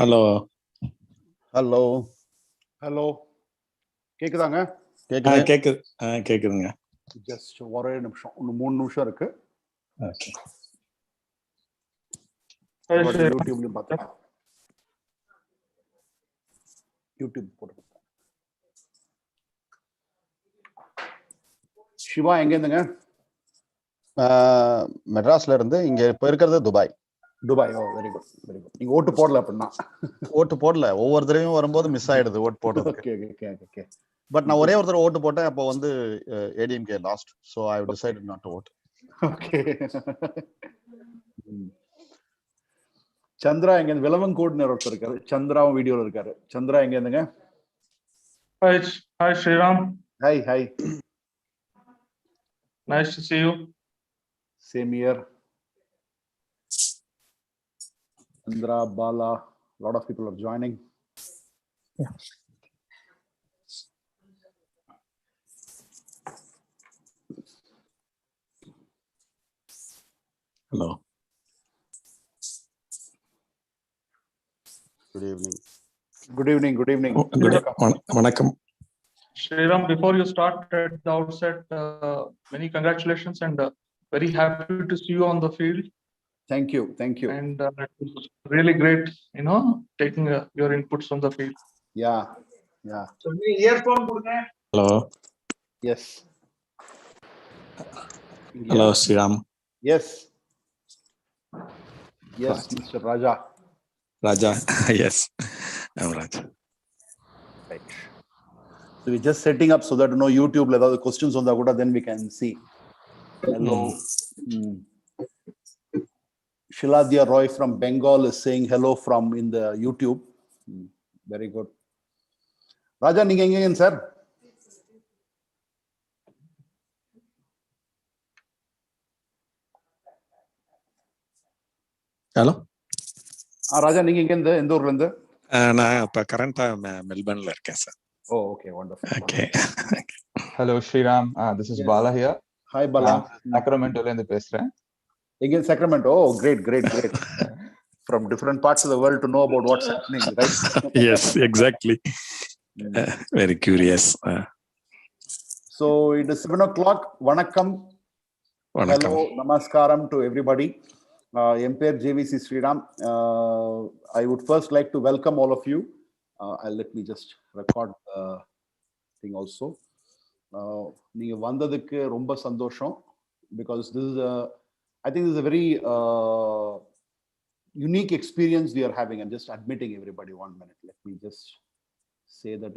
Hello hello hello, கேக்குதாங்க? கேக்குது. கேக்குதுங்க. ஜஸ்ட் ஒரே நிமிஷம், இன்னும் 3 நிமிஷம் இருக்கு. ஓகே. யூடியூப்லயும் பார்த்துக்கலாம். யூடியூப் போட்டு சிவா எங்க இருந்துங்க? மெட்ராஸ்ல இருந்து இங்க இப்ப இருக்கிறது துபாய். துபாய். ஓ, வெரி குட் வெரி குட். நீங்க ஓட்டு போடல அப்படின்னா? ஓட்டு போடல, ஒவ்வொரு தடவையும் வரும்போது மிஸ் ஆயிடுது ஓட்டு போடுறது. Okay okay okay. பட் நான் ஒரே ஒரு தடவை ஓட்டு போட்டேன், அப்போ வந்து ADMK last, so I decided not to vote. Okay. Chandra எங்க இருந்து? விலவங்கோடு ஒருத்தர் இருக்காரு, சந்திராவும் வீடியோல இருக்காரு. சந்திரா எங்க இருந்துங்க? Hi Sriram. Hi. Nice to see you. Same here. Chandra, Bala, a lot of people are joining. Yeah. Hello. Good evening. Good evening. வணக்கம். Sriram, before you start at the outset, many congratulations and very happy to see you on the field. Thank you. And it was really great, taking your inputs from the field. Yeah. So, earphone கொடுங்க. Hello. Yes. Hello, Sriram. Yes, Mr. Raja. Yes, I'm Raja. Right. So we're just setting up so that YouTube la the questions on the kuda, then we can see. Hello. Shiladya Roy from Bengal is saying hello from in the YouTube. Very good. Raja, நீங்க எங்கங்க sir? Hello. ராஜா, நீங்க எங்க இருந்து? எந்த ஊர்ல இருந்து? நான் இப்ப கரண்டா மெல்பர்ன்ல இருக்கேன் sir. Oh, okay, wonderful. Okay. Hello Sriram, this is Bala here. Hi Bala. Sacramento la irundhu pesren. Again Sacramento. Oh, great. From different parts of the world to know about what's happening, right? Yes, exactly. Very curious. So it is 7 o'clock. Vanakkam. Hello, namaskaram to everybody. Empire JVC Sriram. I would first like to welcome all of you. Let me just record the thing also. நீங்க வந்ததுக்கு ரொம்ப சந்தோஷம், because this is I think this is a very unique experience we are having. I'm just admitting everybody. 1 minute. Let me just say that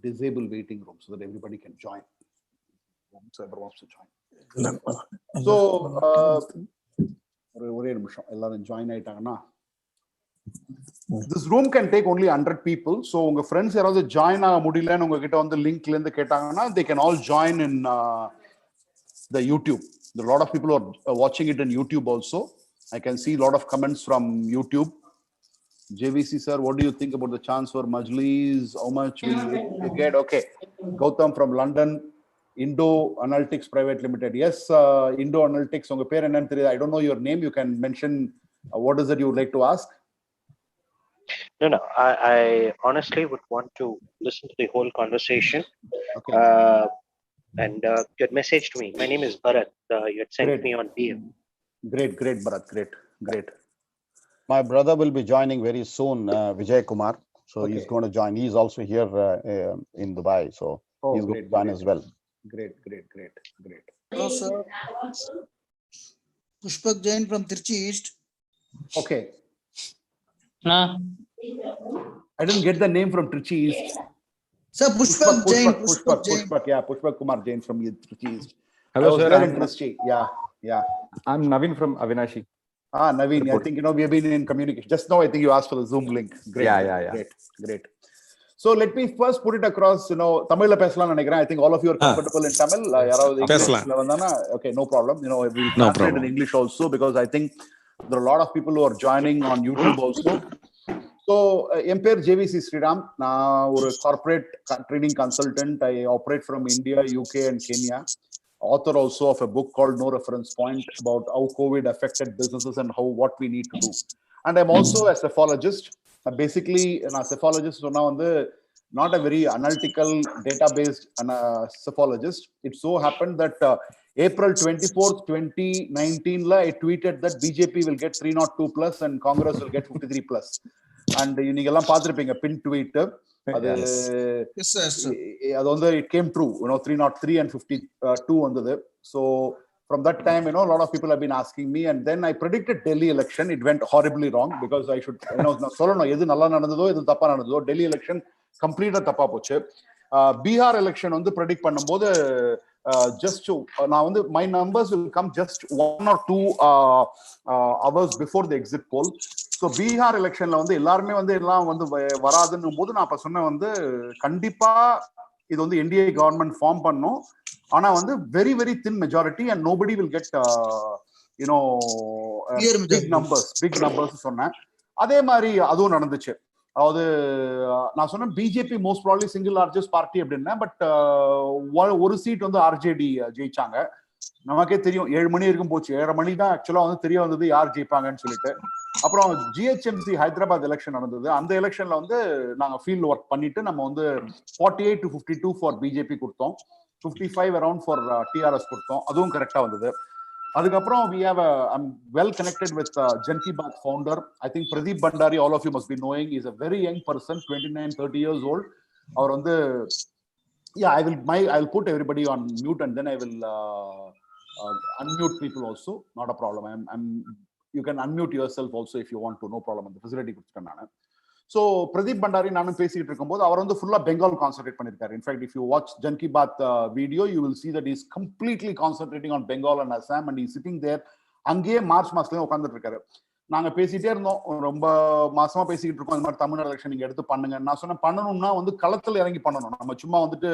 disable waiting room so that everybody can join. Whoever wants to join. So ஒரே நிமிஷம், எல்லாரும் join ஆயிட்டாங்கன்னா this room can take only 100 people. So உங்க friends யாராவது join ஆக முடியலன்னு உங்ககிட்ட வந்து லிங்க்ல இருந்து கேட்டாங்கன்னா they can all join in the YouTube. There are a lot of people who are watching it in YouTube also. I can see a lot of comments from YouTube. JVC sir, what do you think about the chance for Majlis? How much will you get? Okay. Gautam from London. Indo Analytics Private Limited. Yes, Indo Analytics. Unga per enna theriyadhu. I don't know your name. You can mention what is it you would like to ask? No. I honestly would want to listen to the whole conversation. Okay. And you had messaged me. My name is Bharat. You had sent me on DM. Great, Bharat. Great. My brother will be joining very soon, Vijay Kumar. So okay. He's going to join. He's also here in Dubai. So he's going to join as well. Great. Hello, sir. Pushpak Jain from Tirchi East. Okay. I didn't get the name from Tirchi East. Sir, Pushpak Jain. Pushpak. Yeah, Pushpak Kumar Jain from Tirchi East. Hello, sir. I'm Tirchi. Yeah. I'm Naveen from Avinashi. Naveen. I think we have been in communication. Just now, I think you asked for the Zoom link. Great. Yeah. Great. So let me first put it across, Tamil la pesalam nenikiren. I think all of you are comfortable in Tamil. Yaravadhu English la vandana, okay, no problem. We'll translate in English also, because I think there are a lot of people who are joining on YouTube also. So Empire JVC Sriram, na ஒரு corporate training consultant. I operate from India, UK and Kenya. Author also of a book called No Reference Point, about how COVID affected businesses and what we need to do. And I'm also a cephalogist. Basically நான் psephologist சொன்னா வந்து not a very analytical data-based cephalogist. It so happened that April 24th, 2019, I tweeted that BJP will get 302 plus and Congress will get 53 plus. And நீங்க எல்லாம் பார்த்திருப்பீங்க pin tweet. அது வந்து it came true, 303 and 52 வந்தது. So from that time, a lot of people have been asking me, and then I predicted Delhi election. It went horribly wrong because I should, சொல்லணும் எது நல்லா நடந்ததோ எது தப்பா நடந்ததோ. Delhi election கம்ப்ளீட்டா தப்பா போச்சு. பீகார் எலெக்ஷன் வந்து ப்ரெடிக்ட் பண்ணும்போது ஜஸ்ட் நான் வந்து my numbers will come just 1 or 2 hours before the exit pole. So Bihar எலெக்ஷன்ல வந்து எல்லாருமே வந்து எல்லாம் வந்து வராதுன்னும் போது நான் இப்ப சொன்னேன் வந்து கண்டிப்பா இது வந்து என்டிஏ கவர்மெண்ட் ஃபார்ம் பண்ணும், ஆனா வந்து very very thin majority and nobody will get big numbers சொன்னேன். அதே மாதிரி அதுவும் நடந்துச்சு. அதாவது நான் சொன்னேன் BJP most probably single largest party அப்படின்னா, பட் ஒரு சீட் வந்து ஆர்ஜேடி ஜெயிச்சாங்க. நமக்கே தெரியும் 7 மணி இருக்கும் போச்சு, 7:30 மணி தான் ஆக்சுவலா வந்து தெரிய வந்தது யார் ஜெயிப்பாங்கன்னு சொல்லிட்டு. அப்புறம் ஜிஹெச்எம்சி ஹைதராபாத் எலெக்ஷன் நடந்தது. அந்த எலெக்ஷன்ல வந்து நாங்க ஃபீல்ட் ஒர்க் பண்ணிட்டு நம்ம வந்து 48 to 52 ஃபார் பிஜேபி கொடுத்தோம், 55 அரௌண்ட் ஃபார் டிஆர்எஸ் கொடுத்தோம். அதுவும் கரெக்டா வந்தது. அதுக்கப்புறம் I'm well connected with Jaan Ki Baat founder. I think Pradeep Bhandari, all of you must be knowing, is a very young person, 29-30 years old. Or on the I will put everybody on mute and then I will unmute people also. Not a problem. You can unmute yourself also if you want to. No problem. The facility கொடுத்துட்டேன் நான். So Pradeep Bhandari நானும் பேசிட்டு இருக்கும்போது அவர் வந்து ஃபுல்லா Bengal concentrate பண்ணிருக்காரு. In fact if you watch Jaan Ki Baat video you will see that he is completely concentrating on Bengal and Assam and he is sitting there. அங்கேயே March மாசத்துலயும் உட்கார்ந்துட்டு இருக்காரு. நாங்க பேசிட்டே இருந்தோம், ரொம்ப மாசமா பேசிக்கிட்டு இருக்கோம். இந்த மாதிரி தமிழ்நாடு எலெக்ஷன் நீங்க எடுத்து பண்ணுங்க. நான் சொன்னேன் பண்ணணும்னா வந்து களத்துல இறங்கி பண்ணணும். நம்ம சும்மா வந்துட்டு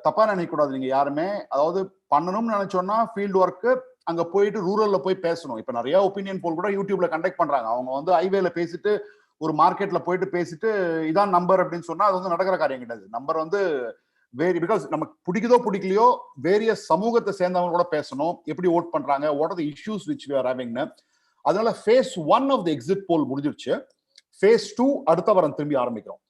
தப்பா நினைக்க கூடாது. நீங்க யாருமே அதாவது பண்ணணும்னு நினைச்சோம்னா ஃபீல்டு ஒர்க் அங்க போயிட்டு ரூரல்ல போய் பேசணும். இப்ப நிறைய ஒப்பீனியன் போல் கூட யூடியூப்ல கண்டக்ட் பண்றாங்க. அவங்க வந்து ஹைவேல பேசிட்டு ஒரு மார்க்கெட்ல போயிட்டு பேசிட்டு இதான் நம்பர் அப்படின்னு சொன்னா அது வந்து நடக்கிற காரியம் கிடையாது. நம்பர் வந்து பிகாஸ் நமக்கு பிடிக்குதோ பிடிக்கலையோ வேரியஸ் சமூகத்தை சேர்ந்தவங்க கூட பேசணும். எப்படி ஓட் பண்றாங்க, what are the issues which we are ஹேவிங்னு. அதனால phase 1 of the exit poll முடிஞ்சிருச்சு. phase 2 அடுத்த வாரம் திரும்பி ஆரம்பிக்கிறோம்.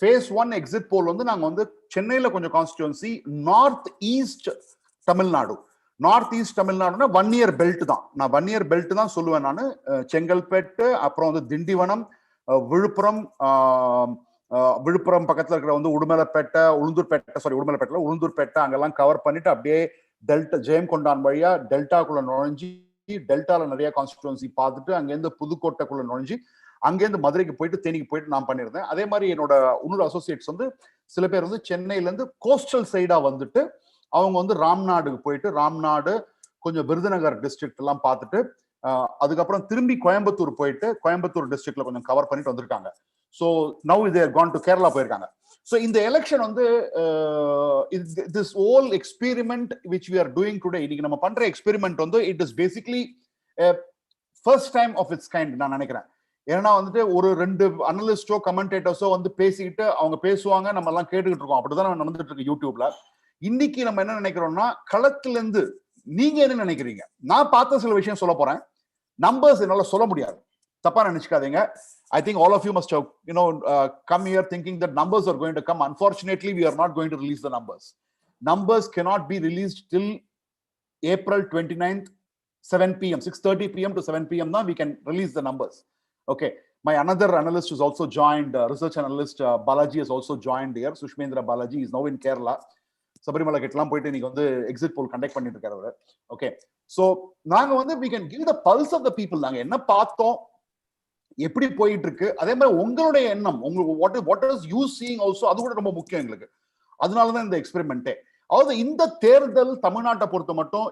phase 1 எக்ஸிட் போல் வந்து நாங்க வந்து சென்னையில கொஞ்சம் constituency, north east Tamil Nadu. North east தமிழ்நாடுனா 1 year பெல்ட் தான். நான் 1 year பெல்ட் தான் சொல்லுவேன் நான். செங்கல்பேட்டு, அப்புறம் வந்து திண்டிவனம், விழுப்புரம், விழுப்புரம் பக்கத்துல இருக்கிற வந்து உடுமலைப்பேட்டை, உளுந்தூர்பேட்டை அங்கெல்லாம் கவர் பண்ணிட்டு அப்படியே டெல்டா ஜெயங்கொண்டான் வழியா டெல்டாக்குள்ள நுழைஞ்சி டெல்டால நிறைய கான்ஸ்டிட்யூன்சி பார்த்துட்டு அங்கேருந்து புதுக்கோட்டைக்குள்ள நுழைஞ்சி அங்கேருந்து மதுரைக்கு போயிட்டு தேனிக்கு போயிட்டு நான் பண்ணியிருந்தேன். அதே மாதிரி என்னோட இன்னொரு அசோசியேட்ஸ் வந்து சில பேர் வந்து சென்னையில இருந்து கோஸ்டல் சைடா வந்துட்டு அவங்க வந்து ராம்நாடுக்கு போயிட்டு ராம்நாடு கொஞ்சம் விருதுநகர் டிஸ்ட்ரிக்ட் எல்லாம் பார்த்துட்டு அதுக்கப்புறம் திரும்பி கோயம்புத்தூர் போயிட்டு கோயம்புத்தூர் டிஸ்ட்ரிக்ட்ல கொஞ்சம் கவர் பண்ணிட்டு வந்திருக்காங்க. So now they have gone to Kerala போயிருக்காங்க. ஸோ இந்த எலெக்ஷன் வந்து this whole experiment which we are doing today, இன்னைக்கு நம்ம பண்ற எக்ஸ்பெரிமெண்ட் வந்து it is basically first time of its kind நான் நினைக்கிறேன். ஏன்னா வந்துட்டு ஒரு 2 அனலிஸ்டோ கமெண்டேட்டர்ஸோ வந்து பேசிக்கிட்டு அவங்க பேசுவாங்க, நம்ம எல்லாம் கேட்டுக்கிட்டு இருக்கோம். அப்படிதான் நடந்துட்டு இருக்கு யூடியூப்ல. இன்னைக்கு நம்ம என்ன நினைக்கிறோம்னா களத்துல இருந்து நீங்க என்ன நினைக்கிறீங்க, நான் பார்த்த சில விஷயம் சொல்ல போறேன். நம்பர்ஸ் என்னால சொல்ல முடியாது, தப்பா நினைச்சுக்காதீங்க. I think all of you must have come here thinking that numbers are going to come. Unfortunately, we are not going to release the numbers. Numbers cannot be released till April 29th, 7 p.m. 6:30 p.m. to 7 p.m. Now we can release the numbers. Okay. My another analyst has also joined, research analyst Balaji has also joined here. Sushmendra Balaji is now in Kerala. Sabarimala கெட்டலாம் போயிட்டு நீங்க வந்து exit போல் conduct பண்ணிட்டு இருக்காரு. Okay, so நாங்க வந்து we can give the pulse of the people. நாங்க என்ன பார்த்தோம், எப்படி போயிட்டு இருக்கு, அதே மாதிரி உங்களுடைய எண்ணம், உங்களுக்கு what is you seeing also, அது கூட ரொம்ப முக்கியம் எங்களுக்கு. அதனாலதான் இந்த எக்ஸ்பெரிமெண்டே. அதாவது இந்த தேர்தல் தமிழ்நாட்டை பொறுத்த மட்டும்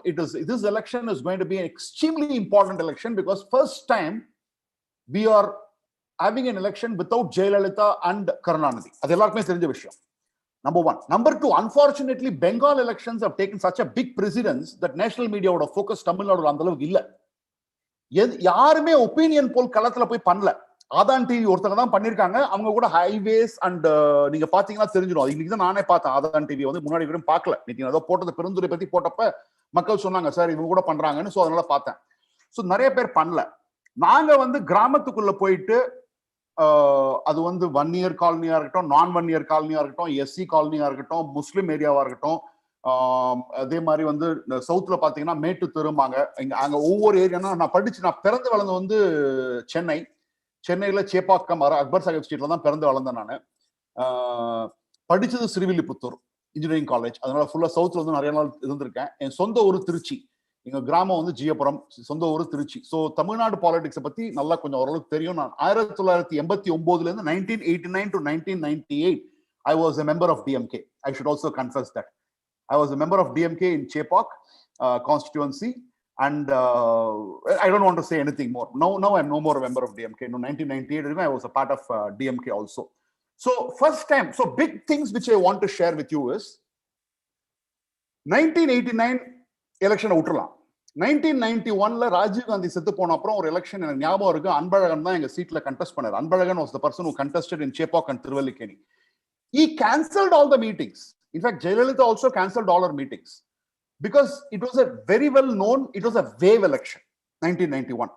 this election is going to be an extremely important election because first time we are having an election without Jayalalitha and Karunanidhi. அது எல்லாருக்குமே தெரிஞ்ச விஷயம். Number 1. Number 2, unfortunately, Bengal elections have taken such a big precedence that national media would have focused Tamil Nadu அந்த அளவுக்கு இல்ல. யாருமே opinion போல் களத்துல போய் பண்ணல. ஆதான் டிவி ஒருத்தங்க தான் பண்ணிருக்காங்க. அவங்க கூட ஹைவேஸ் அண்ட் நீங்க பாத்தீங்கன்னா தெரிஞ்சிடும். இன்னைக்கு தான் நானே பார்த்தேன் ஆதான் டிவி வந்து, முன்னாடி கூட பார்க்கல. இன்னைக்கு ஏதோ போட்டது பெருந்துரை பத்தி போட்டப்ப மக்கள் சொன்னாங்க சார் இவங்க கூட பண்றாங்கன்னு. சோ அதனால பார்த்தேன். சோ நிறைய பேர் பண்ணல. நாங்க வந்து கிராமத்துக்குள்ள போயிட்டு அது வந்து 1 year காலனியா இருக்கட்டும், நான் 1 year காலனியா இருக்கட்டும், எஸ்சி காலனியா இருக்கட்டும், முஸ்லிம் ஏரியாவா இருக்கட்டும், அதே மாதிரி வந்து சவுத்ல பாத்தீங்கன்னா மேட்டு தெரும்பாங்க. அங்க ஒவ்வொரு ஏரியானா நான் பிறந்து வளர்ந்து வந்து சென்னையில சேப்பாக்கம் அக்பர் சாஹிப் ஸ்ட்ரீட்ல தான் பிறந்து வளர்ந்தேன் நான். படிச்சது ஸ்ரீவில்லிபுத்தூர் இன்ஜினியரிங் காலேஜ். அதனால ஃபுல்லா சவுத்ல வந்து நிறைய நாள் இருந்திருக்கேன். என் சொந்த ஊர் திருச்சி, எங்க கிராமம் வந்து ஜியபுரம், சொந்த ஊர் திருச்சி. ஸோ தமிழ்நாடு பாலிடிக்ஸை பத்தி நல்லா கொஞ்சம் ஓரளவுக்கு தெரியும். நான் 1989 இருந்து 1989 to 1998 I was a member of DMK. I should also confess that I was a member of DMK in Chepauk constituency, and I don't want to say anything more. Now I'm no more a member of DMK. No, 1998 I was a part of DMK also. So first time, so big things which I want to share with you is 1989 எலெக்ஷனை விட்டுறலாம். 1991ல ராஜீவ் காந்தி செத்து போன அப்புறம் ஒரு election எனக்கு ஞாபகம் இருக்கு. அன்பழகன் தான் எங்க சீட்ல கண்டெஸ்ட் பண்ணார். Anbazhagan was the person who contested in Chepauk and Tiruvallakeni. He cancelled all the meetings. In fact, Jayalalitha also cancelled all her meetings because it was a very well known, it was a wave election. 1991.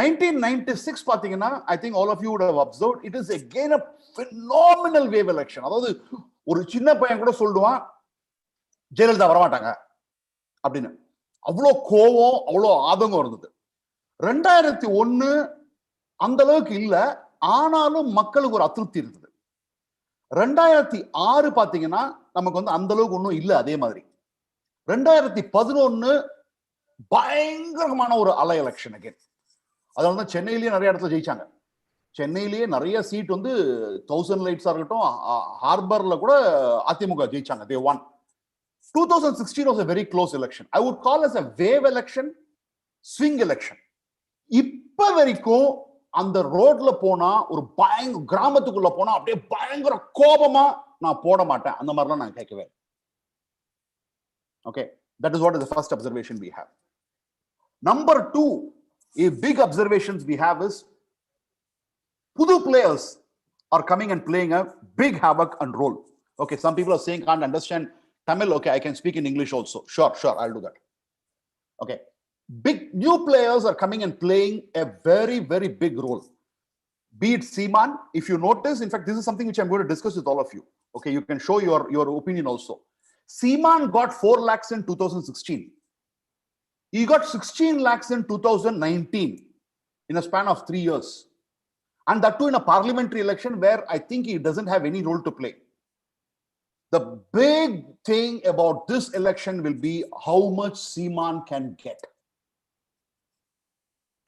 1996 பாத்தீங்கன்னா, I think all of you would have observed, it is again a phenomenal wave election. அதாவது ஒரு சின்ன பையன் கூட சொல்லுவான் ஜெயலலிதா வரமாட்டாங்க அப்படின்னு. அவ்வளோ கோவம், அவ்வளோ ஆதங்கம் இருந்தது. 2001 அந்த அளவுக்கு இல்ல, ஆனாலும் மக்களுக்கு ஒரு அதிருப்தி இருந்தது. 2006 பாத்தீங்கன்னா நமக்கு வந்து அந்த அளவுக்கு ஒன்றும் இல்லை அதே மாதிரி. 2011 பயங்கரமான ஒரு அலை எலெக்ஷன் அகைன். அதனால தான் சென்னையிலேயே நிறைய இடத்துல ஜெயிச்சாங்க. சென்னையிலேயே நிறைய சீட் வந்து 1000 லைட்ஸா இருக்கட்டும், ஹார்பர்ல கூட அதிமுக ஜெயிச்சாங்க. they won. 2016 was a very close election. I would call as a wave election, swing election. இப்ப வரைக்கும் அந்த ரோட்ல போனா ஒரு கிராமத்துக்குள்ள போனா அப்படியே பயங்கர கோபமா நான் போட மாட்டேன், அந்த மாதிரிலாம் நான் கேட்கவே. Okay, that is what is the first observation we have. Number 2, a big observations we have is pudu players are coming and playing a big havoc and role. Okay, some people are saying can't understand Tamil. Okay, I can speak in English also. Sure, I'll do that. Okay, big new players are coming and playing a very, very big role. Be it Seeman, if you notice, in fact, this is something which I'm going to discuss with all of you. Okay, you can show your opinion also. Seeman got 4 lakhs in 2016. He got 16 lakhs in 2019 in a span of 3 years. And that too in a parliamentary election where I think he doesn't have any role to play. The big thing about this election will be how much Seeman can get.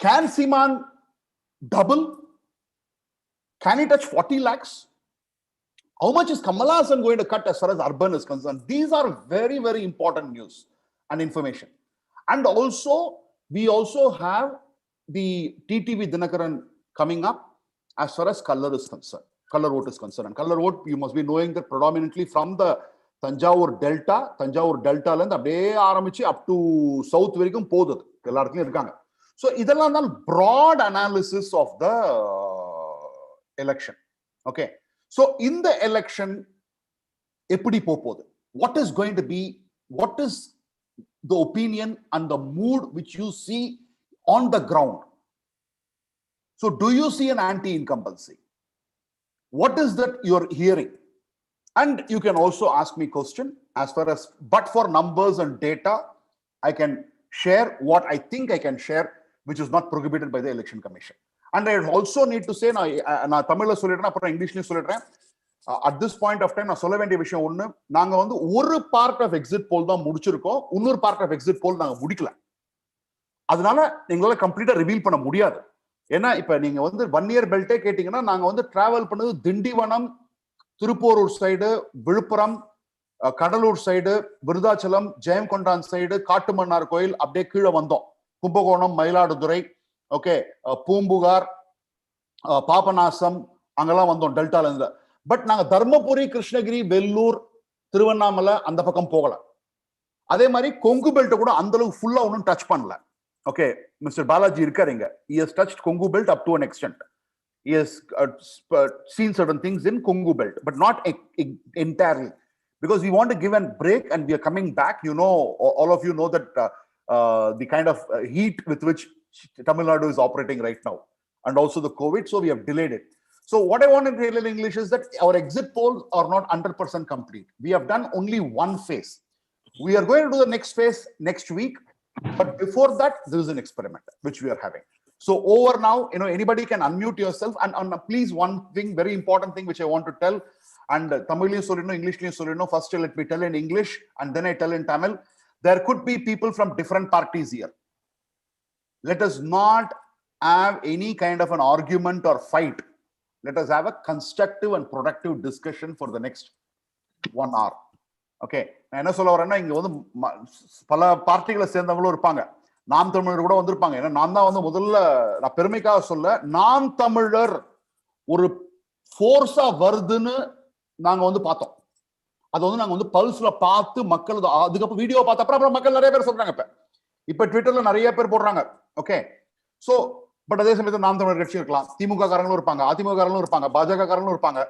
Can Seeman double? Can he touch 40 lakhs? How much is Kamal Haasan going to cut as far as urban is concerned? These are very, very important news and information. And also, we also have the TTV Dinakaran coming up as far as color is concerned. Color vote is concerned. And color vote, you must be knowing that predominantly from the Tanjavur Delta land அப்படியே ஆரம்பிச்சு up to south வரைக்கும் போகுது, எல்லா இடத்துலயும் இருக்காங்க. So இதெல்லாம் தான் broad analysis of the election. Okay, so in the election எப்படி போகுது, what is going to be, what is the opinion and the mood which you see on the ground? So do you see an anti-incumbency? What is that you're hearing? And you can also ask me question as far as, but for numbers and data, I can share what I think I can share, which is not prohibited by the Election Commission. And I also need to say, நான் தமிழ்ல சொல்லிடுறேன், அப்புறம் இங்கிலீஷ்லயும் சொல்லிடுறேன். At this point of time, நான் சொல்ல வேண்டிய விஷயம் ஒண்ணு, நாங்க வந்து ஒரு பார்ட் ஆஃப் எக்ஸிட் போல் தான் முடிச்சிருக்கோம், இன்னொரு பார்ட் ஆஃப் எக்ஸிட் போல் நாங்க முடிக்கல. அதனால எங்களால கம்ப்ளீட்டா ரிவீல் பண்ண முடியாது. ஏன்னா இப்ப நீங்க வந்து 1 year பெல்ட்டே கேட்டீங்கன்னா, நாங்க வந்து டிராவல் பண்ணது Tindivanam, Thiruporur side, Villupuram, Cuddalore side, Virudhachalam, Jayankondan side, Kattumannar Koil, அப்படியே கீழே வந்தோம். கும்பகோணம், மயிலாடுதுறை, ஓகே, பூம்புகார், பாபநாசம், அங்கெல்லாம் வந்தோம் டெல்டால இருந்து. பட் நாங்க தர்மபுரி, கிருஷ்ணகிரி, வெல்லூர், திருவண்ணாமலை அந்த பக்கம் போகல. அதே மாதிரி கொங்கு பெல்ட் கூட அந்த அளவுக்கு ஃபுல்லா ஒன்றும் டச் பண்ணல. Okay, Mr. Balaji irkaringa. He has touched Kongu belt up to an extent. He has seen certain things in Kongu belt, but not entirely, because we want to give a break and we are coming back. You know, all of you know that the kind of heat with which Tamil Nadu is operating right now. and also the COVID. So we have delayed it. So what I want to tell in English is that our exit polls are not 100% complete. We have done only one phase. We are going to do the next phase next week. But before that, there is an experiment which we are having. So over now, anybody can unmute yourself. And please, one thing, very important thing which I want to tell. And Tamil English first let me tell in English and then I tell in Tamil. There could be people from different parties here. Let us not have any kind of an argument or fight. Let us have a constructive and productive discussion for the next 1 hour. Okay. நான் என்ன சொல்ல வரேன்னா இங்க வந்து பல பார்ட்டிகளை சேர்ந்தவங்களும் இருப்பாங்க. நாம் தமிழர் கூட வந்திருப்பாங்க. ஏன்னா நான் தான் வந்து முதல்ல நான் பெருமைக்காக சொல்ல நாம் தமிழர் ஒரு ஃபோர்ஸா வருதுன்னு நாங்க வந்து பார்த்தோம். அது வந்து நாங்க வந்து பல்ஸ்ல பார்த்து மக்கள் அதுக்கப்புறம் வீடியோ பார்த்த அப்புறம் மக்கள் நிறைய பேர் சொல்றாங்க. இப்ப ட்விட்டர்ல நிறைய பேர் போடுறாங்க. ஓகே. சோ பட் அதே சமயத்தில் நாம் தமிழர் கட்சி இருக்கலாம், திமுக காரங்களும் இருப்பாங்க, அதிமுக காரங்களும் இருப்பாங்க, பாஜக காரங்களும் இருப்பாங்க.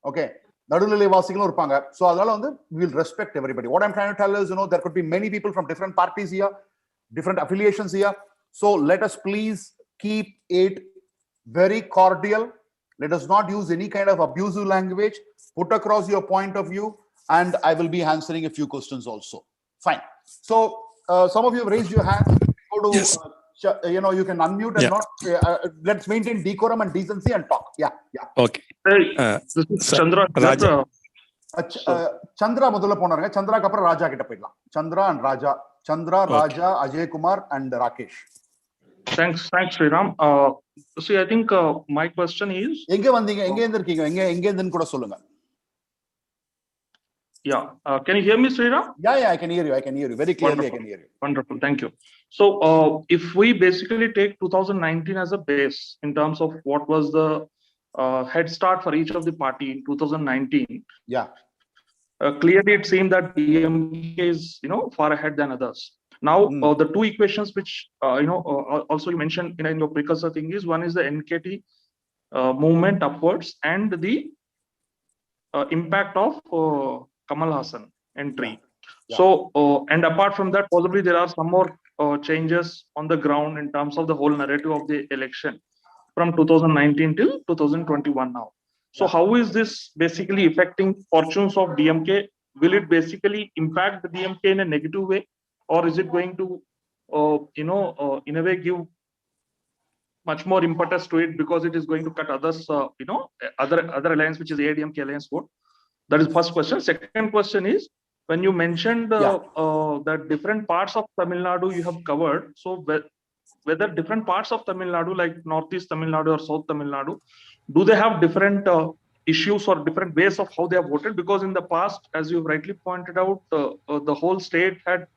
ஓகே. நடுநிலை வாசிகளும் இருப்பாங்க. So அதனால வந்து we will respect everybody. What I'm trying to tell is, there could be many people from different parties here, different affiliations here. So let us please keep it very cordial. Let us not use any kind of abusive language. Put across your point of view, and I will be answering a few questions also. Fine. So some of you have raised your hands. Go to, Yes. You can unmute and not. Let's maintain decorum and decency and talk. Yeah. Okay. This is Chandra. Raja. Chandra முதல்ல போனாருங்க. சந்திராக்கு அப்புறம் ராஜா கிட்ட போயிடலாம். Chandra and Raja. Chandra, Raja, Ajay Kumar and Rakesh. Thanks, Sriram. See, I think my question is. எங்க வந்தீங்க? எங்க இருந்து இருக்கீங்க? எங்க இருந்துன்னு கூட சொல்லுங்க. Yeah. Can you hear me, Sriram? Yeah, I can hear you. Very clearly. Wonderful. I can hear you. Wonderful. Thank you. So, if we basically take 2019 as a base in terms of what was the head start for each of the party in 2019. Yeah. Clearly, it seemed that DMK is, far ahead than others. Now, the two equations which, also you mentioned in your precursor thing is, one is the NKT movement upwards and the impact of Kamal Hassan entry. Yeah. So, and apart from that, possibly there are some more changes on the ground in terms of the whole narrative of the election from 2019 till 2021 now. So how is this basically affecting fortunes of DMK? Will it basically impact the DMK in a negative way? Or is it going to, in a way give much more impetus to it because it is going to cut others, other alliance, which is ADMK alliance vote? That is first question. Second question is, when you mentioned that different parts of Tamil Nadu you have covered, so whether different parts of Tamil Nadu, like Northeast Tamil Nadu or South Tamil Nadu, do they have different issues or different ways of how they have voted? Because in the past, as you rightly pointed out, the whole state had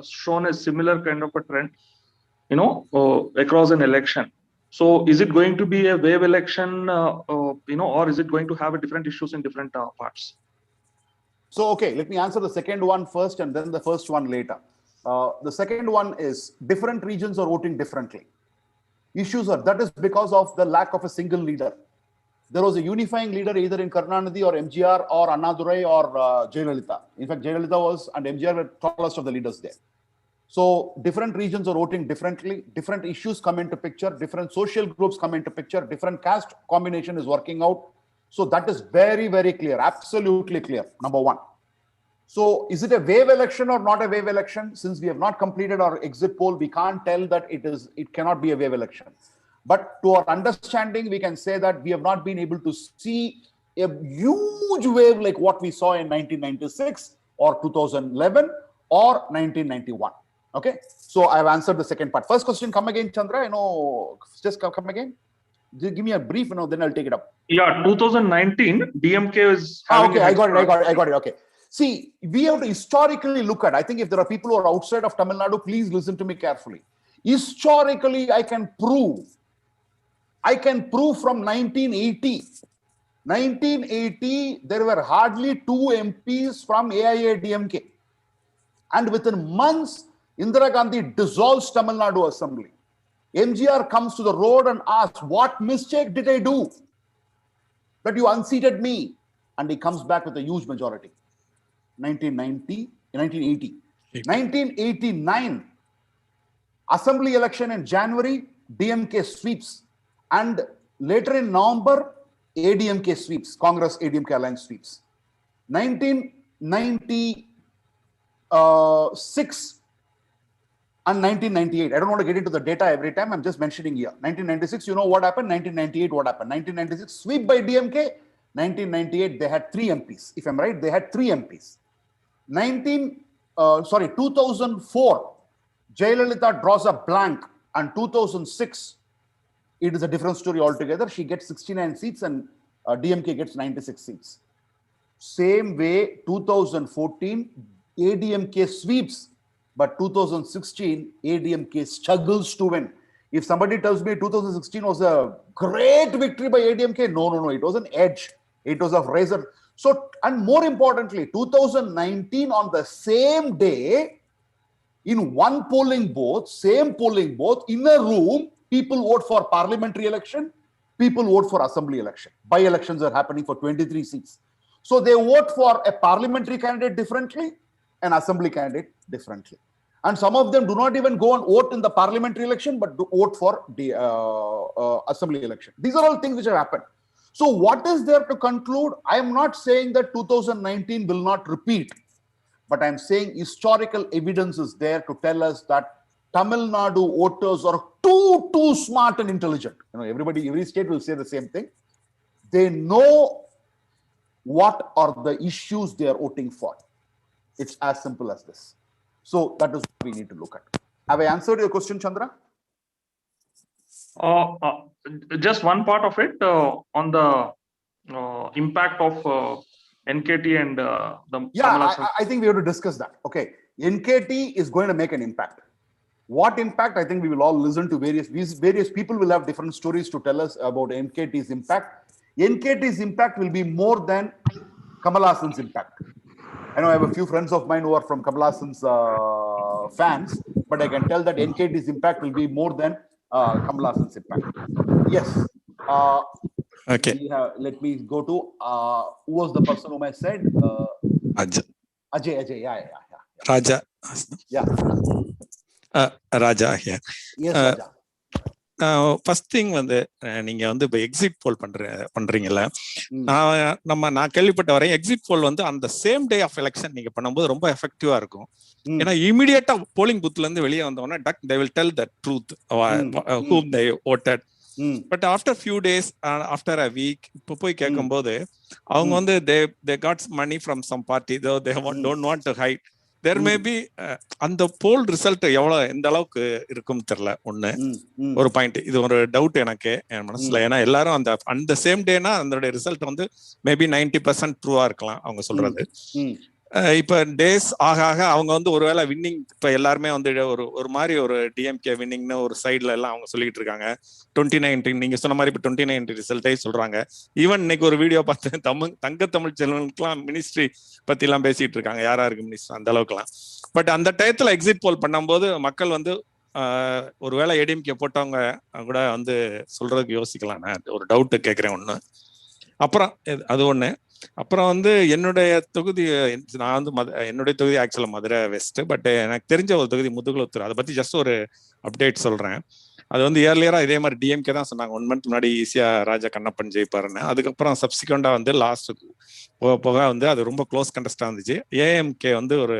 shown a similar kind of a trend, across an election. So is it going to be a wave election, or is it going to have a different issues in different parts? So, okay, let me answer the second one first and then the first one later. The second one is different regions are voting differently. Issues are, that is because of the lack of a single leader. There was a unifying leader either in Karunanidhi or MGR or Annadurai or Jayalalitha. In fact, Jayalalitha was and MGR were tallest of the leaders there. So different regions are voting differently, different issues come into picture, different social groups come into picture, different caste combination is working out. So that is very, very clear, absolutely clear, number one. So is it a wave election or not a wave election? Since we have not completed our exit poll, we can't tell that it cannot be a wave election. But to our understanding, we can say that we have not been able to see a huge wave like what we saw in 1996 or 2011 or 1991. Okay, so I've answered the second part. First question, come again, Chandra. Just come again. Just give me a brief, then I'll take it up. Yeah, 2019 DMK is. Okay, I got it. Okay. See, we have to historically look at. I think if there are people who are outside of Tamil Nadu, please listen to me carefully. Historically, I can prove from 1980. 1980, there were hardly 2 MPs from AIADMK. And within months, Indira Gandhi dissolves Tamil Nadu Assembly. MGR comes to the road and asks, what mistake did I do that you unseated me? And he comes back with a huge majority. 1980. 1989, Assembly election in January, DMK sweeps. And later in November, ADMK sweeps, Congress ADMK alliance sweeps. 1996 and 1998. I don't want to get into the data every time. I'm just mentioning here. 1996, you know what happened? 1998, what happened? 1996, sweep by DMK. 1998, they had 3 MPs. If I'm right, they had 3 MPs. 2004, Jayalalitha draws a blank, and 2006, it is a different story altogether. She gets 69 seats and DMK gets 96 seats. Same way, 2014, ADMK sweeps, but 2016, ADMK struggles to win. If somebody tells me 2016 was a great victory by ADMK, no, it was an edge. It was a razor. So, and more importantly, 2019 on the same day, in one polling booth, same polling booth, in a room, people vote for parliamentary election, people vote for assembly election. By-elections are happening for 23 seats. So they vote for a parliamentary candidate differently, an assembly candidate differently. And some of them do not even go and vote in the parliamentary election, but do vote for the assembly election. These are all things which have happened. So what is there to conclude? I am not saying that 2019 will not repeat, but I'm saying historical evidence is there to tell us that Tamil Nadu voters are too smart and intelligent. You know, every state will say the same thing. They know what are the issues they are voting for. It's as simple as this. So that is what we need to look at. Have I answered your question, Chandra? Just one part of it on the impact of NKT and the I think we have to discuss that. Okay, NKT is going to make an impact. What impact? I think we will all listen to various people will have different stories to tell us about NKT's impact. NKT's impact will be more than Kamal Hassan's impact. I know I have a few friends of mine who are from Kamal Hassan's fans, but I can tell that NKT's impact will be more than Kamal Hassan's impact. Yes. Okay. Let me go to who was the person whom I said? Ajay. Yeah. Raja. Yeah. Raja here. Yes, Raja. First thing வந்து நீங்க வந்து இப்போ exit போல் பண்றீங்கல்ல, நான் கேள்விப்பட்ட வரையும் exit போல் வந்து அந்த same day of election நீங்க பண்ணும்போது ரொம்ப எஃபெக்டிவா இருக்கும். ஏன்னா இமீடியட்டா போலிங் பூத்ல இருந்து வெளியே வந்தோடனே they will tell the truth whom they voted. But after few days after a week இப்போ போய் கேட்கும்போது அவங்க வந்து they got money from some party, though they don't want to hide. There may be அந்த போல் result எந்த அளவுக்கு இருக்கும்னு தெரியல. ஒண்ணு ஒரு பாயிண்ட், இது ஒரு டவுட் எனக்கு என் மனசுல. ஏன்னா எல்லாரும் அந்த சேம் டேனா அதோட ரிசல்ட் வந்து மேபி 90% ட்ரூவா இருக்கலாம் அவங்க சொல்றது. இப்ப டேஸ் ஆக அவங்க வந்து ஒருவேளை வின்னிங், இப்ப எல்லாருமே வந்து ஒரு மாதிரி ஒரு டிஎம்கே வின்னிங்னு ஒரு சைட்ல எல்லாம் அவங்க சொல்லிட்டு இருக்காங்க. 2019 நீங்க சொன்ன மாதிரி இப்ப 2019 ரிசல்ட்டே சொல்றாங்க. ஈவன் இன்னைக்கு ஒரு வீடியோ பார்த்து தங்க தமிழ் செல்வனுக்குலாம் மினிஸ்ட்ரி பத்தி எல்லாம் பேசிட்டு இருக்காங்க, யாரா இருக்கு மினிஸ்டர் அந்த அளவுக்கு எல்லாம். பட் அந்த டயத்துல எக்ஸிட் போல் பண்ணும்போது மக்கள் வந்து ஒருவேளை ஏடிஎம்கே போட்டவங்க கூட வந்து சொல்றதுக்கு யோசிக்கலாம். ஒரு டவுட் கேட்கிறேன் ஒண்ணு. அப்புறம் அது ஒண்ணு. அப்புறம் வந்து என்னுடைய தொகுதி, நான் வந்து என்னுடைய தொகுதி ஆக்சுவலா மதுரை வெஸ்ட், பட் எனக்கு தெரிஞ்ச ஒரு தொகுதி முதுகுளத்தூர். அதை பத்தி ஜஸ்ட் ஒரு அப்டேட் சொல்றேன். அது வந்து இயர்லியரா இதே மாதிரி டிஎம்கே தான் சொன்னாங்க 1 month முன்னாடி ஈஸியா ராஜா கண்ணப்பன் ஜெயிப்பாருன்னு. அதுக்கப்புறம் சப்சிக்வெண்டா வந்து லாஸ்ட் போக வந்து அது ரொம்ப க்ளோஸ் கண்டஸ்டா இருந்துச்சு. ஏஎம்கே வந்து ஒரு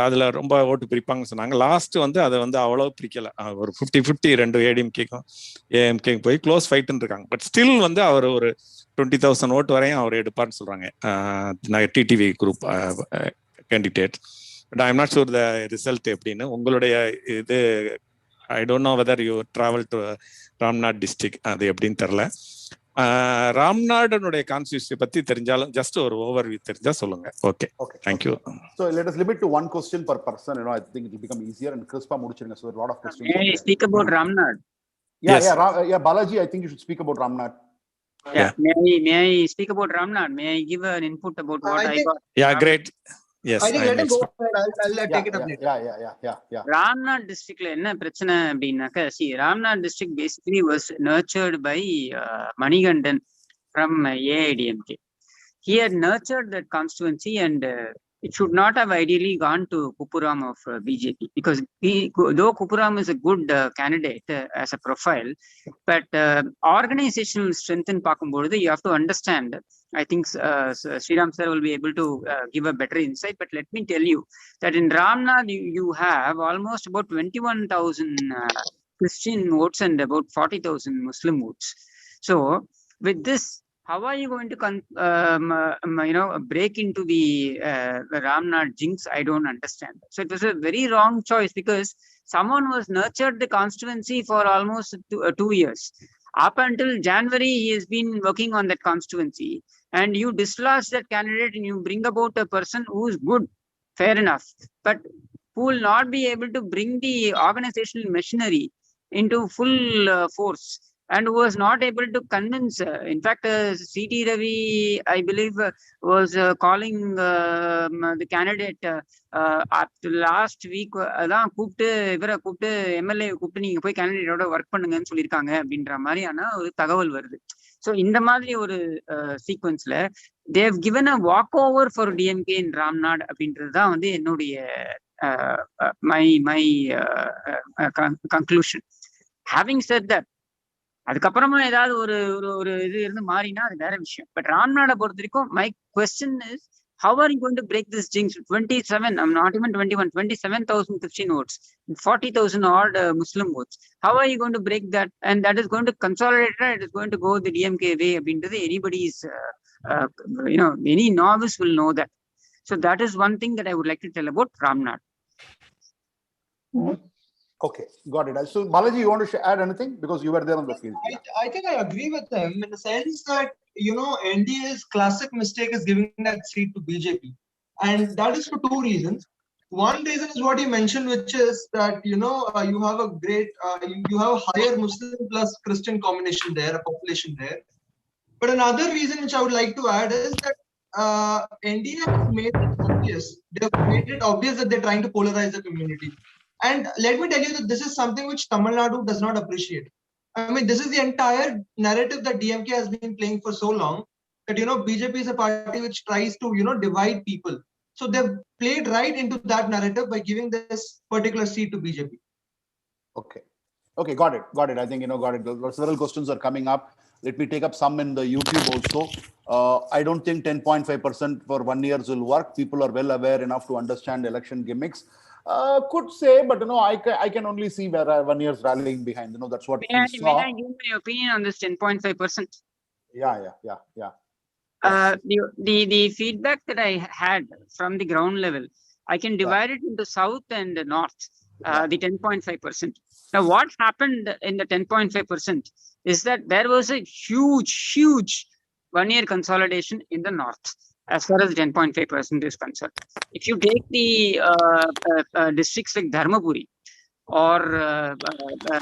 அதுல ரொம்ப ஓட்டு பிரிப்பாங்கன்னு சொன்னாங்க. லாஸ்ட் வந்து அதை வந்து அவ்வளவு பிரிக்கல, ஒரு 50-50 2 ஏடிஎம்கேக்கும் ஏஎம்கேக்கும் போய் க்ளோஸ் ஃபைட்னு இருக்காங்க. பட் ஸ்டில் வந்து அவர் ஒரு 20,000 ஓட்டு வரையும் அவர் எடுப்பார்னு சொல்றாங்க, TTV group candidate. But I am not sure the result எப்படின்னு. உங்களுடைய இது I don't know whether you travel to Ramnath district, அது எப்படின்னு தெரியல. ராம்நாடனுடைய கான்ஸ்டிடியூன்சி பத்தி தெரிஞ்சாலும் ஜஸ்ட் ஒரு ஓவர்வியூ தெரிஞ்சா சொல்லுங்க. Okay, thank you. So let us limit to one question per person. You know, I think it will become easier and crispa mudichirunga. So a lot of questions. May I speak about Ramnath? Yeah, Balaji, I think you should speak about Ramnath. Yeah. May I speak about Ramnath? May I give an input about what I got? Yeah, great. Yes, I think let him go ahead. I'll take it up later. Yeah. Ramnath district la enna prachana abinaka, see, Ramnath district basically was nurtured by Manigandan from AIDMK. He had nurtured that constituency and it should not have ideally gone to Kupuram of BJP, because though Kupuram is a good candidate as a profile, but organizational strength in Pakumbodhu, you have to understand. I think Sriram sir will be able to give a better insight, but let me tell you that in Ramnath, you have almost about 21,000 Christian votes and about 40,000 Muslim votes. So with this, how are you going to break into the Ramnath jinx? I don't understand. So it was a very wrong choice, because someone was nurtured the constituency for almost 2 years. Up until January, he has been working on that constituency, and you dislodge that candidate and you bring about a person who is good, fair enough, but who will not be able to bring the organizational machinery into full force, and was not able to convince. In fact, C.T. Ravi, I believe, was calling the candidate last week. அதான் கூப்பிட்டு இவரை கூப்பிட்டு MLA கூப்பிட்டு நீங்க போய் கேண்டிடேட்டோட work பண்ணுங்கன்னு சொல்லியிருக்காங்க அப்படின்ற மாதிரியான ஒரு தகவல் வருது. ஸோ இந்த மாதிரி ஒரு சீக்வன்ஸ்ல they've given a walk over for DMK in Ramnad அப்படின்றது தான் வந்து என்னுடைய my conclusion. Having said that, அதுக்கப்புறமா ஏதாவது ஒரு ஒரு இது இருந்து மாறினா அது வேற விஷயம். பட் ராம்நாடை பொறுத்த வரைக்கும் my question is, how are you going to break this jinx? 27, I'm not even 21, 27,000 Christian votes, 40,000 odd Muslim votes. How are you going to break that? And that is going to consolidate, it is going to go the DMK way. Anybody's, any novice will know that. So that is one thing that I would like to tell about Ramnath. Okay, got it. So Balaji, you want to add anything, because you were there on the field? I think I agree with him in the sense that, NDA's classic mistake is giving that seat to BJP, and that is for two reasons. One reason is what you mentioned, which is that you have a great you have a higher Muslim plus Christian combination there, a population there. But another reason which I would like to add is that NDA has made it obvious. They've made it obvious that they're trying to polarize the community. And let me tell you that this is something which Tamil Nadu does not appreciate. I mean, this is the entire narrative that DMK has been playing for so long, that, BJP is a party which tries to, divide people. So they've played right into that narrative by giving this particular seat to BJP. Okay, got it. I think, got it. Several questions are coming up. Let me take up some in the YouTube also. I don't think 10.5% for 1 year will work. People are well aware enough to understand election gimmicks. Could say, but I can only see where 1 year's rallying behind. That's what we saw. May I give my opinion on this 10.5%? Yeah. The feedback that I had from the ground level, I can divide it into south and north. The 10.5%. Now, what happened in the 10.5% is that there was a huge 1 year consolidation in the north, as far as 10.5% is concerned. If you take the districts like Dharmapuri, or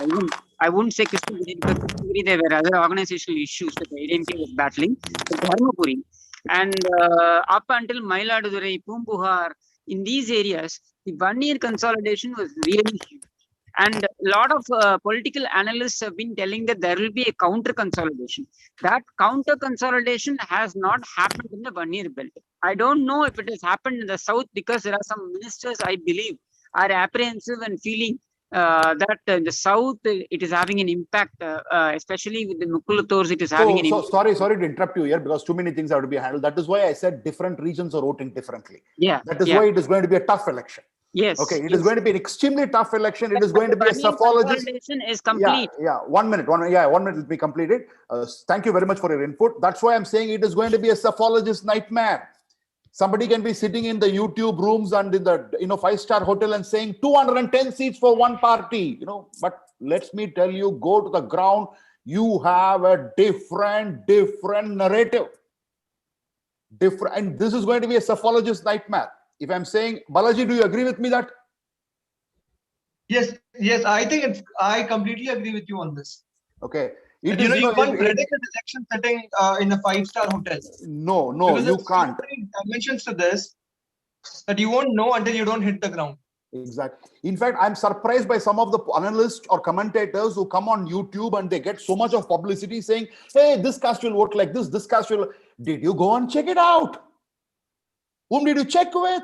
even, I wouldn't say Krishnagiri, because Krishnagiri there were other organizational issues that the ADMK was battling, but Dharmapuri, and up until Mailadurai, Pumbuhar, in these areas, the 1 year consolidation was really huge. And a lot of political analysts have been telling that there will be a counter consolidation. That counter consolidation has not happened in the 1 year belt. I don't know if it has happened in the south, because there are some ministers, I believe, are apprehensive and feeling that in the south it is having an impact, especially with the Mukulators, it is having an impact. Sorry to interrupt you here, because too many things have to be handled. That is why I said different regions are voting differently. Yeah. That is why it is going to be a tough election. Yes. Okay, it is going to be an extremely tough election. It is going to be a psephologist. Is complete. Yeah. 1 minute. 1 minute will be completed. Thank you very much for your input. That's why I'm saying it is going to be a psephologist nightmare. Somebody can be sitting in the YouTube rooms and in the 5-star hotel and saying 210 seats for one party. But let me tell you, go to the ground. You have a different narrative. And this is going to be a psephologist nightmare. If I'm saying, Balaji, do you agree with me that? Yes, I think I completely agree with you on this. Okay. You can't predict an election setting in a 5-star hotel. No, you can't. There are dimensions to this that you won't know until you don't hit the ground. Exactly. In fact, I'm surprised by some of the analysts or commentators who come on YouTube and they get so much of publicity saying, hey, this caste will vote like this caste will. Did you go and check it out? Whom did you check with?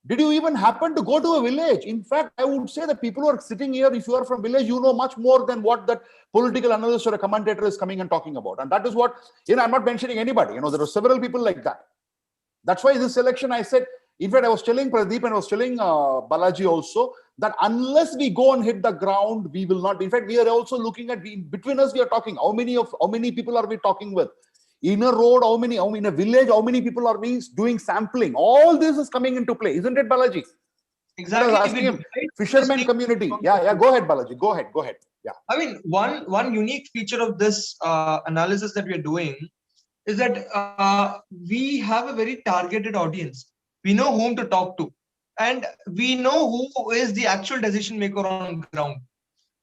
Did you even happen to go to a village? In fact, I would say that people who are sitting here, if you are from village, you know much more than what that political analyst or a commentator is coming and talking about. And that is what, I'm not mentioning anybody. There are several people like that. That's why this election, I said, in fact, I was telling Pradeep and I was telling Balaji also that unless we go and hit the ground, we will not. In fact, we are also looking at, between us, we are talking. How many people are we talking with? In a road, in a village, how many people are we doing sampling? All this is coming into play, isn't it, Balaji? Exactly. I was asking him, fisherman community. Yeah, go ahead, Balaji. Go ahead. Yeah. I mean, one unique feature of this analysis that we are doing is that we have a very targeted audience. We know whom to talk to, and we know who is the actual decision maker on ground.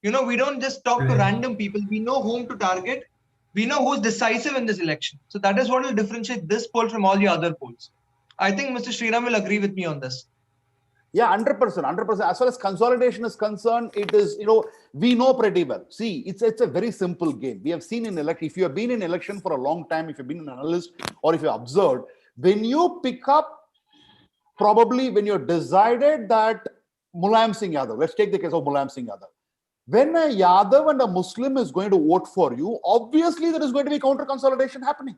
We don't just talk to random people. We know whom to target. We know who's decisive in this election. So that is what will differentiate this poll from all the other polls. I think Mr. Sriram will agree with me on this. Yeah, 100%. As far as consolidation is concerned, it is, we know pretty well. See, it's a very simple game. We have seen in election, if you have been in election for a long time, if you've been an analyst or if you observed, when you pick up, probably when you're decided that Mulayam Singh Yadav, let's take the case of Mulayam Singh Yadav. When a Yadav and a Muslim is going to vote for you, obviously there is going to be counter consolidation happening.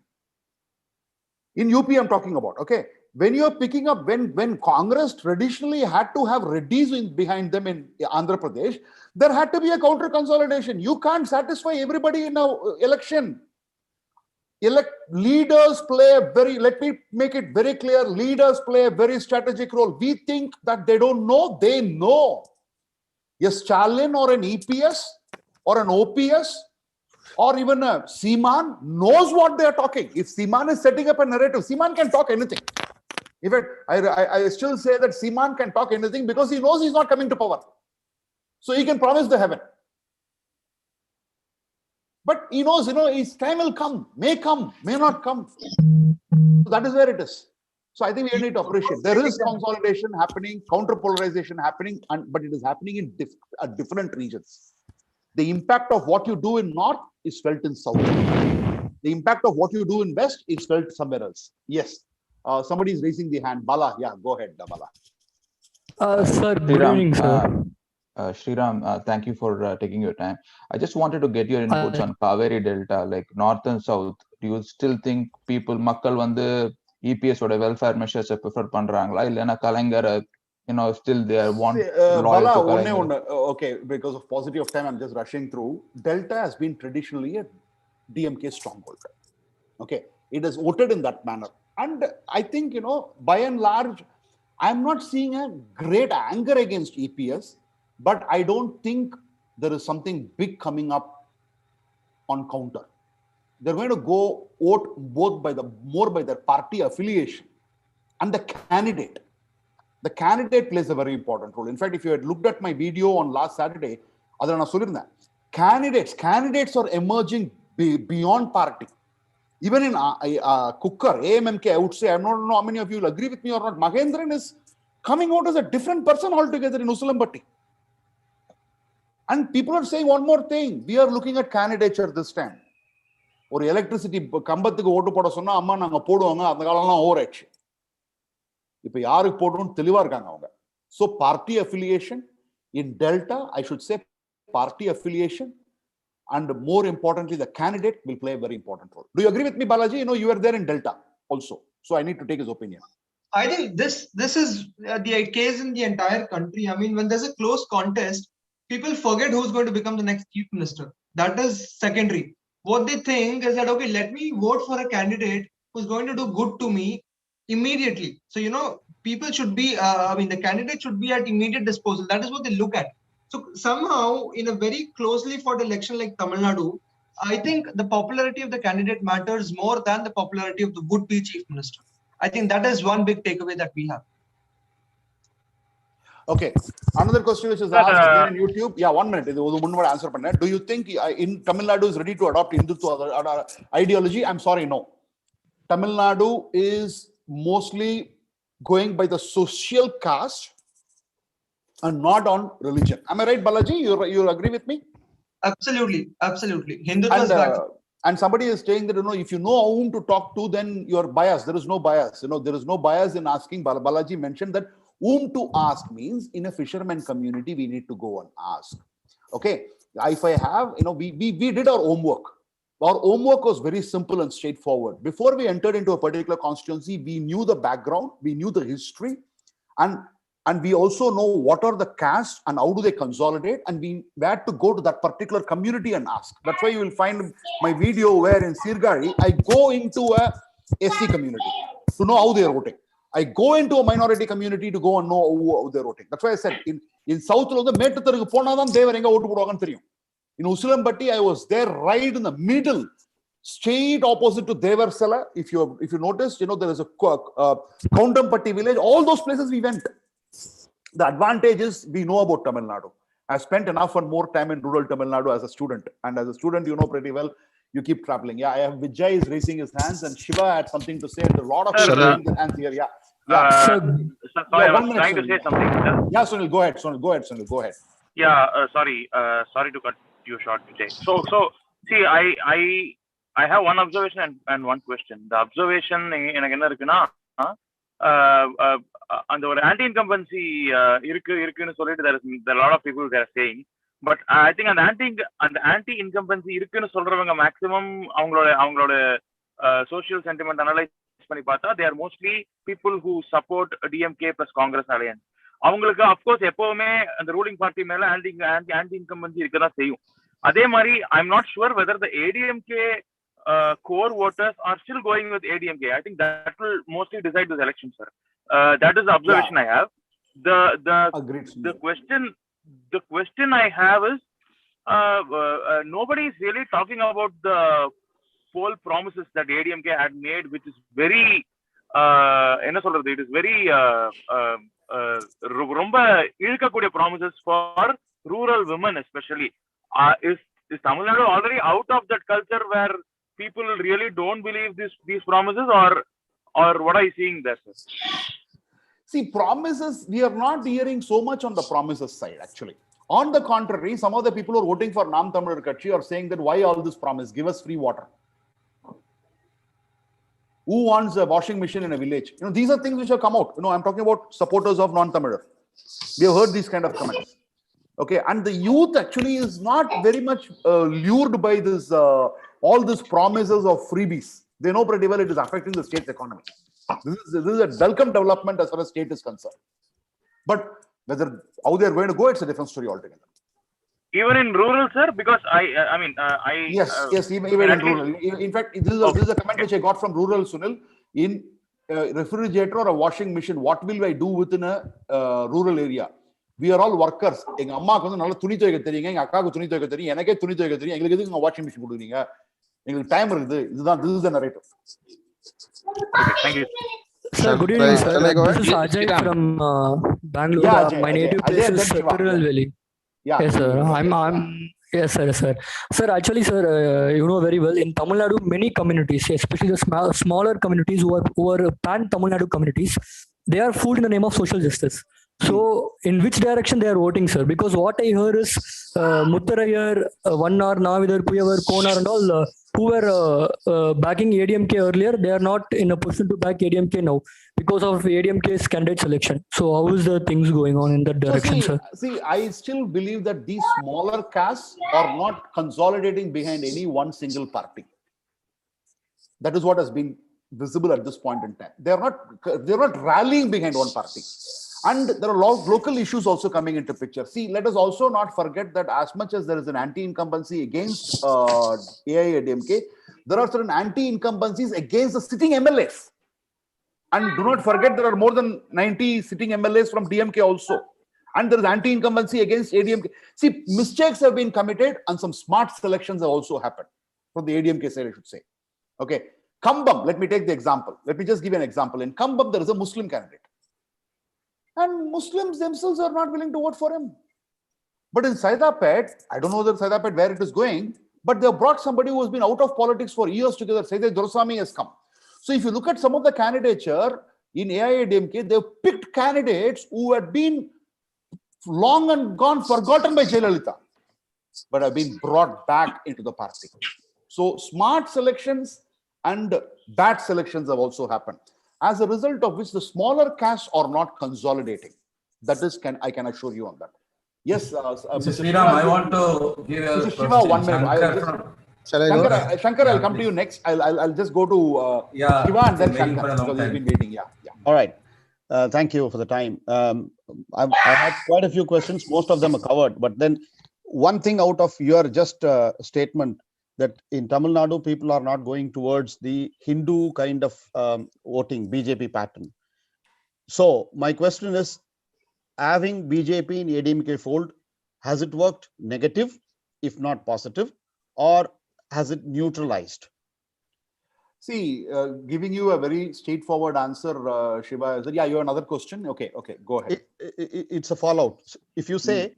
In UP, I'm talking about, okay? When you're picking up, when Congress traditionally had to have Reddys behind them in Andhra Pradesh, there had to be a counter consolidation. You can't satisfy everybody in an election. Leaders play let me make it very clear, leaders play a very strategic role. We think that they don't know, they know. A Stalin or an EPS or an OPS or even a Seaman knows what they are talking. If Seaman is setting up a narrative, Seaman can talk anything. In fact, I still say that Seaman can talk anything because he knows he's not coming to power. So he can promise the heaven. But he knows, his time will come, may not come. So that is where it is. So I think we need to appreciate there is consolidation happening, counter polarization happening, but it is happening in different regions. The impact of what you do in North is felt in South. The impact of what you do in West is felt somewhere else. Yes. Somebody is raising the hand. Bala, yeah, go ahead, Bala. Sir, good evening, sir. Sriram, thank you for taking your time. I just wanted to get your inputs on Kaveri Delta, like North and South. Do you still think Makkal vande EPS or welfare measures prefer pandrangla? Illana Kalangar, still they want loyal to Kalangar. Okay, because of paucity of time, I'm just rushing through. Delta has been traditionally a DMK stronghold. Okay, it is voted in that manner. And I think, by and large, I'm not seeing a great anger against EPS, but I don't think there is something big coming up on counter. They're going to go vote more by their party affiliation and the candidate. The candidate plays a very important role. In fact, if you had looked at my video on last Saturday, candidates are emerging beyond party. Even in Cooker, AMMK, I would say, I don't know how many of you will agree with me or not, Mahendran is coming out as a different person altogether in Usulambatti. And people are saying one more thing. We are looking at candidature this time. Or electricity, கம்பத்துக்கு ஓட்டு போட சொன்னா அம்மா நாங்க போடுவாங்க அந்த காலம்லாம் over ஆயிடுச்சு. இப்போ யாருக்கு போடணும்னு தெளிவா இருக்காங்க அவங்க. So party affiliation in Delta, I should say party affiliation, and more importantly, the candidate will play a very important role. Do you agree with me, Balaji? You were there in Delta also, so I need to take his opinion. I think this is the case in the entire country. I mean, when there's a close contest, people forget who's going to become the next chief minister. That is secondary. What they think is that, okay, let me vote for a candidate who's going to do good to me immediately. So, people should be, the candidate should be at immediate disposal. That is what they look at. So somehow, in a very closely fought election like Tamil Nadu, I think the popularity of the candidate matters more than the popularity of the would-be chief minister. I think that is one big takeaway that we have. Okay. Another question which is asked again on YouTube. Yeah, 1 minute. Answer. Do you think in Tamil Nadu is ready to adopt Hindutva ideology? I'm sorry, no. Tamil Nadu is mostly going by the social caste and not on religion. Am I right, Balaji? You agree with me? Absolutely. Hindutva is back. And somebody is saying that, if you know whom to talk to, then you're biased. There is no bias. There is no bias in asking. Balaji mentioned that whom to ask means in a fisherman community, we need to go and ask. Okay. If I have, we did our homework. Our homework was very simple and straightforward. Before we entered into a particular constituency, we knew the background, we knew the history, and we also know what are the castes and how do they consolidate, and we had to go to that particular community and ask. That's why you will find my video where in Sirgari, I go into a SC community to know how they are voting. I go into a minority community to go and know how they're voting. That's why I said in South, in Usulambatti, I was there right in the middle, straight opposite to Devarsala. If you notice, there is a Kaundampatti village. All those places we went. The advantage is we know about Tamil Nadu. I spent enough and more time in rural Tamil Nadu as a student. And as a student, you know pretty well, you keep traveling. Yeah, I have Vijay is raising his hands and Shiva had something to say. And a lot of people raising their hands here. Yeah. Sorry, I was trying to say something. Yeah, Sunil, go ahead. Sunil, go ahead. Yeah, sorry to cut you short, Vijay. So see, I have one observation and one question. The observation அந்த ஒரு anti incumbency இருக்குன்னு சொல்லிட்டு there are a lot of people that are saying, but I think அந்த anti incumbency இருக்குன்னு சொல்றவங்க maximum அவங்களோட social sentiment analyse பண்ணி பார்த்தா they are mostly people who support DMK plus Congress alliance. அவங்களுக்கு அப்கோர்ஸ் எப்பவுமே அந்த ரூலிங் பார்ட்டி மேல ஆன்டி இன்கம்பன்சி இருக்கதான் செய்யும். அதே மாதிரி I'm not sure whether the ADMK core voters are still going with ADMK. I think that will mostly decide this election, sir. That is the observation I have. The question I have is nobody is really talking about the poll promises that ADMK had made, which is very it is very ரொம்ப இழுக்கக்கூடிய promises for rural women especially. Is Tamil Nadu already out of that culture where people really don't believe these promises, or what are you seeing there, sir? See, promises, we are not hearing so much on the promises side, actually. On the contrary, some of the people who are voting for Nam Tamil Katchi are saying that why all this promise? Give us free water. Who wants a washing machine in a village? These are things which have come out. I'm talking about supporters of non-Tamil. We have heard these kind of comments. Okay, and the youth actually is not very much lured by this all these promises of freebies. They know pretty well it is affecting the state's economy. This is a welcome development as far as state is concerned. But how they are going to go, it's a different story altogether. Even in rural, sir, because yes, even in rural. In fact, this is a comment which I got from rural, Sunil. In a refrigerator or a washing machine, what will I do within a rural area? We are all workers. எங்க அம்மாக்கு வந்து நல்ல துணி துவைக்க தெரியுங்க, எங்க அக்காவுக்கு துணி துவைக்க தெரியும், எனக்கே துணி துவைக்க தெரியும். எங்களுக்கு எதுக்கு வாஷிங் மிஷின் கொடுக்குறீங்க? எங்களுக்கு டைம் இருக்குது. This is the narrative. Okay, thank you. Sir, good evening, sir. This is Ajay from Bangalore. Yeah, Ajay, my native place is Tirunelveli. Yeah. Yes, sir. I'm yes, sir. Sir, actually, sir, you know very well, in Tamil Nadu, many communities, especially the smaller communities who are pan-Tamil Nadu communities, they are fooled in the name of social justice. So, in which direction they are voting, sir? Because what I heard is Muttarayar, Vannar, Navidar, Puyavar, Konar, and all who were backing ADMK earlier, they are not in a position to back ADMK now because of ADMK's candidate selection. So, how is the things going on in that direction, sir? See, I still believe that these smaller castes are not consolidating behind any one single party. That is what has been visible at this point in time. They're not rallying behind one party. And there are a lot of local issues also coming into picture. See, let us also not forget that as much as there is an anti-incumbency against AIADMK, there are certain anti-incumbencies against the sitting MLAs. And do not forget there are more than 90 sitting MLAs from DMK also. And there is anti-incumbency against ADMK. See, mistakes have been committed and some smart selections have also happened from the ADMK side, I should say. Okay. Kambam, let me take the example. Let me just give you an example. In Kambam, there is a Muslim candidate. And Muslims themselves are not willing to vote for him. But in Saidapet, I don't know Saidapet where it is going, but they have brought somebody who has been out of politics for years together. Saidai Durasamy has come. So if you look at some of the candidature in AIADMK, they have picked candidates who had been long and gone forgotten by Jayalalitha, but have been brought back into the party. So smart selections and bad selections have also happened. As a result of which the smaller castes are not consolidating. That is, I can assure you on that. Yes, Mr. Sriram, I want to give a Mr. Shiva, 1 minute. Shankar, I'll come to you next. I'll just go to Shiva and then Shankar because he's been waiting. Yeah. All right. Thank you for the time. I had quite a few questions. Most of them are covered. But then one thing out of your just statement that in Tamil Nadu, people are not going towards the Hindu kind of voting, BJP pattern. So my question is, having BJP in ADMK fold, has it worked negative, if not positive, or has it neutralized? See, giving you a very straightforward answer, Shiva, is that, yeah, you have another question? Okay, go ahead. It's a fallout. If you say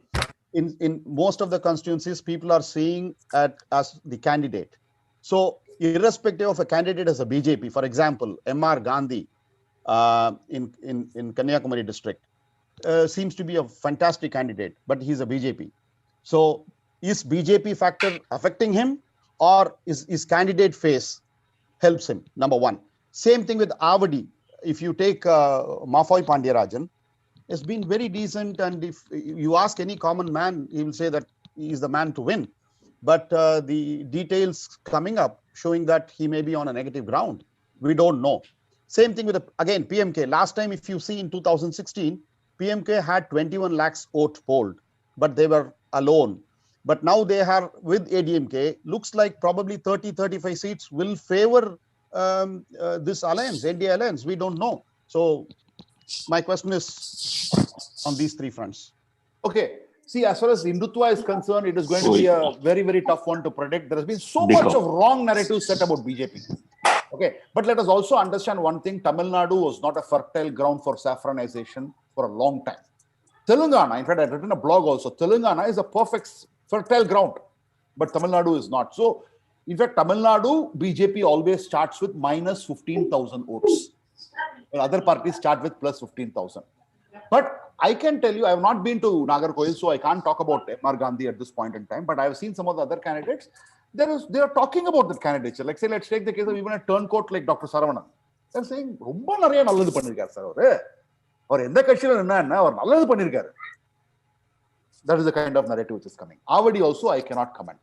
in most of the constituencies, people are seeing as the candidate. So irrespective of a candidate as a BJP, for example, M.R. Gandhi in Kanyakumari district seems to be a fantastic candidate, but he's a BJP. So is BJP factor affecting him, or is his candidate face helps him? Number one. Same thing with Avadi. If you take Mafoy Pandyarajan, has been very decent, and if you ask any common man, he will say that he is the man to win. But the details coming up showing that he may be on a negative ground. We don't know. Same thing with, again, PMK. Last time, if you see in 2016, PMK had 21 lakhs vote polled, but they were alone. But now they are with ADMK. Looks like probably 30-35 seats will favor this alliance, NDA alliance. We don't know. So my question is on these three fronts. Okay. See, as far as Hindutva is concerned, it is going to be a very, very tough one to predict. There has been so much of wrong narrative set about BJP. Okay. But let us also understand one thing. Tamil Nadu was not a fertile ground for saffronization for a long time. Telangana, in fact, I've written a blog also. Telangana is a perfect fertile ground, but Tamil Nadu is not. So, in fact, Tamil Nadu, BJP always starts with minus 15,000 votes. Well, other parties start with plus 15,000. But I can tell you, I have not been to Nagarkoil, so I can't talk about M.R. Gandhi at this point in time, but I have seen some of the other candidates. They are talking about the candidature. Like, say, let's take the case of even a turncoat like Dr. Saravanan. They're saying, that is the kind of narrative which is coming. Avadi also, I cannot comment.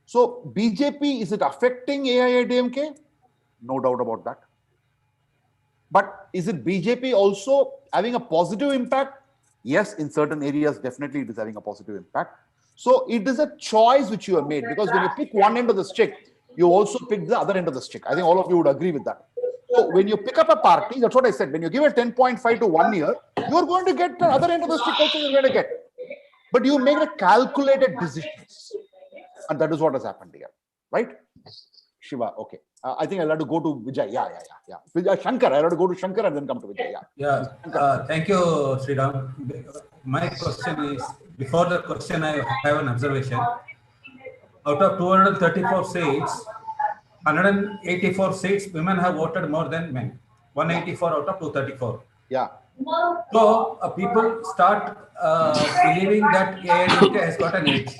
So, BJP, is it affecting AIADMK? No doubt about that. But is it BJP also having a positive impact? Yes, in certain areas, definitely it is having a positive impact. So, it is a choice which you have made, because when you pick one end of the stick, you also pick the other end of the stick. I think all of you would agree with that. So, when you pick up a party, that's what I said, when you give it 10.5 to 1 year, you are going to get the other end of the stick also you're going to get. But you make a calculated decision. And that is what has happened here. Right? Shiva, okay. I think I'll have to go to Vijay. Yeah. Shankar, I'll have to go to Shankar and then come to Vijay. Thank you, Sriram. My question is, before the question, I have an observation. Out of 234 seats, 184 seats, women have voted more than men. 184 out of 234. Yeah. So people start believing that AIADMK has got an edge.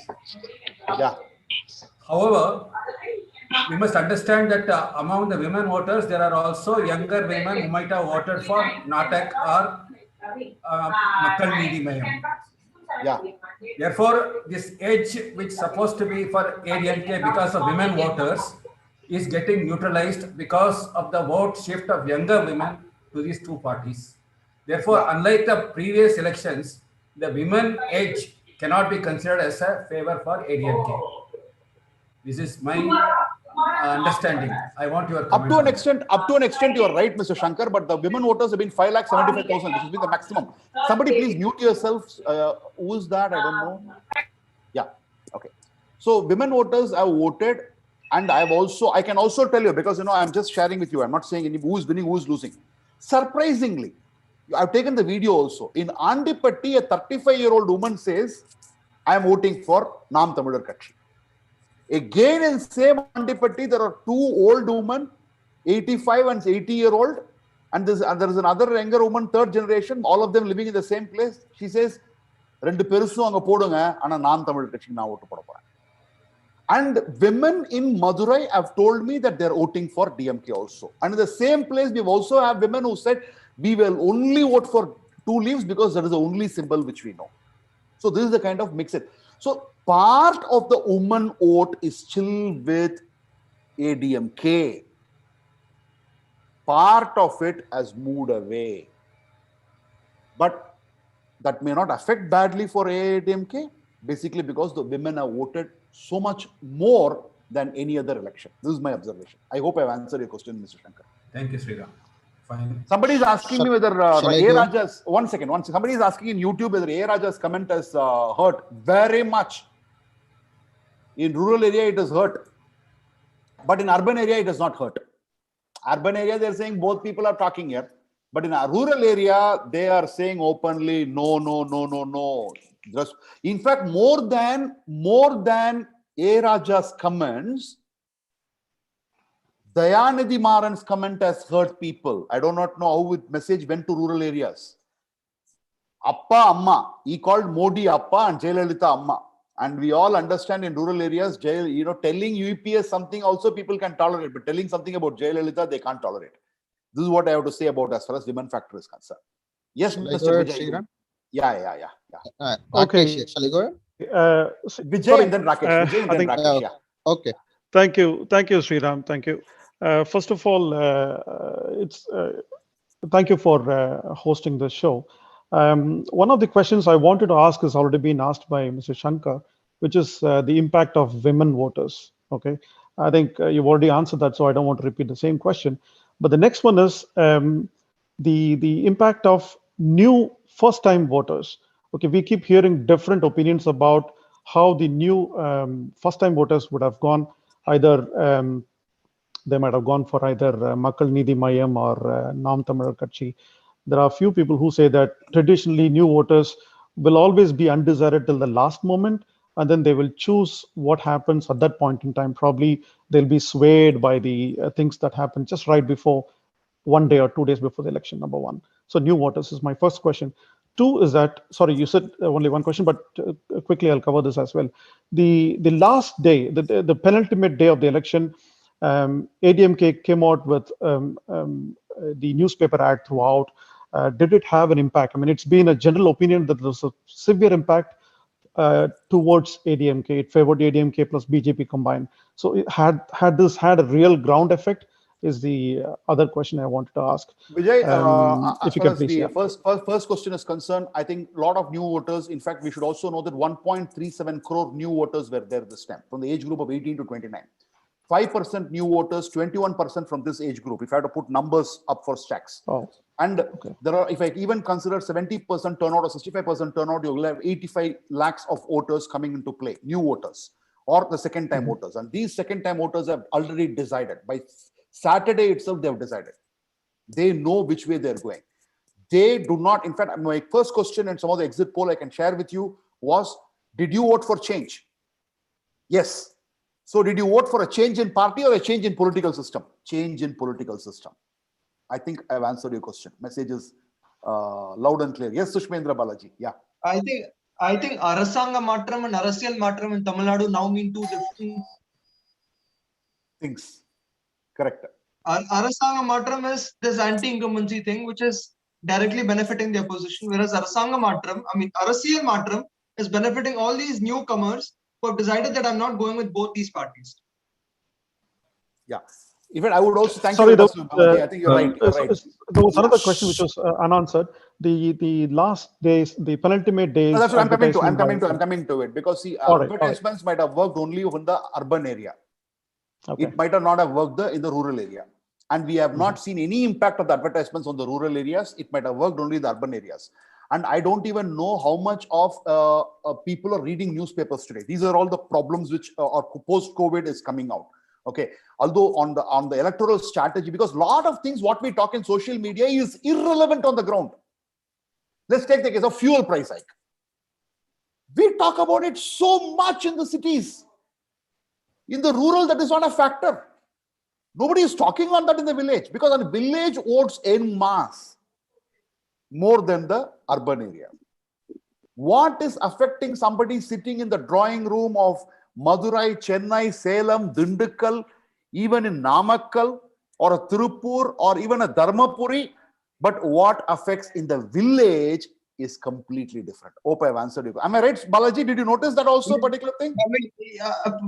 Yeah. However, we must understand that among the women voters, there are also younger women who might have voted for Natak or Makkal Needi Mayam. Yeah. Therefore, this edge, which is supposed to be for ADMK because of women voters, is getting neutralized because of the vote shift of younger women to these two parties. Therefore, unlike the previous elections, the women edge cannot be considered as a favor for ADMK. This is my understanding. I want your comment. Up to an extent, you are right, Mr. Shankar, but the women voters have been 5,75,000, which has been the maximum. Somebody please mute yourselves. Who is that? I don't know. Yeah. Okay. So women voters have voted, and I can also tell you, because I'm just sharing with you. I'm not saying who is winning, who is losing. Surprisingly, I've taken the video also. In Andipatti, a 35-year-old woman says, I am voting for Naam Tamizhar Katchi. Again, in same Andipatti, there are two old women, 85 and 80-year-old, and there is another younger woman, third generation, all of them living in the same place. She says, rendu perusu anga podunga, ana Naam Tamizhar Katchi na vote poda poren. And women in Madurai have told me that they're voting for DMK also. And in the same place, we also have women who said, we will only vote for 2 leaves because that is the only symbol which we know. So this is the kind of mix it. So part of the woman vote is still with ADMK. Part of it has moved away. But that may not affect badly for ADMK, basically because the women have voted so much more than any other election. This is my observation. I hope I've answered your question, Mr. Shankar. Thank you, Sriram. Fine. Somebody is asking me whether A. Raja's, one second. Somebody is asking in YouTube whether A. Raja's comment has hurt very much. In rural area, it has hurt. But in urban area, it does not hurt. Urban area, they're saying both people are talking here. But in a rural area, they are saying openly, no, no, no, no, no. Just, in fact, more than A. Raja's comments, Dayanidhi Maran's comment has hurt people. I do not know how the message went to rural areas. Appa Amma. He called Modi Appa and Jayalalitha Amma. And we all understand in rural areas, telling UPS something also people can tolerate, but telling something about Jayalalitha, they can't tolerate. This is what I have to say about as far as women factor is concerned. Yes, Mr. Vijay. Yeah. Okay. Shall I go? Vijay and then Rakesh. Vijay and then Rakesh. Yeah. Okay. Thank you, Sriram. Thank you. First of all, thank you for hosting this show. One of the questions I wanted to ask has already been asked by Mr. Shankar, which is the impact of women voters. Okay, I think you've already answered that, so I don't want to repeat the same question. But the next one is the impact of new first-time voters. Okay, we keep hearing different opinions about how the new first-time voters would have gone. Either they might have gone for either Makkal Needhi Mayam or Nam Tamil Katchi. There are a few people who say that traditionally new voters will always be undecided till the last moment, and then they will choose what happens at that point in time. Probably they'll be swayed by the things that happen just right before 1 day or 2 days before the election, number one. So new voters is my first question. Two is that, sorry, you said only one question, but quickly I'll cover this as well. The last day, the penultimate day of the election, ADMK came out with the newspaper ad throughout. Did it have an impact? I mean, it's been a general opinion that there's a severe impact towards ADMK. It favored ADMK plus BJP combined. So it had this had a real ground effect? Is the other question I wanted to ask. Vijay, if you can please, the first question is concerned, I think a lot of new voters, in fact, we should also know that 1.37 crore new voters were there this time from the age group of 18 to 29. 5% new voters, 21% from this age group, if I had to put numbers up for stacks. Oh, and okay. There are, if I even consider 70% turnout or 65% turnout, you will have 85 lakhs of voters coming into play, new voters or the second-time voters. And these second-time voters have already decided. By Saturday itself, they have decided. They know which way they're going. They do not, in fact, my first question and some of the exit poll I can share with you was, did you vote for change? Yes. So did you vote for a change in party or a change in political system? Change in political system. I think I've answered your question. Message is loud and clear. Yes, Sushmendra Balaji. Yeah. I think Arasanga Matram and Arasiyal Matram in Tamil Nadu now mean two different things. Correct. Arasanga Matram is this anti-incumbency thing, which is directly benefiting the opposition, whereas Arasiyal Matram is benefiting all these newcomers who have decided that I'm not going with both these parties. Yeah. Even I would also thank you. I think you're right. There was another question which was unanswered. The last days, the penultimate days. No, that's what I'm coming to it because see, advertisements might have worked only in the urban area. Okay. It might have not have worked in the rural area. And we have not seen any impact of the advertisements on the rural areas. It might have worked only in the urban areas. And I don't even know how much of people are reading newspapers today. These are all the problems which are post-COVID is coming out. Okay. Although on the electoral strategy, because a lot of things what we talk in social media is irrelevant on the ground. Let's take the case of fuel price hike. We talk about it so much in the cities. In the rural, that is not a factor. Nobody is talking on that in the village because the village votes en masse more than the urban area. What is affecting somebody sitting in the drawing room of Madurai, Chennai, Salem, Dindukkal, even in Namakkal or a Tirupur or even a Dharmapuri. But what affects in the village is completely different. Hope I've answered you. Am I right, Balaji? Did you notice that also, particular thing? I mean,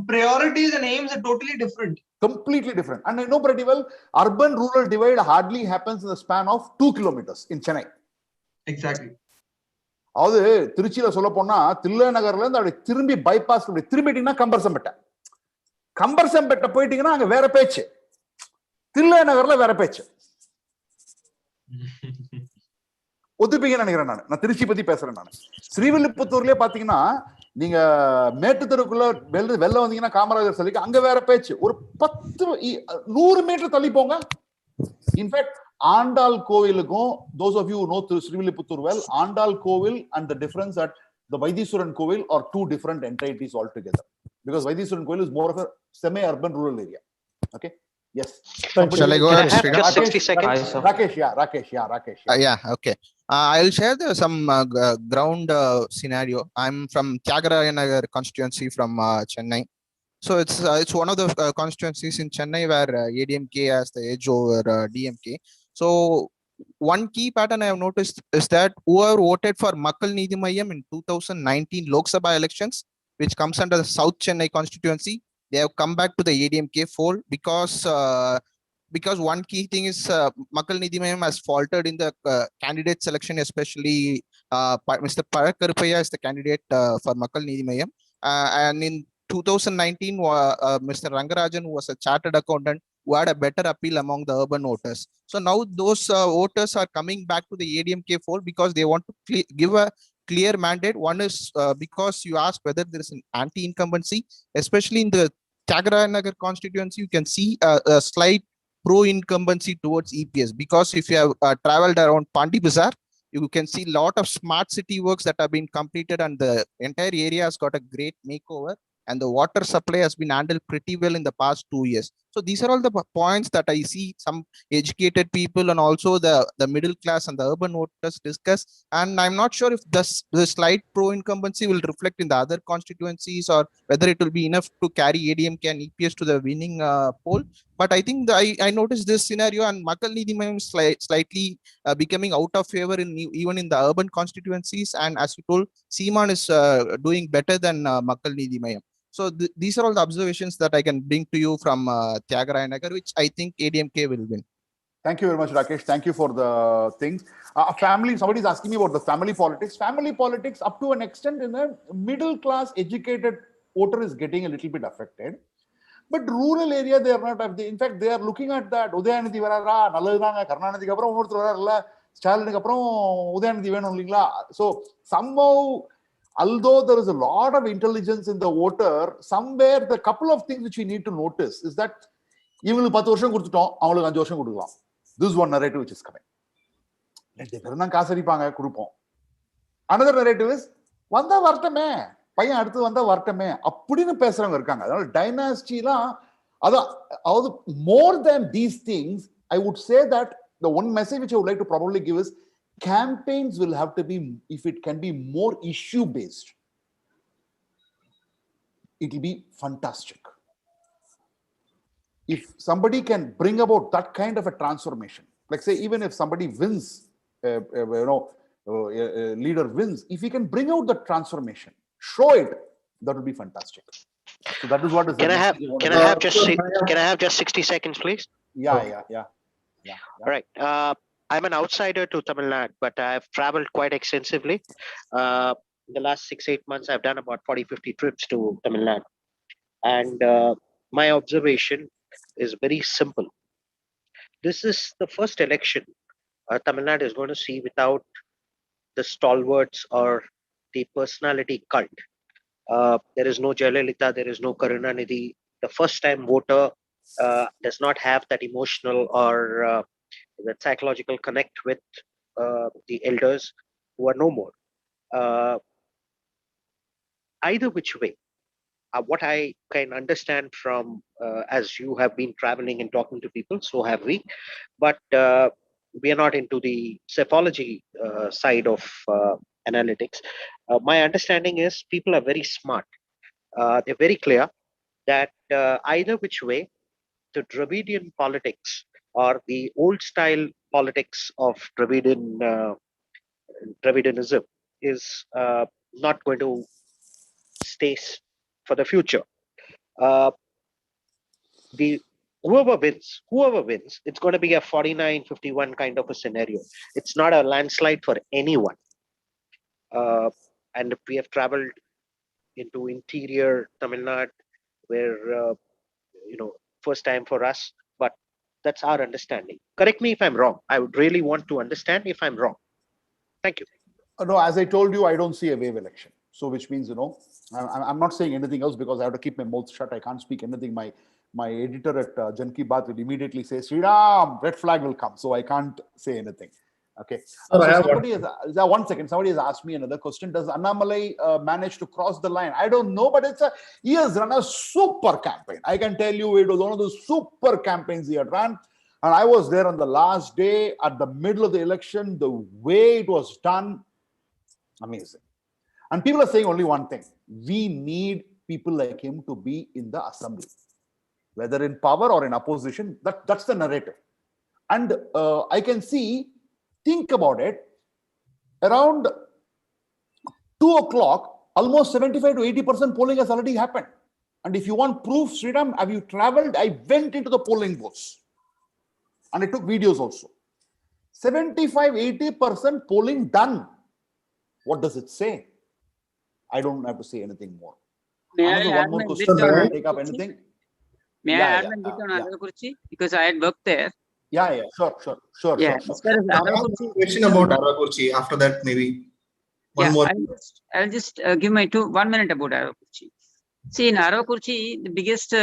priorities and aims are totally different. Completely different. And I know pretty well, urban-rural divide hardly happens in the span of 2 kilometers in Chennai. Exactly. அதாவது திருச்சியில சொல்ல போனா தில்லைநகர்ல இருந்து அப்படி திரும்பி bypass திரும்பிட்டீங்கன்னா கம்பர்சம்பேட்டை போயிட்டீங்கன்னா அங்க வேற பேச்சு, தில்லைநகர்ல வேற பேச்சு. ஒத்துப்பீங்கன்னு நினைக்கிறேன். நான் திருச்சி பத்தி பேசுறேன். நான் ஸ்ரீவில்லிபுத்தூர்லயே பாத்தீங்கன்னா நீங்க மேட்டு தெருக்குள்ள வெளில வந்தீங்கன்னா காமராஜர் சிலைக்கு அங்க வேற பேச்சு. ஒரு 100 மீட்டர் தள்ளி போங்க. இன்ஃபேக்ட் ஆண்டாள் கோவிலுக்கும், those of you who know Srivilliputtur well, Andal கோவில் and the difference at the Vaidiswaran Kovil are two different entities altogether, because Vaidiswaran Kovil is more of a semi-urban rural area. Okay. Yes. Shall I go ahead? Can I have just 60 seconds? Rakesh. Yeah, okay. I'll share some ground scenario. I'm from Tyagaraja constituency from Chennai. So it's one of the constituencies in Chennai where ADMK has the edge over DMK. So one key pattern I have noticed is that whoever voted for Makkal Needhi Mayyam in 2019 Lok Sabha elections, which comes under the South Chennai constituency, they have come back to the ADMK fold because one key thing is Makkal Needhi Mayyam has faltered in the candidate selection, especially Mr. Parakkarupaiah is the candidate for Makkal Needhi Mayyam. And in 2019, Mr. Rangarajan, who was a chartered accountant, who had a better appeal among the urban voters. So now those voters are coming back to the ADMK fold because they want to give a clear mandate. One is because you asked whether there is an anti-incumbency, especially in the Tyagaraja constituency, you can see a slight pro-incumbency towards EPS, because if you have traveled around Pandi Bazaar, you can see a lot of smart city works that have been completed and the entire area has got a great makeover, and the water supply has been handled pretty well in the past 2 years. So these are all the points that I see some educated people and also the middle class and the urban voters discuss. And I'm not sure if the slight pro-incumbency will reflect in the other constituencies or whether it will be enough to carry ADMK and EPS to the winning poll. But I think I noticed this scenario, and Makkal Needhi Mayyam slightly becoming out of favor even in the urban constituencies. And as you told, Seeman is doing better than Makkal Needhi Mayyam. So these are all the observations that I can bring to you from Tyagaraja Nagar, which I think ADMK will win. Thank you very much, Rakesh. Thank you for the things. Family, somebody is asking me about the family politics. Family politics, up to an extent, in the middle class, educated voter is getting a little bit affected. But rural area, they are not. In fact, they are looking at that. Udayanidhi varara, Nalladanga, Karnanidhi kapram, orthu vararilla, Stalin kapram, Udayanidhi venum illingla. So somehow, although there is a lot of intelligence in the voter, somewhere the couple of things which we need to notice is that இவங்களுக்கு 10 வருஷம் கொடுத்துட்டோம், அவங்களுக்கு 5 வருஷம் கொடுக்கலாம். This is one narrative which is coming. 2 பேரும் தான் காசடிப்பாங்க, கொடுப்போம். Another narrative is வந்தா வரட்டமே, பையன் அடுத்து வந்தா வரட்டமே அப்படின்னு பேசுறவங்க இருக்காங்க. அதனால டைனாஸ்டிலாம் அதாவது more than these things, I would say that the one message which I would like to probably give is campaigns will have to be, if it can be more issue based, it will be fantastic. If somebody can bring about that kind of a transformation, like say even if somebody wins, leader wins, if he can bring out the transformation, show it, that would be fantastic. So that is what is. Can I have just 60 seconds, please? Yeah. All right. I'm an outsider to Tamil Nadu, but I've traveled quite extensively. In the last 6-8 months, I've done about 40-50 trips to Tamil Nadu. And my observation is very simple. This is the first election Tamil Nadu is going to see without the stalwarts or the personality cult. There is no Jayalalitha, there is no Karunanidhi. The first-time voter does not have that emotional or that psychological connect with the elders who are no more. Either which way, what I can understand from, as you have been traveling and talking to people, so have we, but we are not into the psephology side of analytics. My understanding is people are very smart. they're very clear that either which way, the Dravidian politics or the old style politics of Dravidianism is not going to stay for the future. Whoever wins, it's going to be a 49-51 kind of a scenario. It's not a landslide for anyone. And we have traveled into interior Tamil Nadu, where first time for us, but that's our understanding. Correct me if I'm wrong. I would really want to understand if I'm wrong. Thank you. No, as I told you, I don't see a wave election. So which means, I'm not saying anything else because I have to keep my mouth shut. I can't speak anything. My editor at Jaan Ki Baat will immediately say, Sriram, red flag will come. So I can't say anything. Okay. So one second. Somebody has asked me another question. Does Annamalai manage to cross the line? I don't know, but he has run a super campaign. I can tell you it was one of those super campaigns he had run. And I was there on the last day at the middle of the election. The way it was done, amazing. And people are saying only one thing. We need people like him to be in the assembly, whether in power or in opposition. That's the narrative. And I can see, think about it, around 2 o'clock, almost 75 to 80% polling has already happened. And if you want proof, Sriram, have you traveled? I went into the polling booths and I took videos also. 75-80% polling done. What does it say? I don't have to say anything more. May Another I one add more my question. bit on Take up anything? May I add my bit on Aravakurchi? Because I had worked there. Yeah, sure. Yeah, as far as Aravakurchi, question about Aravakurchi. After that, maybe one more. I'll just give my 1 minute about Aravakurchi. See, in Aravakurchi, the biggest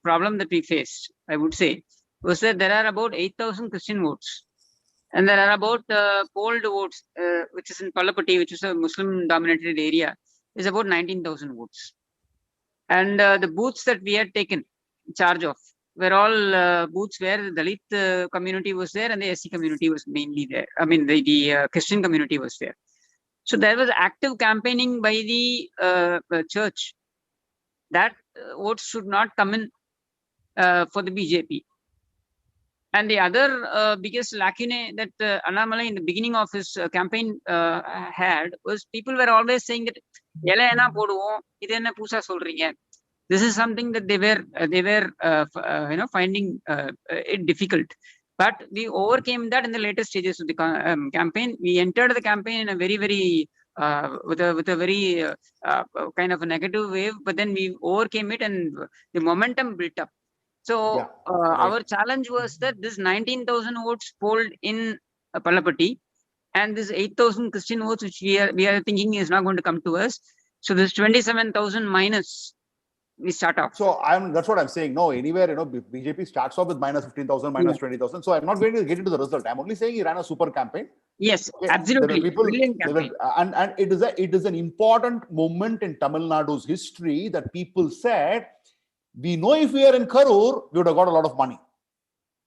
problem that we faced, I would say, was that there are about 8,000 Christian votes. And there are about polled votes, which is in Pallapatti, which is a Muslim-dominated area, is about 19,000 votes. And the booths that we had taken charge of were all booths where the Dalit community was there and the SC community was mainly there. I mean, the Christian community was there. So there was active campaigning by the church that votes should not come in for the BJP. And the other biggest lacune that Annamalai in the beginning of his campaign had was people were always saying that this is something that they were finding it difficult. But we overcame that in the later stages of the campaign. We entered the campaign in a very, very with a very kind of a negative wave, but then we overcame it and the momentum built up. So our challenge was that this 19,000 votes polled in Pallapatti and this 8,000 Christian votes, which we are thinking is not going to come to us. So this 27,000 minus, we start off. So that's what I'm saying. No, anywhere, BJP starts off with minus 15,000, minus 20,000. So I'm not going to get into the result. I'm only saying he ran a super campaign. Yes, absolutely. Brilliant campaign. And it is an important moment in Tamil Nadu's history that people said, we know if we are in Karur, we would have got a lot of money.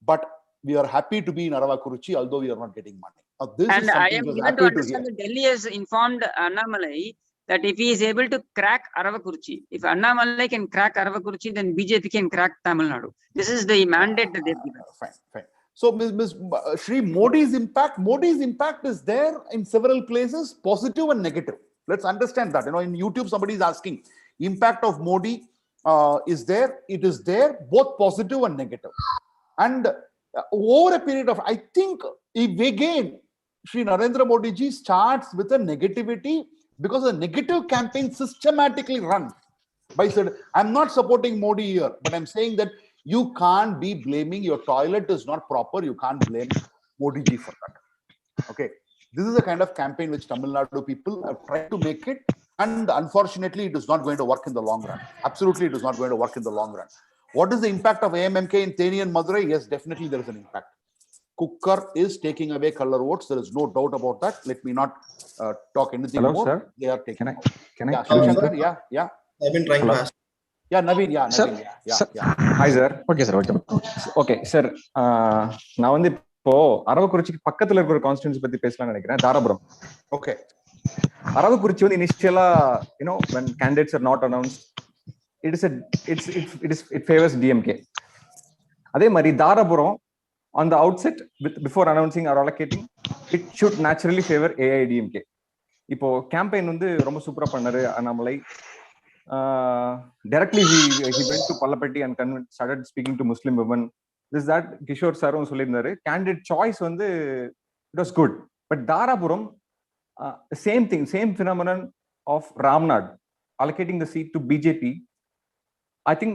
But we are happy to be in Aravakurchi, although we are not getting money. And I am given to understand that Delhi has informed Annamalai that if he is able to crack Aravakurchi, if Annamalai can crack Aravakurchi, then BJP can crack Tamil Nadu. This is the mandate that they've given. Fine. So, Ms. Shri, Modi's impact is there in several places, positive and negative. Let's understand that. In YouTube, somebody is asking, impact of Modi is there. It is there, both positive and negative. And over a period of, I think, if again, Shri Narendra Modi ji starts with a negativity, because the negative campaign systematically run by said, I'm not supporting Modi here, but I'm saying that you can't be blaming your toilet is not proper. You can't blame Modi ji for that. Okay. This is a kind of campaign which Tamil Nadu people have tried to make it. And unfortunately, it is not going to work in the long run. Absolutely, it is not going to work in the long run. What is the impact of AMMK in Theni and Madurai? Yes, definitely there is an impact. Cooker is taking away color votes. There is no doubt about that. Let me not talk anything more. Sir? They are taking. Can I? Yeah. I've been trying to ask. Yeah, Naveen. Yeah, sir? Naveen. Yeah. Hi, sir. Okay, sir. நான் வந்து இப்போ அரவக்குறிச்சிக்கு பக்கத்துல இருக்கிற constituency பத்தி பேசலாம்னு நினைக்கிறேன். Dharapuram. Okay. Aravakurichi வந்து இனிஷியலா when candidates are not announced, it favors DMK. அதே மாதிரி Dharapuram on the outset before announcing or allocating, it should naturally favor AIDMK. இப்போ கேம்பெயின் வந்து ரொம்ப சூப்பரா பண்ணாரு Annamalai. Directly he went to Pallapatti and started speaking to Muslim women. This that Kishore சாரும் சொல்லியிருந்தாரு. Candidate choice வந்து it was good, but Dharapuram same thing, same phenomenon of Ramnad allocating the seat to BJP. I think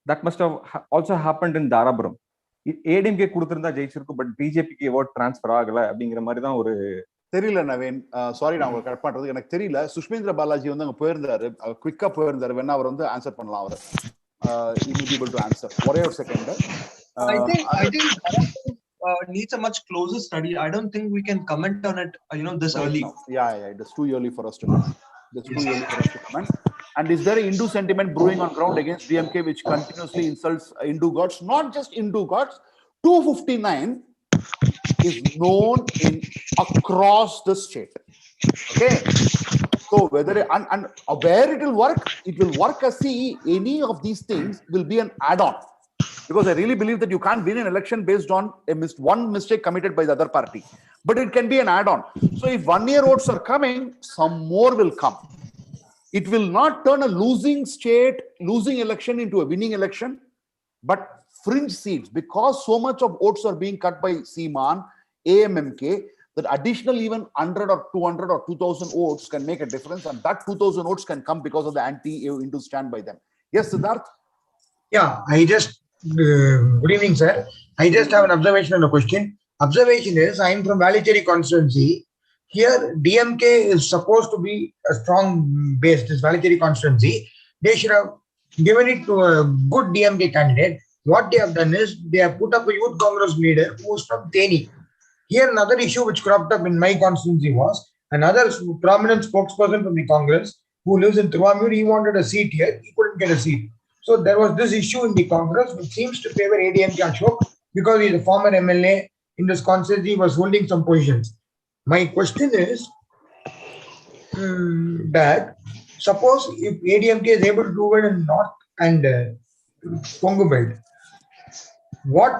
that must have also happened in Dharapuram. ADMK கொடுத்திருந்தா ஜெயிச்சிருக்கும், but பிஜேபிக்கு vote transfer ஆகல அப்படிங்கிற மாதிரி தான் ஒரு தெரியல நவீன். சாரி நான் உங்களுக்கு கட் பண்றது எனக்கு தெரியல. சுஷ்மேந்திர பாலாஜி வந்து அங்க போயிருந்தாரு, குவிக்கா போயிருந்தாரு. வேணா அவர் வந்து ஆன்சர் பண்ணலாம். அவர் he will be able to answer. ஒரே ஒரு second. I think needs a much closer study. I don't think we can comment on it this right early now. Yeah, it is too early for us to comment. And is there a Hindu sentiment brewing on ground against DMK which continuously insults Hindu gods? Not just Hindu gods. 259 is known across the state. Okay, so whether and where it will work as any of these things will be an add-on, because I really believe that you can't win an election based on one mistake committed by the other party, but it can be an add-on. So if 1 year votes are coming, some more will come. It will not turn a losing election into a winning election, but fringe seats, because so much of votes are being cut by Seeman, AMMK, that additional even 100 or 200 or 2000 votes can make a difference, and that 2000 votes can come because of the anti-Hindu stand by them. Yes, Siddharth? Yeah, good evening, sir. I just have an observation and a question. Observation is, I am from Valicheri constituency. Here, DMK is supposed to be a strong base, this Valicheri constituency. They should have given it to a good DMK candidate. What they have done is, they have put up a youth Congress leader who is from Theni. Here, another issue which cropped up in my constituency was, another prominent spokesperson from the Congress who lives in Trivandrum, he wanted a seat here, he couldn't get a seat. So there was this issue in the Congress which seems to favor ADMK Ashok, because he is a former MLA in this constituency, was holding some positions. My question is that suppose if ADMK is able to do it in North and Kongu belt, what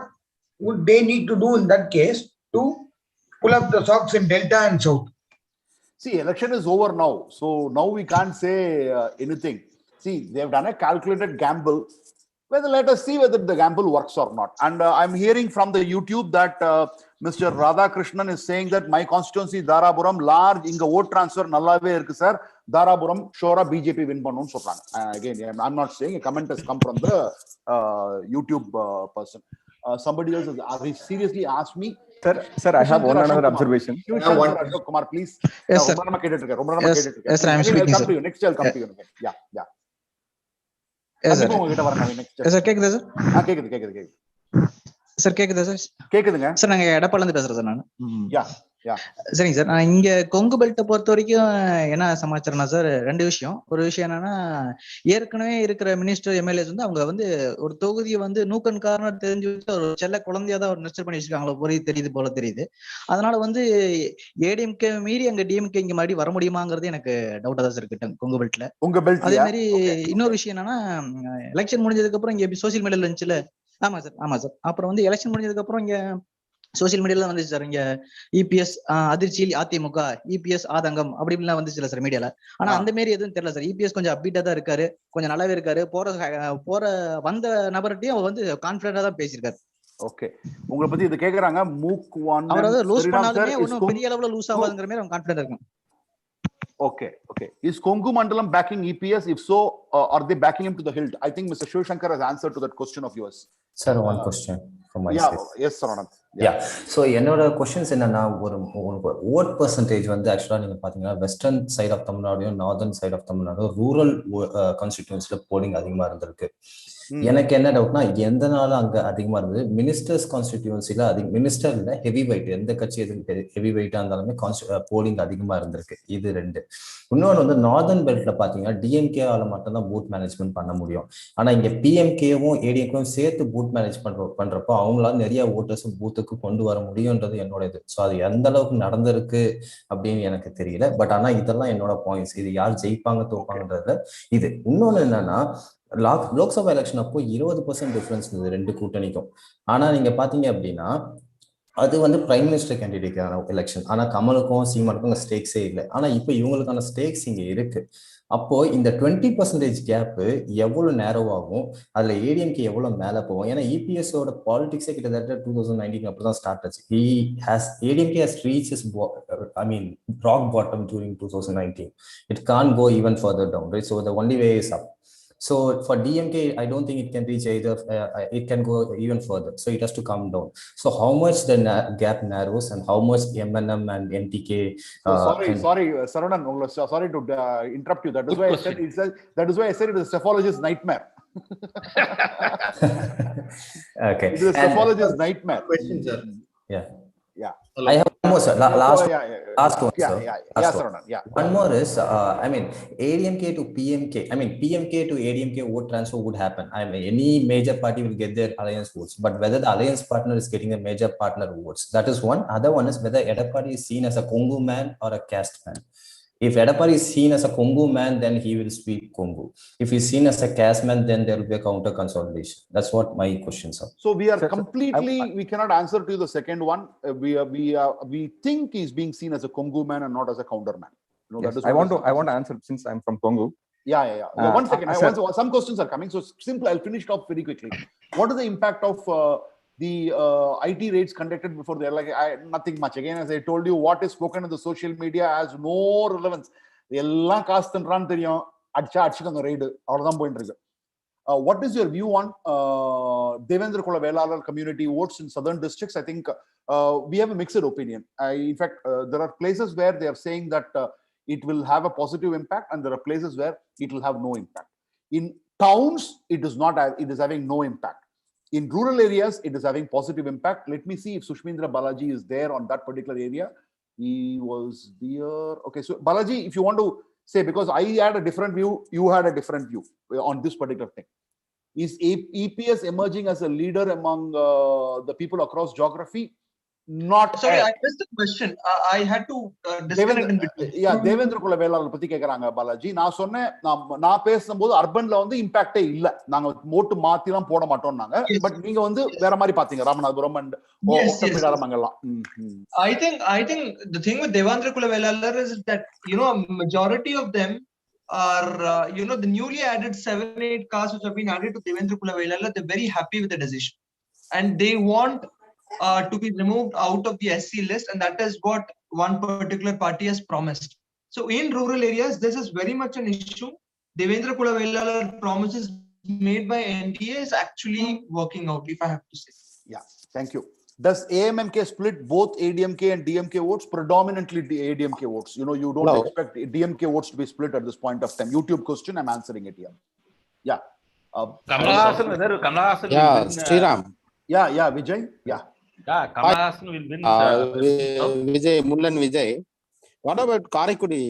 would they need to do in that case to pull up the socks in Delta and South? See, election is over now, so now we can't say anything. See, they have done a calculated gamble. Let us see whether the gamble works or not. And I'm hearing from the YouTube that Mr. Radhakrishnan is saying that my constituency Dharapuram large inga vote transfer nallave irukku sir, Dharapuram shora BJP win pannum சொல்றாங்க. Again, I'm not saying, a comment has come from the YouTube person. Somebody else has seriously asked me. Sir, I have one another observation. Ashok Kumar, please. Yes, sir. Yes, sir, I'm speaking, sir. Next I'll come to you. Yeah. Yes, sir. Yes, sir, கேக்குதா sir? கேக்குது. Sir கேக்குதா sir? கேக்குதுங்க sir. நாங்க எடப்பாள்ல இருந்து பேசுறேன் sir நான். யா சரிங்க sir. நான் இங்க கொங்கு பெல்ட்டை பொறுத்த வரைக்கும் என்ன சமாச்சாரம்னா சார், ரெண்டு விஷயம். ஒரு விஷயம் என்னன்னா, ஏற்கனவே இருக்கிற மினிஸ்டர் எம்எல்ஏஸ் வந்து அவங்க வந்து ஒரு தொகுதியை வந்து நூக்கன் காரணம் தெரிஞ்சு வச்சு ஒரு செல்ல குழந்தையா தான் ஒரு நெஸ்டர் பண்ணி வச்சிருக்காங்களோ தெரியுது போல தெரியுது. அதனால வந்து ஏடிஎம்கே மீறி அங்க டிஎம்கே இங்க மறுபடியும் வர முடியுமாங்கிறது எனக்கு டவுட்டா தான் சார் இருக்கு கொங்கு பெல்ட்ல. அதே மாதிரி இன்னொரு விஷயம் என்னன்னா, எலெக்ஷன் முடிஞ்சதுக்கு அப்புறம் இங்க சோசியல் மீடியால இருந்துச்சுல. ஆமா சார். அப்புறம் வந்து எலெக்ஷன் முடிஞ்சதுக்கு அப்புறம் இங்க சோசியல் மீடியால வந்துச்சு சார், இங்க இபிஎஸ் அதிர்ச்சியில் அதிமுக, இபிஎஸ் ஆதங்கம் அப்படி இப்படிலாம் வந்துச்சுல சார் மீடியால. ஆனா அந்த மாதிரி எதுவும் தெரியல சார். இபிஎஸ் கொஞ்சம் அப்டேட்டா தான் இருக்காரு, கொஞ்சம் நல்லாவே இருக்காரு. போற வந்த நபர்கிட்டையும் அவர் வந்து கான்பிடண்டா தான் பேசியிருக்காரு. ஓகே, உங்களை பத்தி இது கேக்குறாங்க. அவர் வந்து லூஸ் பண்ணாலுமே ஒன்னும் பெரிய அளவுல லூஸ் ஆகாதுங்கிற மாதிரி அவங்க கான்பிடண்டா இருக்கும். Okay. Is Kongu Mandalam backing EPS? If so, are they backing him to the hilt? I think Mr. Shiv Shankar has answered to that question of yours. Sir, one question from my side. Yes, Saranand. Yeah. So, என்னோட questions என்னன்னா, ஒரு vote percentage வந்து ஆக்சுவலா நீங்க பாத்தீங்கன்னா western side of Tamil Nadu, northern side of Tamil Nadu rural கான்ஸ்டிடியூன்சில polling அதிகமா இருந்திருக்கு. எனக்கு என்ன டவுட்னா, எந்த நாளும் அங்க அதிகமா இருந்தது மினிஸ்டர்ஸ் கான்ஸ்டிடியூன்சில மினிஸ்டர் இல்ல ஹெவி வெயிட், எந்த கட்சி எதுவும் ஹெவி வெயிட்டா இருந்தாலுமே போலிங் அதிகமா இருந்திருக்கு. இது ரெண்டு. இன்னொன்று வந்து நார்தர்ன் பெல்ட்ல பாத்தீங்கன்னா டிஎம்கேவால மட்டும்தான் பூத் மேனேஜ்மெண்ட் பண்ண முடியும். ஆனா இங்க பிஎம்கேவும் ஏடிஎம்கேவும் சேர்த்து பூத் மேனேஜ் பண்றப்போ அவங்களால நிறைய ஓட்டர்ஸும் பூத்துக்கு கொண்டு வர முடியும்ன்றது என்னோட இது. ஸோ அது எந்த அளவுக்கு நடந்திருக்கு அப்படின்னு எனக்கு தெரியல. பட் ஆனா இதெல்லாம் என்னோட பாயிண்ட்ஸ். இது யார் ஜெயிப்பாங்க தோப்பாங்கன்றதுல இது. இன்னொன்னு என்னன்னா, லோக்சபா எலெக்ஷன் அப்போ 20% டிஃபரன்ஸ் இருந்தது ரெண்டு கூட்டணிக்கும். ஆனா நீங்க பாத்தீங்க அப்படின்னா அது வந்து பிரைம் மினிஸ்டர் கேண்டிடேட்டான எலெக்ஷன். ஆனா கமலுக்கும் சீமானுக்கும் ஸ்டேக்ஸே இல்லை. ஆனா இப்போ இவங்களுக்கான ஸ்டேக்ஸ் இங்க இருக்கு. அப்போ இந்த 20% கேப் எவ்வளவு நேரோவாகும், அதுல ஏடிஎம்கே எவ்வளவு மேல போகும். ஏன்னா இபிஎஸோட பாலிடிக்ஸே கிட்டத்தட்ட 2019 அப்படிதான் ஸ்டார்ட் ஆச்சு. ADMK has reached its rock bottom during 2019. It can't go even further down, right? So the only way is up. So for DMK, I don't think it can reach either. It can go even further. So it has to come down. So how much the gap narrows and how much MNM and NTK? Sorry, Saravanan. Sorry to interrupt you. That is why I said it is a cephalogist's nightmare. Okay. It is a cephalogist's nightmare. Question, sir. Yeah. Yeah. I have one more, sir. Last one, sir. Saranan. Yeah. One more is, ADMK to PMK. PMK to ADMK vote transfer would happen. Any major party will get their alliance votes, but whether the alliance partner is getting a major partner votes, that is one. Other one is whether Edapadi is seen as a Kongu man or a caste man. If Edapadi is seen as a Kongu man, then he will speak Kongu. If he's seen as a caste man, then there will be a counter consolidation. That's what my questions are. So we are completely, we cannot answer to the second one. We think he's being seen as a Kongu man and not as a counter man. Yes, I want to answer since I'm from Kongu. Yeah. One second. Some questions are coming. So simple, I'll finish it off very quickly. What is the impact of the IT raids conducted before there? Nothing much. Again, as I told you, what is spoken in the social media has no relevance. எல்லாம் காசு தன்றான்னு தெரியும், அடிச்சுக்கோங்க ride, அவ்வளவுதான் போயிட்டு இருக்கு. What is your view on Devendra Kula Velalar community votes in southern districts? I think we have a mixed opinion. In fact, there are places where they are saying that it will have a positive impact, and there are places where it will have no impact. In towns, it is having no impact. In rural areas, it is having positive impact. Let me see if Sushmendra Balaji is there on that particular area. He was there. Okay, so Balaji, if you want to say, because I had a different view, you had a different view on this particular thing. Is EPS emerging as a leader among the people across geography? Not. Sorry, I missed the question. I had to disconnect in between. Yeah, Devendra Kula Velalar பத்தி கேக்குறாங்க பாலாஜி. நான் சொன்னேன், நான் பேசும்போது அர்பன்ல வந்து இம்பாக்டே இல்ல, நாங்க ஓட்டு மாத்திலாம் போட மாட்டோம்னாங்க. பட் நீங்க வந்து வேற மாதிரி பாத்தீங்க Ramanathapuram and ஒட்டப்பிடாரமங்கலம். I think the thing with Devendra Kula Velalar is that a majority of them are the newly added 7-8 castes which have been added to Devendra Kula Velalar. They're very happy with the decision, and they want to be removed out of the SC list, and that is what one particular party has promised. So in rural areas, this is very much an issue. Devendra Kula Velalar promises made by NDA is actually working out, if I have to say. Yeah, thank you. Does AMMK split both ADMK and DMK votes? Predominantly ADMK votes. You don't expect DMK votes to be split at this point of time. YouTube question, I'm answering it here. Yeah. Kamalahasan. Yeah, Sriram. Yeah, Vijay. Yeah. Yeah, Kamalahasan will win. Vijay, Mullan Vijay. What about Karaikudi?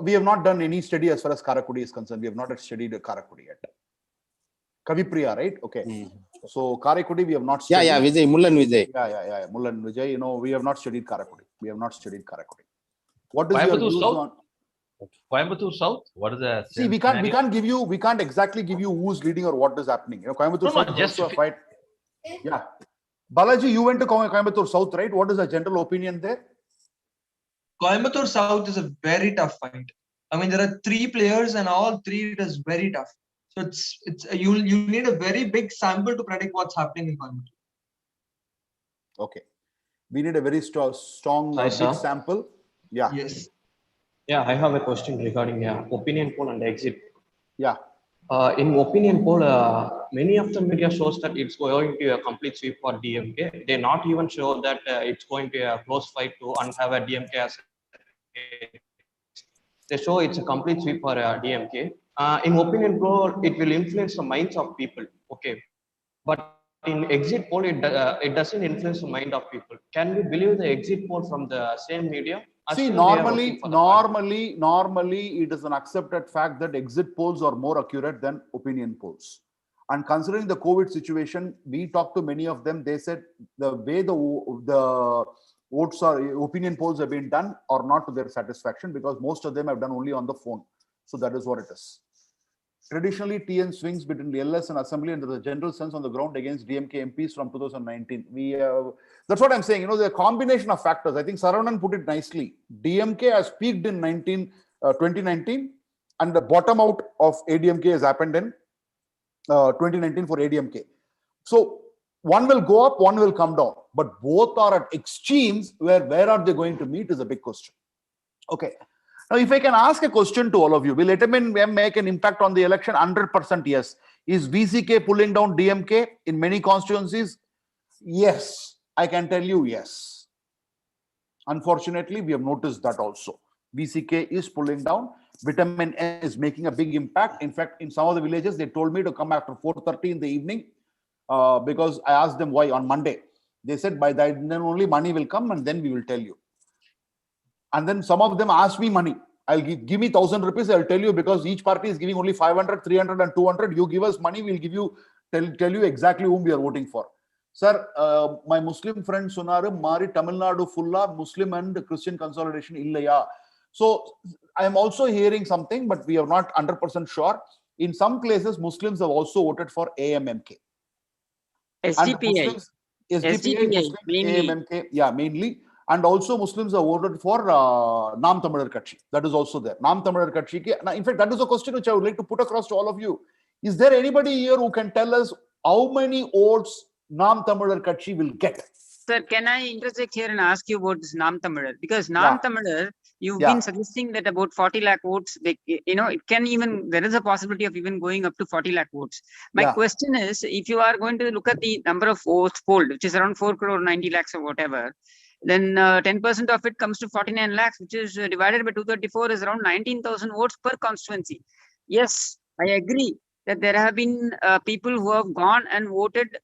We have not done any study as far as Karaikudi is concerned. We have not studied Karaikudi yet. Kavipriya, right? Okay. So Karaikudi, we have not studied. Yeah, Vijay, Mullan Vijay. Yeah, Mullan Vijay. We have not studied Karaikudi. What is your views on Coimbatore South? What is the? See, we can't exactly give you who's leading or what is happening. Coimbatore South is also a fight. Yeah. Balaji, you went to Coimbatore South, right? What is the general opinion there? Coimbatore South is a very tough fight. There are 3 players, and all 3 it is very tough. So you need a very big sample to predict what's happening in Coimbatore. Okay. We need a very strong big sample. Yeah. Yes. Yeah, I have a question regarding opinion poll and exit. Yeah. In opinion poll, many of the media shows that it's going to a complete sweep for DMK. They not even show that it's going to a close fight to have a DMK as. They show it's a complete sweep for DMK. In opinion poll, it will influence the minds of people. Okay, but in exit poll, it doesn't influence the mind of people. Can we believe the exit poll from the same media? See, normally it is an accepted fact that exit polls are more accurate than opinion polls. And considering the COVID situation, we talked to many of them. They said the way the votes or opinion polls have been done are not to their satisfaction, because most of them have done only on the phone. So that is what it is. traditionally TN swings between the LS and Assembly, and there's a general sense on the ground against DMK MPs from 2019. That's what I'm saying. You know, the combination of factors. I think Saravanan put it nicely. DMK has peaked in 2019, and the bottom out of ADMK has happened in 2019 for ADMK. So one will go up, one will come down, but both are at extremes. Where are they going to meet is a big question. Okay. Now, if I can ask a question to all of you, will HMM make an impact on the election? 100% yes. Is VCK pulling down DMK in many constituencies? Yes. I can tell you yes. Unfortunately, we have noticed that also. VCK is pulling down. Vitamin N is making a big impact. In fact, in some of the villages, they told me to come after 4:30 in the evening because I asked them why on Monday. They said by then only money will come and then we will tell you. And then some of them asked me money. I'll give me 1,000 rupees. I'll tell you because each party is giving only 500, 300 and 200. You give us money, we'll give you, tell you exactly whom we are voting for. Sir, my Muslim friend Sunaru, Mari Tamil Nadu fulla Muslim and Christian consolidation illaya. So I am also hearing something, but we are not 100% sure. In some places, Muslims have also voted for AMMK. SDPI. Muslims, SDPI, Muslims, AMMK, yeah, mainly. And also Muslims have voted for Naam Tamizh Katchi. That is also there. Naam Tamizh Katchi. In fact, that is a question which I would like to put across to all of you. Is there anybody here who can tell us how many votes Naam Tamizh Katchi will get? Sir, can I interject here and ask you about this Naam Tamizh? Because Naam Tamizh, you've been suggesting that about 40 lakh votes, it can even, there is a possibility of even going up to 40 lakh votes. My question is, if you are going to look at the number of votes polled, which is around 4 crore 90 lakhs or whatever, then 10% of it comes to 49 lakhs, which is divided by 234 is around 19,000 votes per constituency. Yes, I agree that there have been people who have gone and voted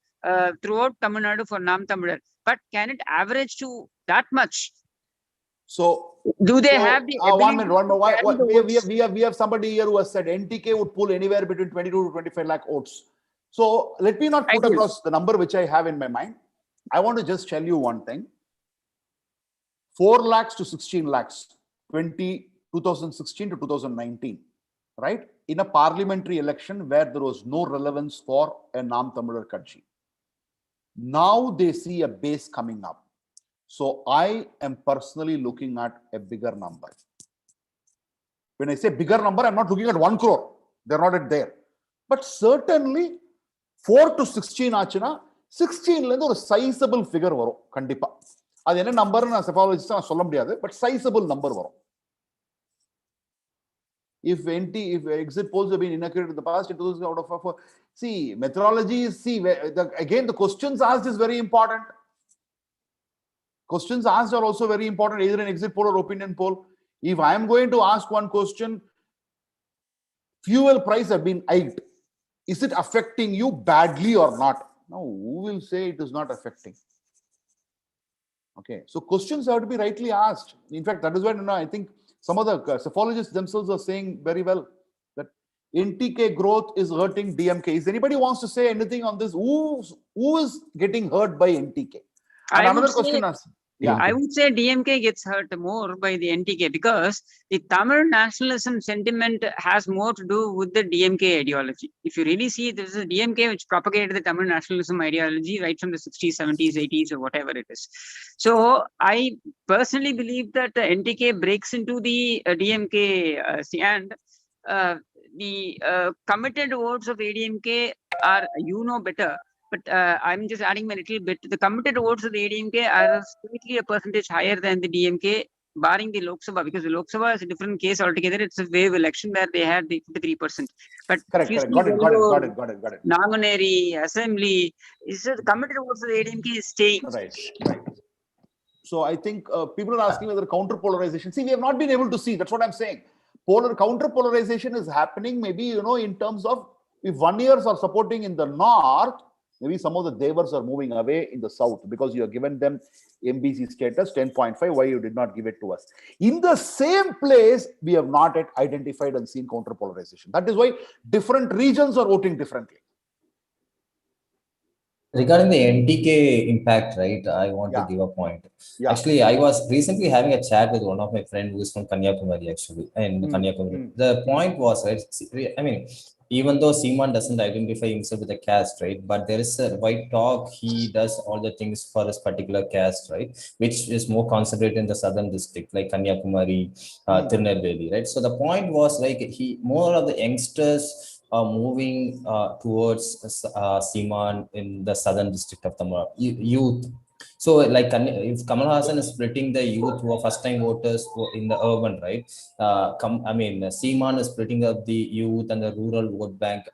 throughout Tamil Nadu for Naam Tamizh, but can it average to that much? So do they have the ability? 1 minute. We have somebody here who has said NTK would pull anywhere between 22 to 25 lakh votes. So let me not put across the number which I have in my mind. I want to just tell you one thing. 4 lakhs to 16 lakhs, 2016 to 2019, right? In a parliamentary election where there was no relevance for a Naam Tamizh Katchi. Now they see a base coming up. So I am personally looking at a bigger number. When I say bigger number, I'm not looking at 1 crore. They're not at there. But certainly 4 to 16 achina, 16 lendo a sizable figure varo, kandipa. அது என்ன நம்பர்னு நான் psephologist நான் சொல்ல முடியாது, but sizeable number வரும். If exit polls have been inaccurate in the past, it was out of see methodology. Again the questions asked is very important. Questions asked are also very important, either an exit poll or opinion poll. If I am going to ask one question, fuel price have been hiked. Is it affecting you badly or not? No, who will say it is not affecting? Okay, so questions have to be rightly asked. In fact, that is why I think some of the psephologists themselves are saying very well that NTK growth is hurting DMK. Is anybody wants to say anything on this? Who is getting hurt by NTK? And another question asked. Yeah, I would say DMK gets hurt more by the NTK because the Tamil nationalism sentiment has more to do with the DMK ideology. If you really see, this is a DMK which propagated the Tamil nationalism ideology right from the 60s, 70s, 80s, or whatever it is. So I personally believe that the NTK breaks into the DMK and the committed votes of ADMK are, better. But I'm just adding my little bit. The committed votes of the ADMK are slightly a percentage higher than the DMK, barring the Lok Sabha, because the Lok Sabha is a different case altogether. It's a wave election where they had the 53%. But correct. Got it. Namaneri, Assembly, the committed votes of the ADMK is staying. Right. So I think people are asking whether counter polarization. See, we have not been able to see. That's what I'm saying. Counter polarization is happening. Maybe in terms of if 1 years are supporting in the north. Maybe some of the Devars are moving away in the south because you have given them MBC status 10.5. Why you did not give it to us? In the same place, we have not yet identified and seen counter polarization. That is why different regions are voting differently. Regarding the NTK impact, right, I want to give a point. Actually, I was recently having a chat with one of my friends who is from Kanyakumari, actually, in Kanyakumari. The point was, right, I mean, even though Seeman doesn't identify himself with a caste, right? But there is a white talk, he does all the things for his particular caste, right? Which is more concentrated in the southern district, like Kanyakumari, Tirunelveli, right? So the point was like more of the youngsters are moving towards Seeman in the southern district of Tamil youth. So like if Kamal Hassan is splitting the youth who are first time voters in the urban, right? Seeman is splitting up the youth and the rural vote bank,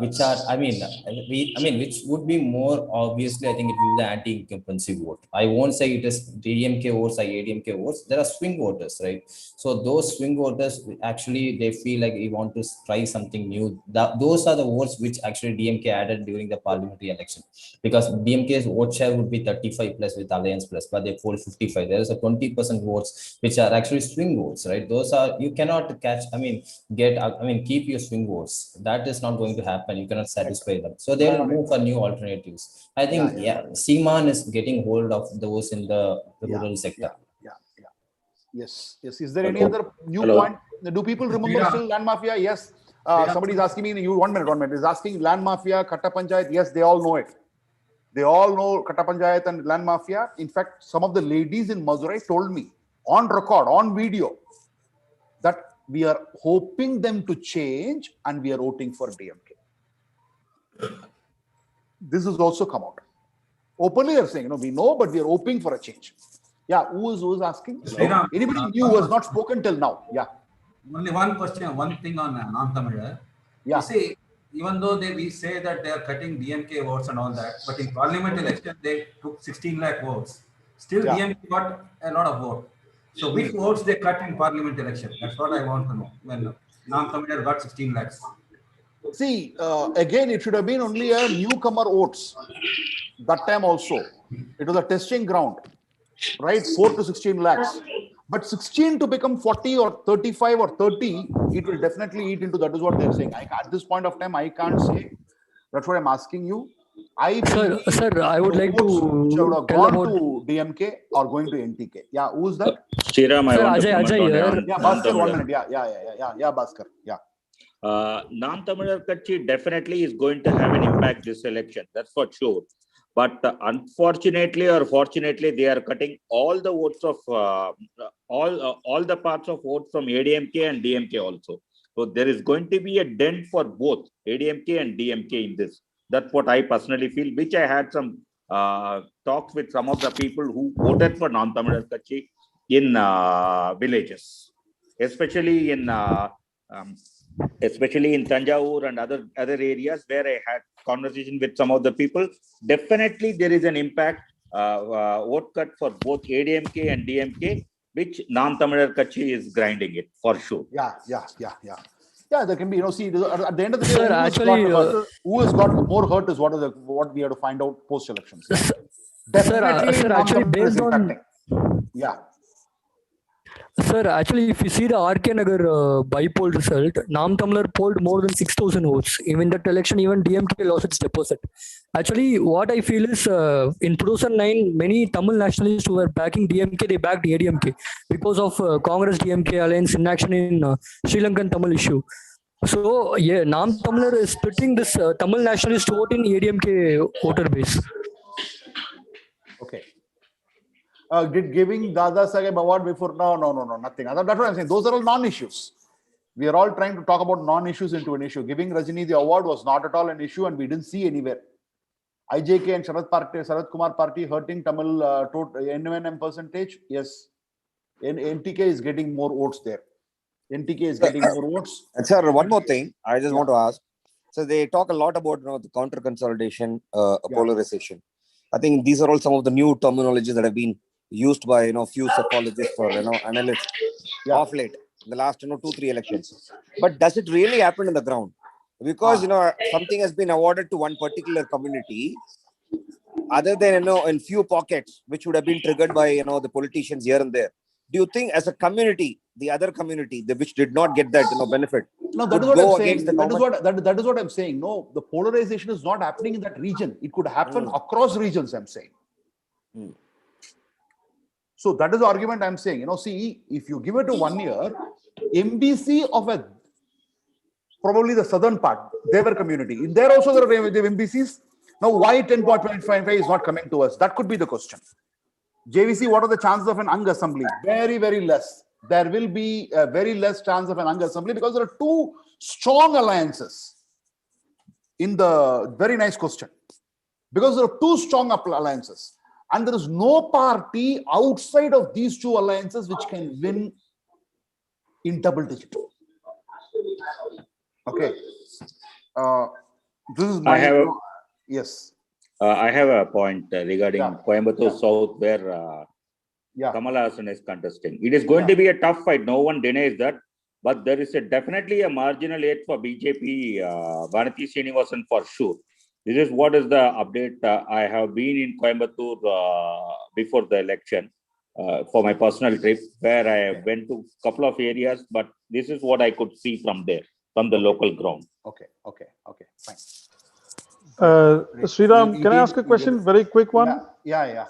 which are, which would be more obviously, I think it will be the anti-incumbency vote. I won't say it is DMK votes or ADMK votes. There are swing voters, right? So those swing voters, actually, they feel like we want to try something new. Those are the votes which actually DMK added during the parliamentary election, because DMK's vote share would be 35 plus with Alliance plus, but they polled 55. There is a 20% votes which are actually swing votes, right? Those are, you cannot catch, keep your swing votes. That is not going to happen. You cannot satisfy them. So they will move for new alternatives. I think, Seeman is getting hold of those in the rural sector. Yes. Is there any other new point? Do people remember still land mafia? Yes. Somebody is asking me, 1 minute. Is asking land mafia, Katta Panchayat. Yes, they all know it. They all know Katta Panchayat and land mafia. In fact, some of the ladies in Madurai told me on record, on video, that we are hoping them to change and we are voting for DMK. This has also come out. Openly they're saying, we know, but we are hoping for a change. Yeah, who is asking? Anybody new who has not spoken till now? Yeah. Only one question, one thing on non-Tamil. Yeah. You see, even though we say that they are cutting DMK votes and all that, but in parliament election, they took 16 lakh votes. Still, DMK got a lot of votes. So which votes they cut in parliament election? That's what I want to know. When non-Tamil got 16 lakhs. See, again, it should have been only a newcomer votes. That time also. It was a testing ground, right? 4 to 16 lakhs. But 16 to become 40 or 35 or 30, it will definitely eat into, that is what they're saying. At this point of time, I can't say. That's what I'm asking you. Sir, I would like to which would have gone to DMK or going to NTK. Yeah, who's that? Sriram, I want to comment on here. Yeah, Bhaskar, 1 minute. Yeah, Bhaskar. Yeah. Non-Tamil Katchi definitely is going to have an impact this election. That's for sure. But unfortunately or fortunately, they are cutting all the votes of all the parts of votes from ADMK and DMK also. So there is going to be a dent for both ADMK and DMK in this. That's what I personally feel, which I had some talks with some of the people who voted for non-Tamil Katchi in villages, especially in Tanjavur and other areas where I had conversation with some of the people. Definitely there is an impact, vote cut for both ADMK and DMK, which non-Tamil Katchi is grinding it for sure. Yeah, there can be, see, at the end of the day, Sir, who has got more hurt is what we have to find out post-elections. Yeah. Definitely, sir, actually, based on... Yeah. Sir, actually, if you see the RK Nagar by-poll result, Nam Tamlar polled more than 6,000 votes. Even that election, even DMK lost its deposit. Actually, what I feel is, in 2009, many Tamil nationalists who were backing DMK, they backed ADMK because of Congress-DMK alliance inaction in Sri Lankan Tamil issue. So, yeah, Nam Tamlar is splitting this Tamil nationalist vote in ADMK voter base. Okay. Did giving Dada Saheb award before? No, nothing. That's what I'm saying. Those are all non-issues. We are all trying to talk about non-issues into an issue. Giving Rajini the award was not at all an issue, and we didn't see anywhere. IJK and Sarath Kumar party hurting Tamil NMM percentage. Yes. NTK is getting more votes there. NTK is getting more votes. And sir, one more thing I just want to ask. So they talk a lot about the counter consolidation, polarization. I think these are all some of the new terminologies that have been used by few psychologists or analysts of late in the last 2-3 elections. But does it really happen in the ground? Because something has been awarded to one particular community, other than in few pockets which would have been triggered by the politicians here and there. Do you think as a community, the other community, which did not get that benefit, no, that is what I'm saying. That is what I'm saying. No, the polarization is not happening in that region. It could happen across regions, I'm saying. So that is the argument I'm saying. See, if you give it to 1 year, MBC of a probably the southern part, Devar community. In there also there are MBCs. Now, why 10.55 is not coming to us? That could be the question. JVC, what are the chances of an Ang assembly? Very, very less. There will be a very less chance of an Ang assembly because there are two strong alliances. In the very nice question. Because there are two strong alliances. And there is no party outside of these two alliances which can win in double digit. Okay. This is my... Yes. I have a point regarding Coimbatore South where Kamal Hassan is contesting. It is going to be a tough fight. No one denies that. But there is definitely a marginal edge for BJP, Vanati Srinivasan for sure. This is what is the update. I have been in Coimbatore before the election for my personal trip, where I went to a couple of areas, but this is what I could see from there, from the local ground. Okay, fine. Sriram, can I ask a question? Very quick one. Yeah.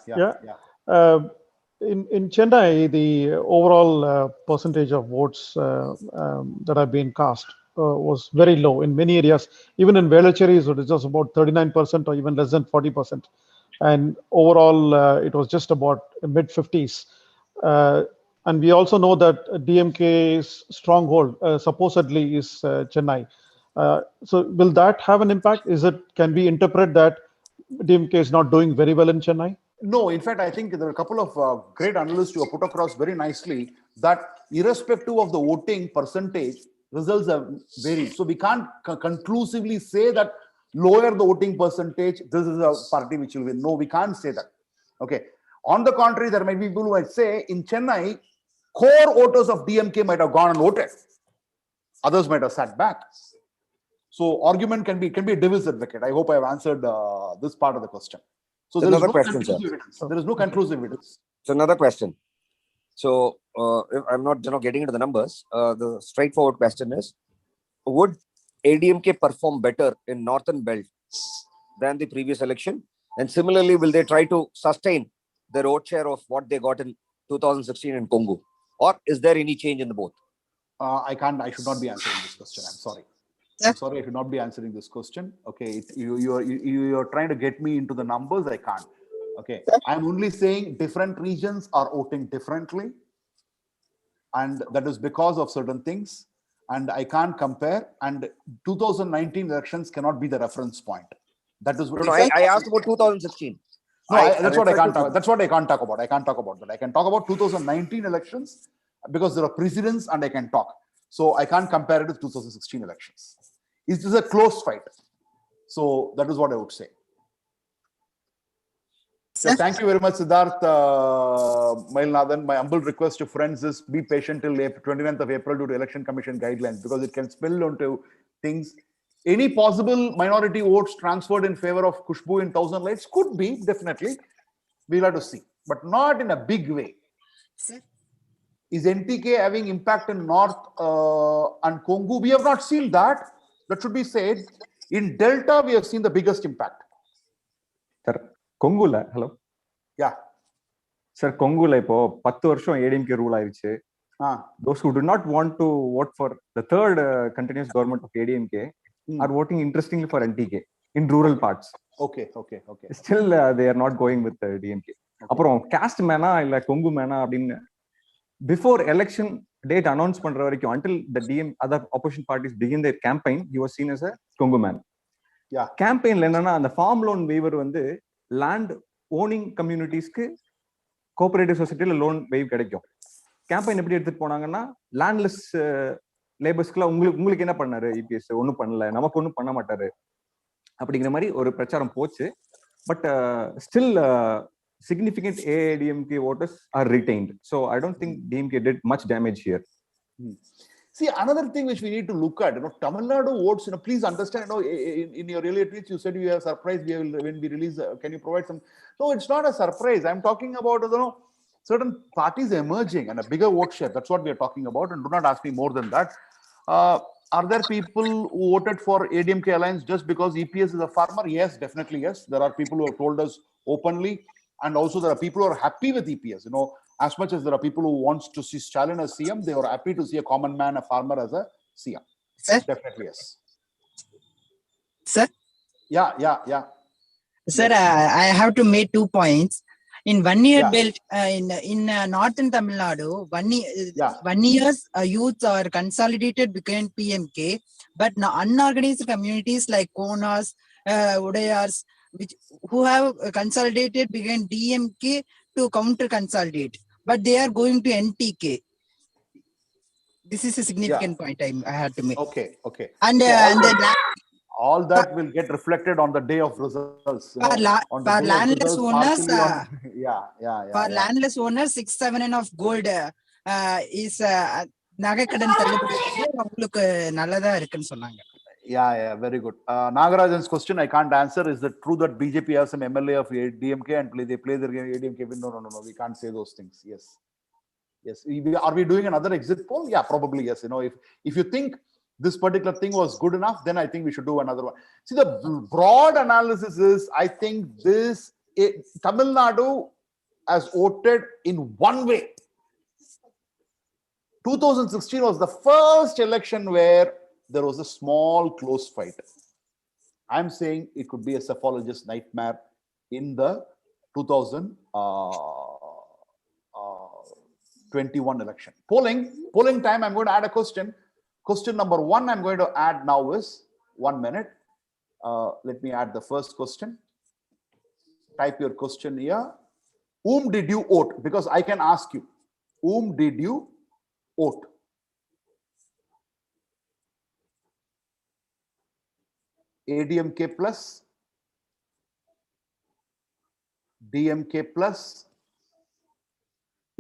In Chennai, the overall percentage of votes that have been cast was very low in many areas. Even in Velachery, it was just about 39% or even less than 40%. And overall, it was just about mid-50s. And we also know that DMK's stronghold supposedly is Chennai. So will that have an impact? Can we interpret that DMK is not doing very well in Chennai? No, in fact, I think there are a couple of great analysts who have put across very nicely that irrespective of the voting percentage, results have varied. So we can't conclusively say that lower the voting percentage, this is a party which will win. No, we can't say that. Okay. On the contrary, there might be people who might say in Chennai, core voters of DMK might have gone and voted. Others might have sat back. So argument can be a devil's advocate. I hope I have answered this part of the question. So there is no conclusive evidence. There is no conclusive evidence. So another question. So if I'm not getting into the numbers, the straightforward question is, would ADMK perform better in Northern Belt than the previous election? And similarly, will they try to sustain the vote share of what they got in 2016 in Kongu? Or is there any change in the both? I should not be answering this question. I'm sorry. I'm sorry, I should not be answering this question. Okay, you're trying to get me into the numbers. I can't. Okay, I'm only saying different regions are voting differently, and that is because of certain things. And I can't compare. And 2019 elections cannot be the reference point. That is what I asked about 2016. No, that's what I can't talk. That's what I can't talk about. I can't talk about that. I can talk about 2019 elections because there are precedents, and I can talk. So I can't compare it with 2016 elections. It is a close fight. So that is what I would say. So thank you very much, Siddharth Mailnathan. My humble request to friends is be patient till 29th of April due to Election Commission guidelines, because it can spill onto things. Any possible minority votes transferred in favor of Khushbu in Thousand Lights could be, definitely. We'll have to see, but not in a big way. Is NTK having impact in North and Kongu? We have not seen that. That should be said. In Delta, we have seen the biggest impact. Sir, Kongula, hello. Yeah. Sir, Kongula ipo 10 varsham ADMK rule aayiruchu. Those who do not want to vote for the third continuous government of ADMK are voting interestingly for NTK in rural parts. Okay. Still, they are not going with DMK. Aprom caste mana illa Kongu mana abdin before election date announced பண்ற வரைக்கும் until the other opposition parties begin their campaign, he was seen as a Kongu man. Yeah. Campaignல என்னன்னா அந்த farm loan waiver வந்து land owning communitiesக்கு cooperative societyல loan waive கிடைக்கும். Campaign எப்படி எடுத்துட்டு போனாங்கன்னா landless லேபர்ஸ்க்குலாம் உங்களுக்கு என்ன பண்ணாரு EPS ஒன்றும் பண்ணல, நமக்கு ஒன்றும் பண்ண மாட்டாரு அப்படிங்கிற மாதிரி ஒரு பிரச்சாரம் போச்சு. But still significant ADMK voters are retained. So I don't think DMK did much damage here. See, another thing which we need to look at, Tamil Nadu votes, please understand, in your earlier tweets, you said you are surprised when we release, can you provide some? No, it's not a surprise. I'm talking about, certain parties emerging and a bigger vote share. That's what we are talking about. And do not ask me more than that. Are there people who voted for ADMK Alliance just because EPS is a farmer? Yes, definitely yes. There are people who have told us openly. And also there are people who are happy with EPS. As much as there are people who wants to see Stalin as CM, they are happy to see a common man, a farmer as a CM. Sir? Definitely yes. Sir? Yeah. Sir, Yes. I have to make 2 points. In 1 year Yeah. belt, in northern Tamil Nadu, 1 year's youths are consolidated became PMK, but unorganized communities like Konas, Udayars, who have consolidated became DMK to counter consolidate, but they are going to NTK. This is a significant point I had to make. Okay. And So all all that will get reflected on the day of results. for landless owners, for Yeah. landless owners, 6-7 gold is நகைக்கடன் தள்ளுபடி உங்களுக்கு நல்லதா இருக்குன்னு சொன்னாங்க. Yeah, very good. Nagarajan's question I can't answer. Is it true that BJP has some MLA of DMK and they play their game ADMK? No. We can't say those things. Yes. Are we doing another exit poll? Yeah, probably yes. If you think this particular thing was good enough, then I think we should do another one. See, the broad analysis is, I think Tamil Nadu has voted in one way. 2016 was the first election where there was a small close fight. I'm saying it could be a cephalogist nightmare in the 2021 election. Polling time, I'm going to add a question. Question number 1 I'm going to add now is 1 minute. Let me add the first question. Type your question here. Whom did you vote? Because I can ask you, whom did you vote? ADMK plus, DMK plus,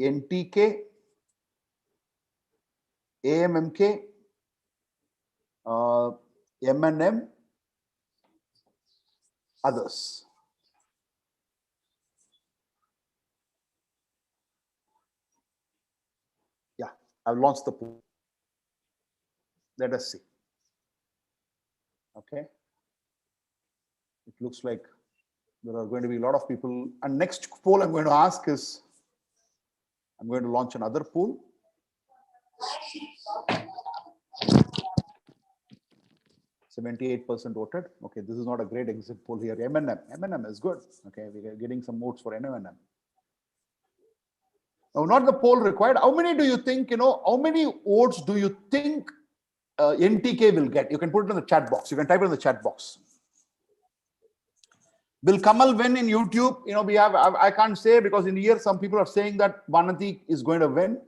NTK, AMMK, MNM, others. Yeah, I've launched the poll. Let us see. Okay. It looks like there are going to be a lot of people. And next poll I'm going to ask is, I'm going to launch another poll. %78% voted. Okay, this is not a great exit poll here. MNM is good. Okay, we are getting some votes for MNM. Now, not the poll required. How many do you think, how many votes do you think NTK will get? You can put it in the chat box. You can type it in the chat box. Will Kamal win in YouTube? I can't say, because in here some people are saying that Vanati is going to win.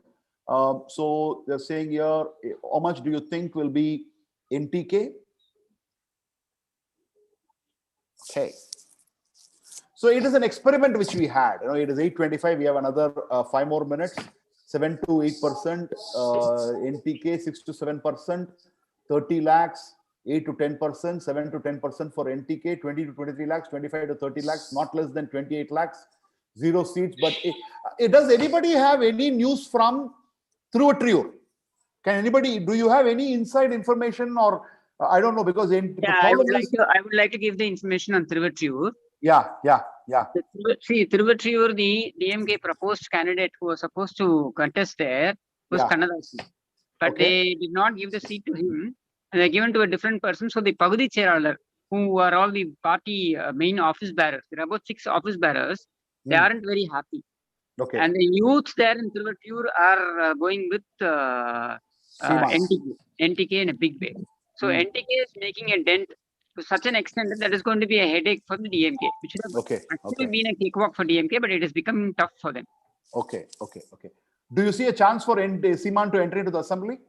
So they're saying here, how much do you think will be NTK? Okay. So it is an experiment which we had. It is 8:25. We have another 5 more minutes. 7 to 8%. NTK 6 to 7%. 30 lakhs. 8 to 10%, 7 to 10% for NTK, 20 to 23 lakhs, 25 to 30 lakhs, not less than 28 lakhs, 0 seats. But does anybody have any news from Thiruvattriyur? Do you have any inside information, or I don't know, because I would like to give the information on Thiruvattriyur. Yeah. See, Thiruvattriyur, the DMK proposed candidate who was supposed to contest there was Kannadasan, but they did not give the seat to him. And they're given to a different person. So the Pagudi Cheralar, who are all the party main office bearers, there are about 6 office bearers, they aren't very happy. Okay. And the youth there in Thiruvattriyur are going with NTK in a big way. So NTK is making a dent to such an extent that is going to be a headache for the DMK, which would have actually been a cakewalk for DMK, but it is becoming tough for them. Okay. Do you see a chance for Seeman to enter into the assembly?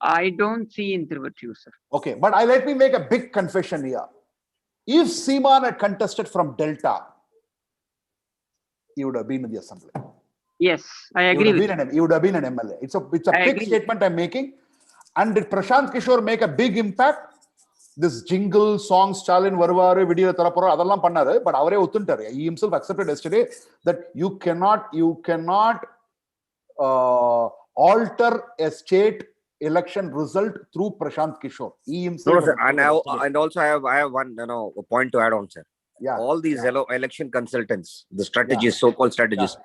I don't see in Thiruvattriyur, sir. Okay, but let me make a big confession here. If Seeman had contested from Delta, he would have been in the assembly. Yes, I agree with you. He would have been an MLA. It's a big statement I'm making. And did Prashant Kishore make a big impact? This jingle, songs, Stalin, Varvaru, video, Tarapura, Adalam Panare, but Avare Utuntar. He himself accepted yesterday that you cannot alter a state election result through Prashant Kishore. He himself. No, sir. And also I have one point to add on, sir. Yeah. All these election consultants, the strategists, so-called strategists,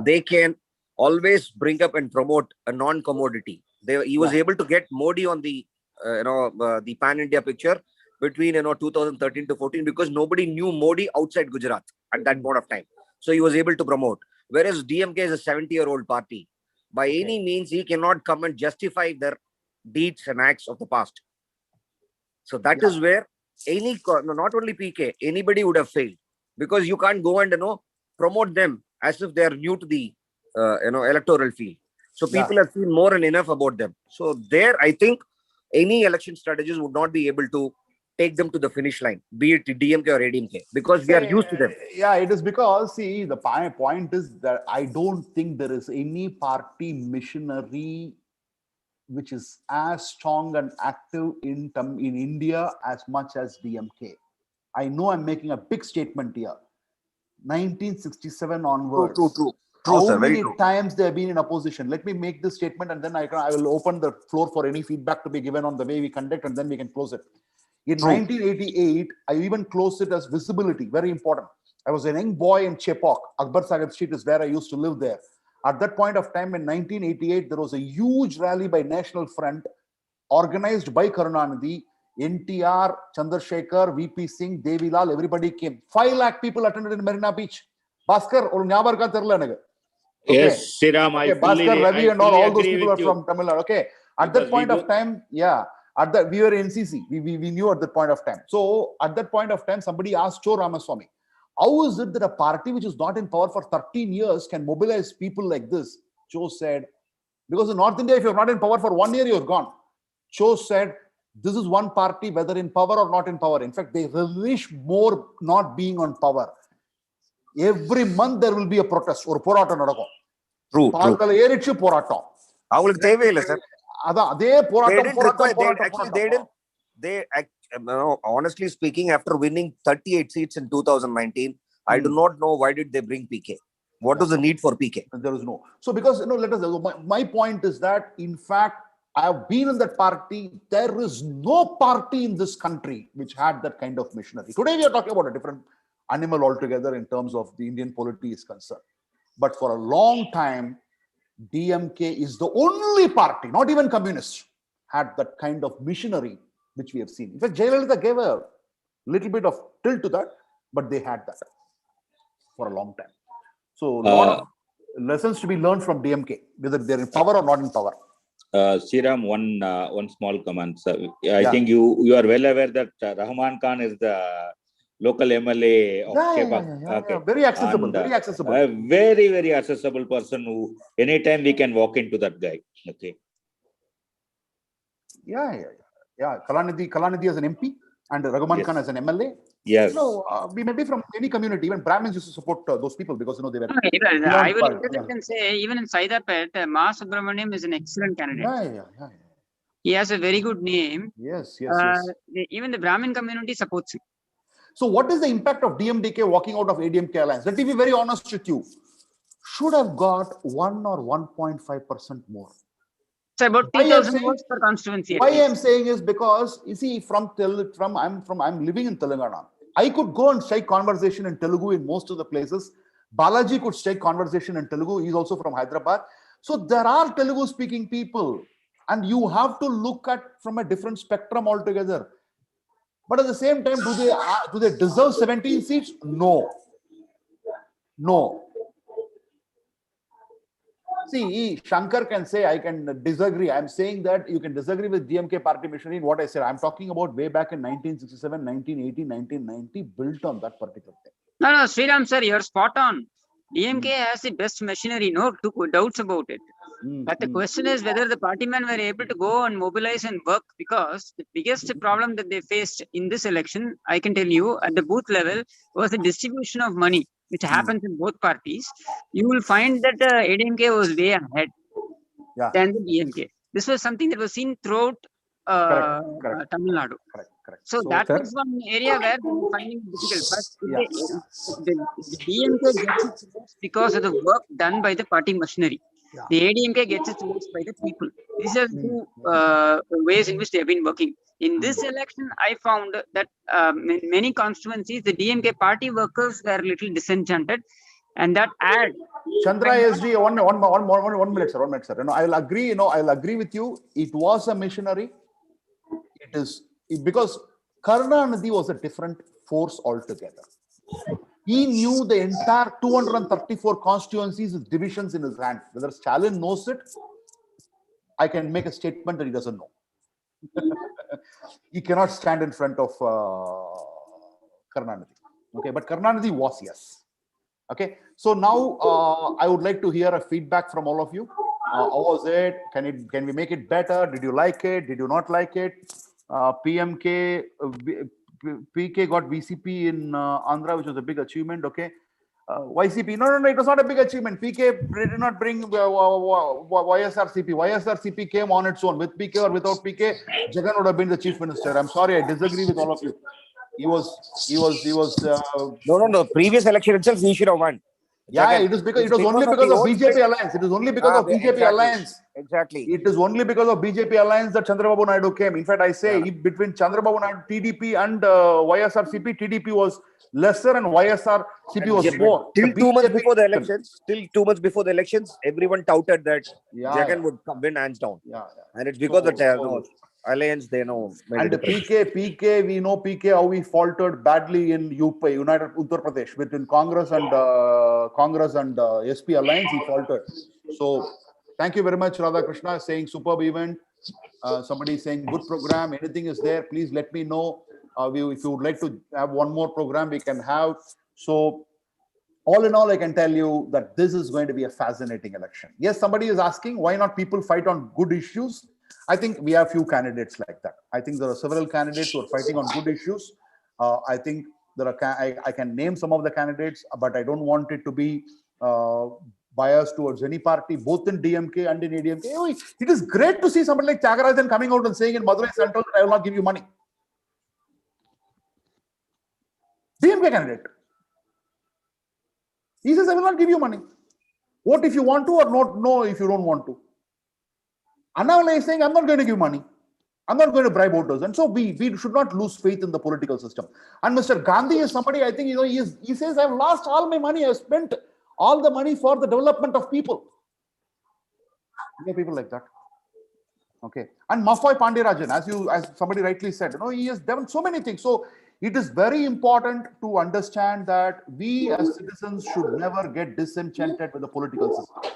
they can always bring up and promote a non-commodity. He was able to get Modi on the the pan-India picture between 2013 to 14, because nobody knew Modi outside Gujarat at that point of time. So he was able to promote. Whereas DMK is a 70-year-old party. By any means, he cannot come and justify their deeds and acts of the past. So that is where not only PK, anybody would have failed, because you can't go and promote them as if they are new to the electoral field. So people have seen more and enough about them. So there, I think any election strategies would not be able to take them to the finish line, be it DMK or ADMK, because we are used to them. Yeah, it is because, see, the point is that I don't think there is any party missionary which is as strong and active in India as much as DMK. I know I'm making a big statement here. 1967 onwards. True, How sir, very many true. times they have been in opposition? Let me make this statement, and then I will open the floor for any feedback to be given on the way we conduct, and then we can close it. In 1988, I even closed it as visibility, very important. I was a young boy in Chepauk. Akbar Sahib Street is where I used to live there. At that point of time, in 1988, there was a huge rally by National Front, organized by Karunanidhi, NTR, Chandrasekhar, VP Singh, Devilal, everybody came. 5 lakh people attended in Marina Beach. Bhaskar, or Nyabarka Terla. Yes, Sriram, I fully, Bhaskar, Ravi, and all those people are you. from Tamil Nadu. Okay. At that point of time, we were NCC. We knew at that point of time. So at that point of time, somebody asked Cho Ramaswamy, how is it that a party which is not in power for 13 years can mobilize people like this? Cho said, because in North India, if you're not in power for 1 year, you're gone. Cho said, this is one party, whether in power or not in power. In fact, they relish more not being on power. Every month there will be a protest or porata nadakkum. True. Erichu porata. அவங்களுக்கு தேவையில்லை sir. அதே போராட்டம். Honestly speaking, after winning 38 seats in 2019, I do not know why did they bring PK. What was the need for PK? There is no. So because my point is that in fact I have been in that party. There is no party in this country which had that kind of missionary. Today we are talking about a different animal altogether in terms of the Indian polity is concerned. But for a long time, DMK is the only party, not even communists, had that kind of missionary which we have seen. In fact, Jayalalitha gave a little bit of tilt to that, but they had that for a long time. So a lot of lessons to be learned from DMK, whether they're in power or not in power. Sriram, one small comment. I think you are well aware that Rahman Khan is the local MLA of Chepauk. Okay. Very accessible, and, very accessible. A very, very accessible person who anytime we can walk into that guy. Okay. Yeah. Kalanidhi as an MP and Raghuman Khan as an MLA. Yes. We may be from any community. Even Brahmins used to support those people because they were. I will interject and say, even in Saidapet, Ma Subramaniam is an excellent candidate. He has a very good name. Yes. Even the Brahmin community supports him. So what is the impact of DMDK walking out of ADMK alliance? Let me be very honest with you. Should have got 1 or 1.5% more. It's about 2,000 votes per constituency. Why I'm saying is because, you see, I'm living in Telangana. I could go and strike conversation in Telugu in most of the places. Balaji could strike conversation in Telugu. He's also from Hyderabad. So there are Telugu speaking people, and you have to look at from a different spectrum altogether. But at the same time, do they deserve 17 seats? No. See, Shankar can say, I can disagree. I'm saying that you can disagree with DMK party missionary in what I said. I'm talking about way back in 1967, 1980, 1990, built on that particular thing. No, Sriram sir, you're spot on. DMK has the best machinery, no two doubts about it. But the question is whether the party men were able to go and mobilize and work, because the biggest problem that they faced in this election, I can tell you, at the booth level, was the distribution of money, which happens in both parties. You will find that ADMK was way ahead than the DMK. This was something that was seen throughout Tamil Nadu. So that was one area where we were finding it difficult. But the DMK gets its votes because of the work done by the party machinery. The ADMK gets its votes by the people. These are two ways in which they have been working. In this election, I found that in many constituencies, the DMK party workers were a little disenchanted, and that ad. Chandra SD, one minute, sir. I'll agree. I'll agree with you. It was a missionary. it is because Karunanidhi was a different force altogether. He knew the entire 234 constituencies with divisions in his hand. Whether Stalin knows it, I can make a statement that he doesn't know. He cannot stand in front of Karunanidhi. Okay, but Karunanidhi was, yes. Okay, so now I would like to hear a feedback from all of you. How was it? Can we make it better? Did you like it? Did you not like it? PMK, PK got VCP in Andhra, which was a big achievement. Okay. YCP, no, it was not a big achievement. PK did not bring YSRCP. YSRCP came on its own. With PK or without PK, Jagan would have been the chief minister. I'm sorry, I disagree with all of you. He was. No. Previous election itself, he should have won. Yeah, it is because it was only because of BJP alliance. It is only because of BJP alliance. Exactly. It is only because of BJP alliance that Chandrababu Naidu came. In fact, I say between Chandrababu Naidu, TDP and YSRCP, TDP was lesser and YSRCP was more. Till 2 months before the elections, everyone touted that Jagan would win hands down. And it's because of the alliance, they know. And PK, we know PK how he faltered badly in UP, United Uttar Pradesh, between Congress and SP alliance, he faltered. So thank you very much, Radhakrishna, saying superb event. Somebody saying good program. Anything is there, please let me know. If you would like to have one more program, we can have. So all in all, I can tell you that this is going to be a fascinating election. Yes, somebody is asking why not people fight on good issues. I think we have few candidates like that. I think there are several candidates who are fighting on good issues. I think there are. I can name some of the candidates, but I don't want it to be biased towards any party, both in DMK and in ADMK. It is great to see somebody like Tyagarajan coming out and saying in Madurai Central that I will not give you money. DMK candidate. He says, I will not give you money. Vote if you want to, or not, no if you don't want to. Annamalai is saying, I'm not going to give money. I'm not going to bribe voters. And so we should not lose faith in the political system. And Mr. Gandhi is somebody, I think, he says, I've lost all my money. I've spent all the money for the development of people. You know, people like that. Okay. And Maffai Pandirajan, as somebody rightly said, he has done so many things. So it is very important to understand that we as citizens should never get disenchanted with the political system.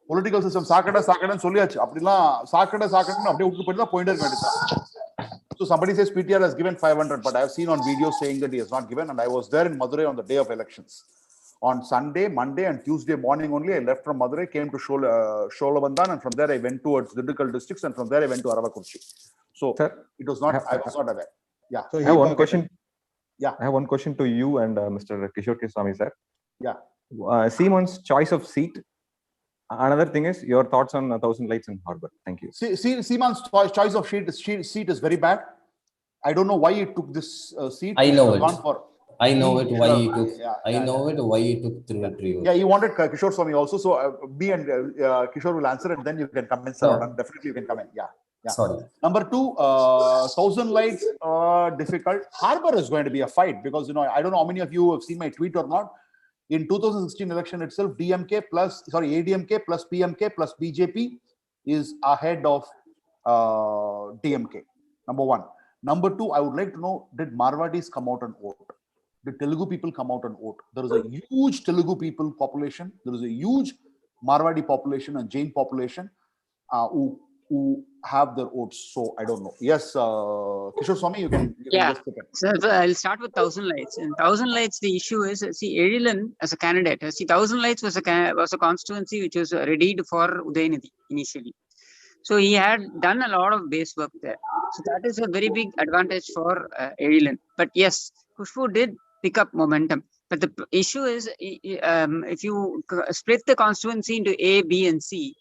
Political system, sakada சொல்லியாச்சு அப்படிலாம் sakada அப்படியே விட்டு போயிட்டு தான் போயிட்டே இருக்க வேண்டியது. So somebody says PTR has given 500, but I have seen on video saying that he has not given, and I was there in Madurai on the day of elections. On Sunday, Monday, and Tuesday morning only, I left from Madurai, came to Sholabandan, and from there I went towards Didukkal districts, and from there I went to Aravakurchi. So it was not. I was not aware. Yeah. So I have one question. Yeah, I have one question to you and Mr. Kishore Keswami, sir. Yeah. Simon's choice of seat. Another thing is your thoughts on 1,000 lights in Harbour. Thank you. Simon's choice of seat is very bad. I don't know why he took this seat. I know it. I know it. Why he took. I know it. Why he took three. Yeah, he wanted Kishore Swami also. So me and Kishore will answer, and then you can come in, sir. And definitely you can come in. Yeah. Sorry. Number 2, 1,000 lights difficult. Harbour is going to be a fight because I don't know how many of you have seen my tweet or not. In 2016 election itself, ADMK plus PMK plus BJP is ahead of DMK. Number 1. Number 2, I would like to know, did Marwadis come out and vote? Did Telugu people come out and vote? There is a huge Telugu people population. There is a huge Marwadi population and Jain population who have their votes. So I don't know. Yes, Kishore Swami, you can. So I'll start with 1,000 lights. In 1,000 lights, the issue is, Edilan as a candidate. 1,000 lights was a constituency which was readied for Udayanidhi initially. So he had done a lot of base work there. So that is a very big advantage for Edilan. But yes, Khushbu did pick up momentum. But the issue is, if you split the constituency into A, B, and C,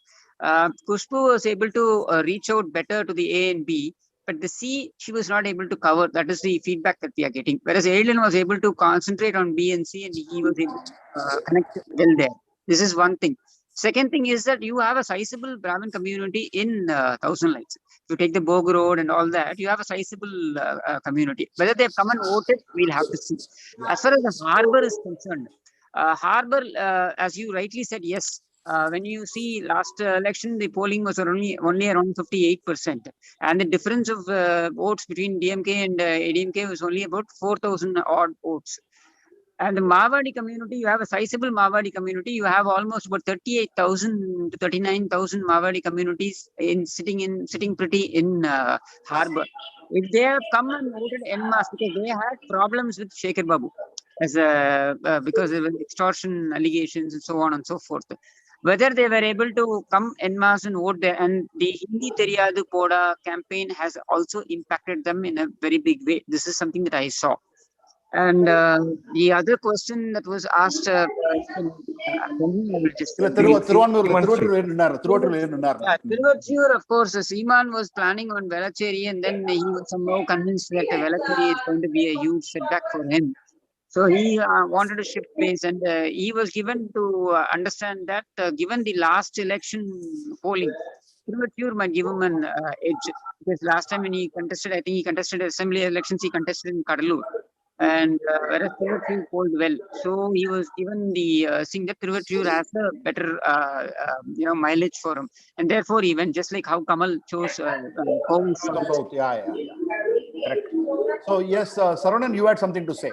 Khushbu was able to reach out better to the A and B, but the C she was not able to cover. That is the feedback that we are getting. Whereas Edilan was able to concentrate on B and C, and he was able to connect well there. This is one thing. Second thing is that you have a sizable Brahmin community in 1,000 lights. If you take the Bog Road and all that, you have a sizable community. Whether they have come and voted, we'll have to see. As far as the Harbour is concerned, Harbour, as you rightly said, yes, when you see last election, the polling was only around 58%, and the difference of votes between DMK and ADMK was only about 4,000 odd votes. And the Marwadi community, you have a sizable Marwadi community. You have almost about 38,000 to 39,000 Marwadi communities sitting pretty in Harbour. If they have come and voted en masse, because they had problems with Shekhar Babu as because of extortion allegations and so on and so forth. Whether they were able to come en masse and vote there, and the Hindi Theriyadu Poda campaign has also impacted them in a very big way. This is something that I saw. And the other question that was asked, I will just Tiruvattiur, of course, Seeman was planning on Velachery, and then he was somehow convinced that Velachery is going to be a huge setback for him. So he wanted to shift base, and he was given to understand that given the last election polling, Tiruvattiur might give him an edge, because last time when he contested, I think he contested assembly elections, he contested in Kadalur. And whereas Tiruvattiur polled well, so he was given the seeing that Tiruvattiur has a better mileage for him, and therefore he went, just like how Kamal chose Koval South. Yeah, correct. So yes, Saravanan, you had something to say.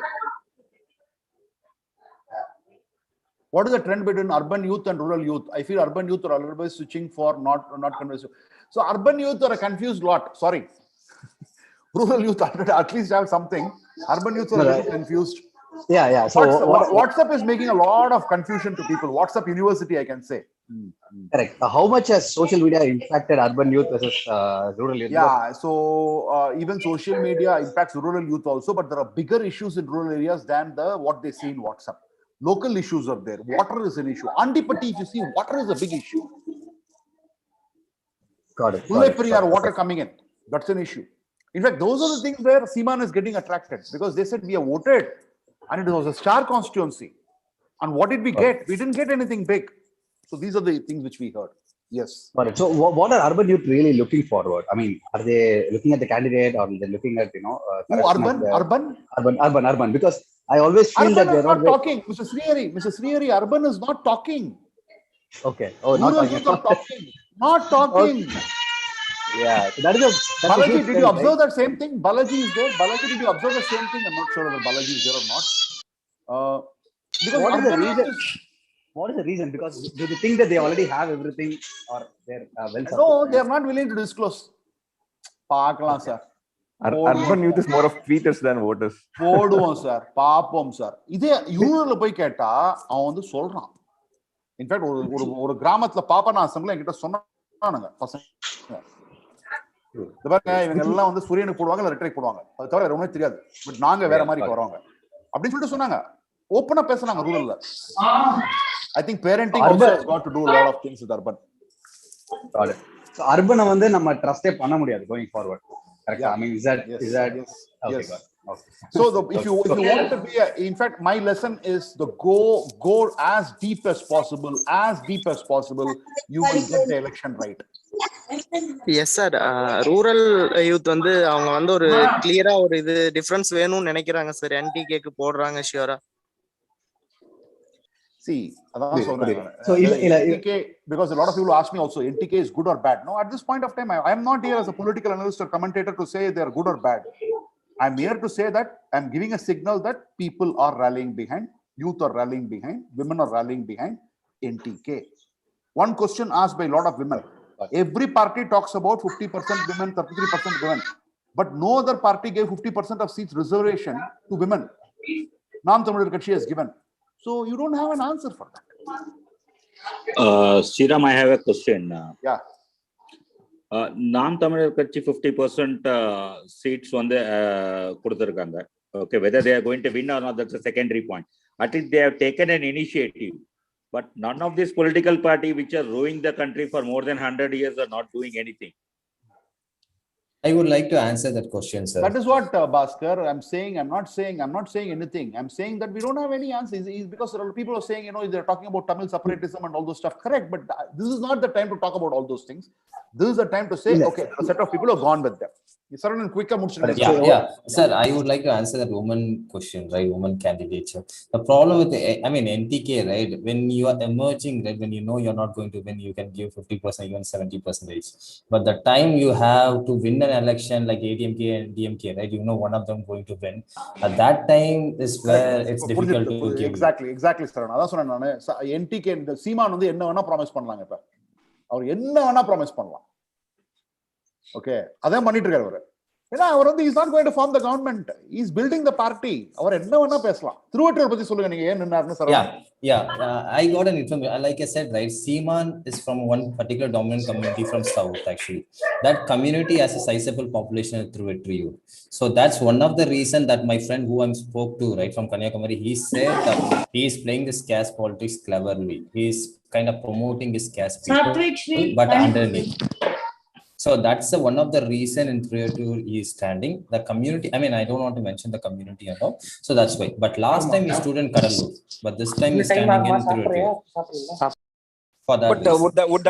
What is the trend between urban youth and rural youth? I feel urban youth are always switching for not convinced. So urban youth are a confused lot. Sorry. Rural youth at least have something. Urban youth are a little confused. Yeah. So WhatsApp is making a lot of confusion to people. WhatsApp University, I can say. Correct. How much has social media impacted urban youth versus rural youth? Yeah. So even social media impacts rural youth also, but there are bigger issues in rural areas than what they see in WhatsApp. Local issues are there. Water is an issue. Andipatti, if you see, water is a big issue. Got it. Water coming in. That's an issue. In fact, those are the things where Seeman is getting attracted, because they said we have voted and it was a star constituency. And what did we get? We didn't get anything big. So these are the things which we heard. Yes. Got it. So what are urban youth really looking forward? I mean, are they looking at the candidate, or are they looking at, urban? Because I always feel urban that they're not talking. Mr. Srihari, urban is not talking. Okay. Rural youth are talking. Not talking. Okay. Yeah, so that's Balaji, did you observe that same thing? Balaji is there. Balaji, did you observe the same thing? I'm not sure whether Balaji is there or not. Because what is the reason? What is the reason? Because do they think that they already have everything, or they're well? No, they are not willing to disclose. Paakalam, sir. Urban youth is more of tweeters than voters. Poduvom, sir. Paapom, sir. Idhe rural போய் கேட்டா அவன் வந்து சொல்றான். In fact, ஒரு கிராமத்துல பாப்பனா assembly என்கிட்ட சொன்னானுங்க பசங்க. இவங்க எல்லாம் வந்து சூரியனுக்கு போடுவாங்க இல்ல ரெட்டரைக்கு போடுவாங்க. அது தவிர வேற ஒண்ணுமே தெரியாது. பட் நாங்க வேற மாதிரி வரோங்க. அப்படின்னு சொல்லிட்டு சொன்னாங்க. ஓப்பனா பேசுறாங்க ரூரல்ல. I think parenting also has got to do a lot of things with urban. Got it. So urban வந்து நம்ம ட்ரஸ்டே பண்ண முடியாது going forward. Correct. I mean, is that yes. Okay, yes. got it. Okay. So if you want to be in fact, my lesson is the go as deep as possible. You will get the election right. Yes sir. Rural youth வந்து அவங்க வந்து ஒரு கிளியரா ஒரு இது difference வேணும்னு நினைக்கிறாங்க sir. NTK க்கு போடுறாங்க ஷியோரா. See, so NTK, because a lot of people ask me also, NTK is good or bad. No, at this point of time, I am not here as a political analyst or commentator to say they are good or bad. I'm here to say that I'm giving a signal that people are rallying behind, youth are rallying behind, women are rallying behind NTK. One question asked by a lot of women. Every party talks about 50% women, 33% women, but no other party gave 50% of seats reservation to women. Naam Tamizh Katchi has given. So you don't have an answer for that. Sriram, I have a question. Yeah. Naam Tamizh Katchi 50% seats வந்து கொடுத்திருக்காங்க. Okay, whether they are going to win or not, that's a secondary point. At least they have taken an initiative. But none of these political party which are ruining the country for more than 100 years are not doing anything. I would like to answer that question, sir. That is what, Bhaskar, I'm saying. I'm not saying anything. I'm saying that we don't have any answers. It's because people are saying, they're talking about Tamil separatism and all those stuff. Correct, but this is not the time to talk about all those things. This is the time to say, okay, a set of people have gone with them. Yeah, sir, I would like to answer that woman question, right? Woman candidature. The problem with NTK, right? When you are emerging, right? When you know you're not going to win, you can give 50%, even 70%. But the time you have to win an election like ADMK and DMK, right? One of them going to win. At that time is where it's difficult to give. Exactly, sir. அதான் சொன்னேன் நானு. NTK இந்த சீமான் வந்து என்ன வேணா promise பண்ணலாங்க இப்ப. அவர் என்ன வேணா ப்ராமிஸ் பண்ணலாம். ஓகே, அதான் பண்ணிட்டு இருக்காரு அவரு. ஏன்னா அவர் வந்து is not going to form the government, is building the party. அவர் என்ன வேணா பேசலாம். திருவட்டூர் பத்தி சொல்லுங்க, நீங்க ஏன் நின்னாருன்னு sir. I got an information. Like I said, right, Seaman is from one particular dominant community from South, actually. That community has a sizable population through it. So that's one of the reason that my friend who I spoke to, right, from Kanyakumari, he said that he is playing this caste politics cleverly. He is kind of promoting his caste people, but underneath. So that's one of the reason in 302 he is standing. The community, I don't want to mention the community at all. So that's why. But last time he stood in Kadalur, but this time he's standing in 302. For that but would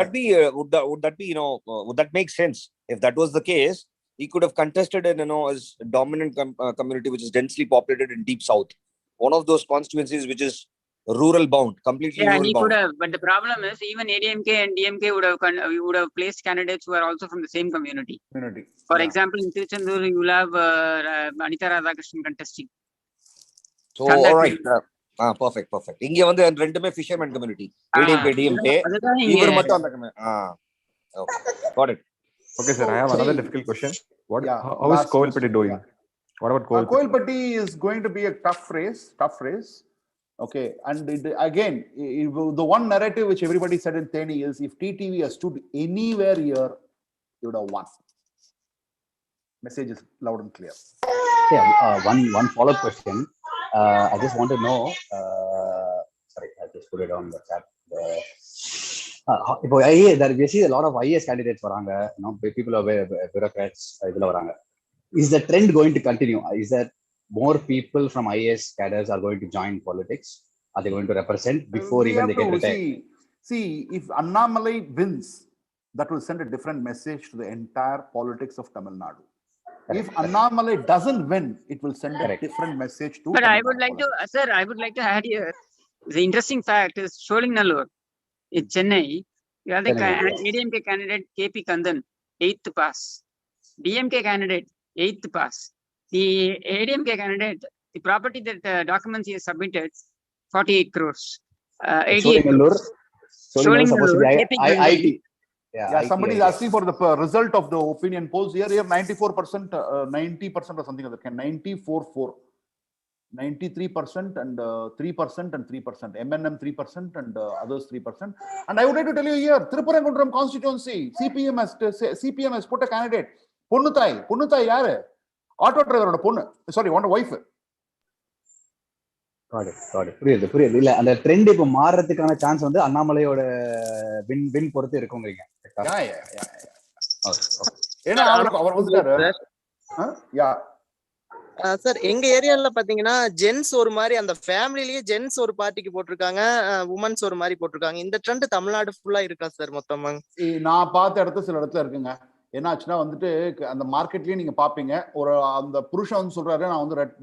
that make sense? If that was the case, he could have contested in his dominant community, which is densely populated in deep south, one of those constituencies which is rural bound, completely rural he bound. could have, but the problem is even ADMK and DMK would have placed candidates who are also from the same community. For example, in Tiruchendur, you will have Anita Radhakrishnan contesting. So all right, perfect. இங்க வந்து ரெண்டுமே fisherman community, ADMK DMK, இவர் மட்டும் அந்த okay, got it. Okay, sir, I have another difficult question. How is Kovilpatti doing? What about Kovilpatti? Kovilpatti is going to be a tough race. Okay, and the one narrative which everybody said in Theni is, if TTV has stood anywhere here, you would have won. Message is loud and clear. One follow-up question. I just want to know. Sorry, I just put it on the chat. I hear that we see a lot of IAS candidates varaanga, people are bureaucrats idula varanga. Is the trend going to continue? Is that more people from IAS cadres are going to join politics? Are they going to represent before even they get retired? See, if Annamalai wins, that will send a different message to the entire politics of Tamil Nadu. If Annamalai doesn't win, it will send a different message to But Tamil I would Nadu like politics. Sir, I would like to add here, the interesting fact is Sholingnallur in Chennai, you have the ADMK candidate KP Kandan, 8th pass. DMK candidate, 8th pass. The ADMK candidate, the property that documents he has submitted, 48 crores. 88 crores. Supposed to be IT. Somebody is asking for the result of the opinion polls. Here 94%, 90% or something like that. 94.4. 93% and 3% and 3%. MNM 3% and others 3%. And I would like to tell you here, Tripurangundram constituency, CPM has put a candidate. Ponnuthai yaru? Auto driver பொண்ணு, sorry, want a wife. Got it. புரியுது. இல்ல அந்த trend இப்ப மாறதுக்கான chance வந்து அண்ணாமலையோட win பொறுத்து இருக்கும்ங்கறீங்க. ஏன்னா அவர் வந்துட்டாரு. Sir, எங்க ஏரியால பாத்தீங்கன்னா ஜென்ஸ் ஒரு மாதிரி, அந்த ஃபேமிலிலேயே ஜென்ஸ் ஒரு பார்ட்டிக்கு போட்டிருக்காங்க, உமன்ஸ் ஒரு மாதிரி போட்டிருக்காங்க. இந்த ட்ரெண்ட் தமிழ்நாடு ஃபுல்லா இருக்கா சார் மொத்தமா? நான் பார்த்த இடத்துல சில இடத்துல இருக்குங்க. என்னாச்சுன்னா வந்துட்டு அந்த மார்க்கெட்லயே நீங்க பாப்பீங்க, ஒரு அந்த புருஷன் வந்து சொல்றாரு,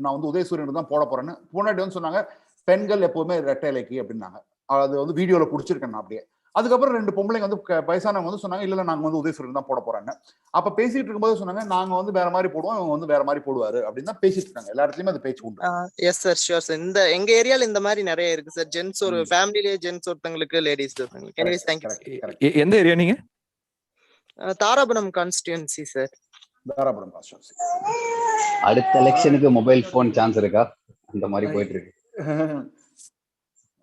நான் வந்து உதயசூரியனுக்கு தான் போட போறேன்னு. முன்னாடி வந்து சொன்னாங்க பெண்கள் எப்பவுமே ரெட்டை இலைக்கு அப்படின்னாங்க. அது வந்து வீடியோல குடிச்சிருக்கேன் நான் அப்படியே. அதுக்கப்புறம் 2 பொம்பளைங்க வந்து வயசானவங்க வந்து சொன்னாங்க, இல்ல நாங்க வந்து உதயசூரியன் தான் போட போறேன்னு. அப்ப பேசிட்டு இருக்கும்போது சொன்னாங்க, நாங்க வந்து வேற மாதிரி போடுவோம், இவங்க வந்து வேற மாதிரி போடுவாரு அப்படின்னு தான் பேசிட்டு இருக்காங்க. எல்லா இடத்துலயுமே அந்த பேச்சு உண்டு. Yes sir, sure sir. இந்த எங்க ஏரியால இந்த மாதிரி நிறைய இருக்கு சார். ஜென்ஸ் ஒரு ஃபேமிலிலேயே ஜென்ஸ் ஒருத்தங்களுக்கு, லேடிஸ் ஒருத்தங்களுக்கு. Anyways, thank you. எந்த ஏரியா நீங்க? Dharapuram constituency sir. Dharapuram constituency. அடுத்த எலெக்ஷனுக்கு மொபைல் போன் சான்ஸ் இருக்கா? அந்த மாதிரி போயிட்டு இருக்கு.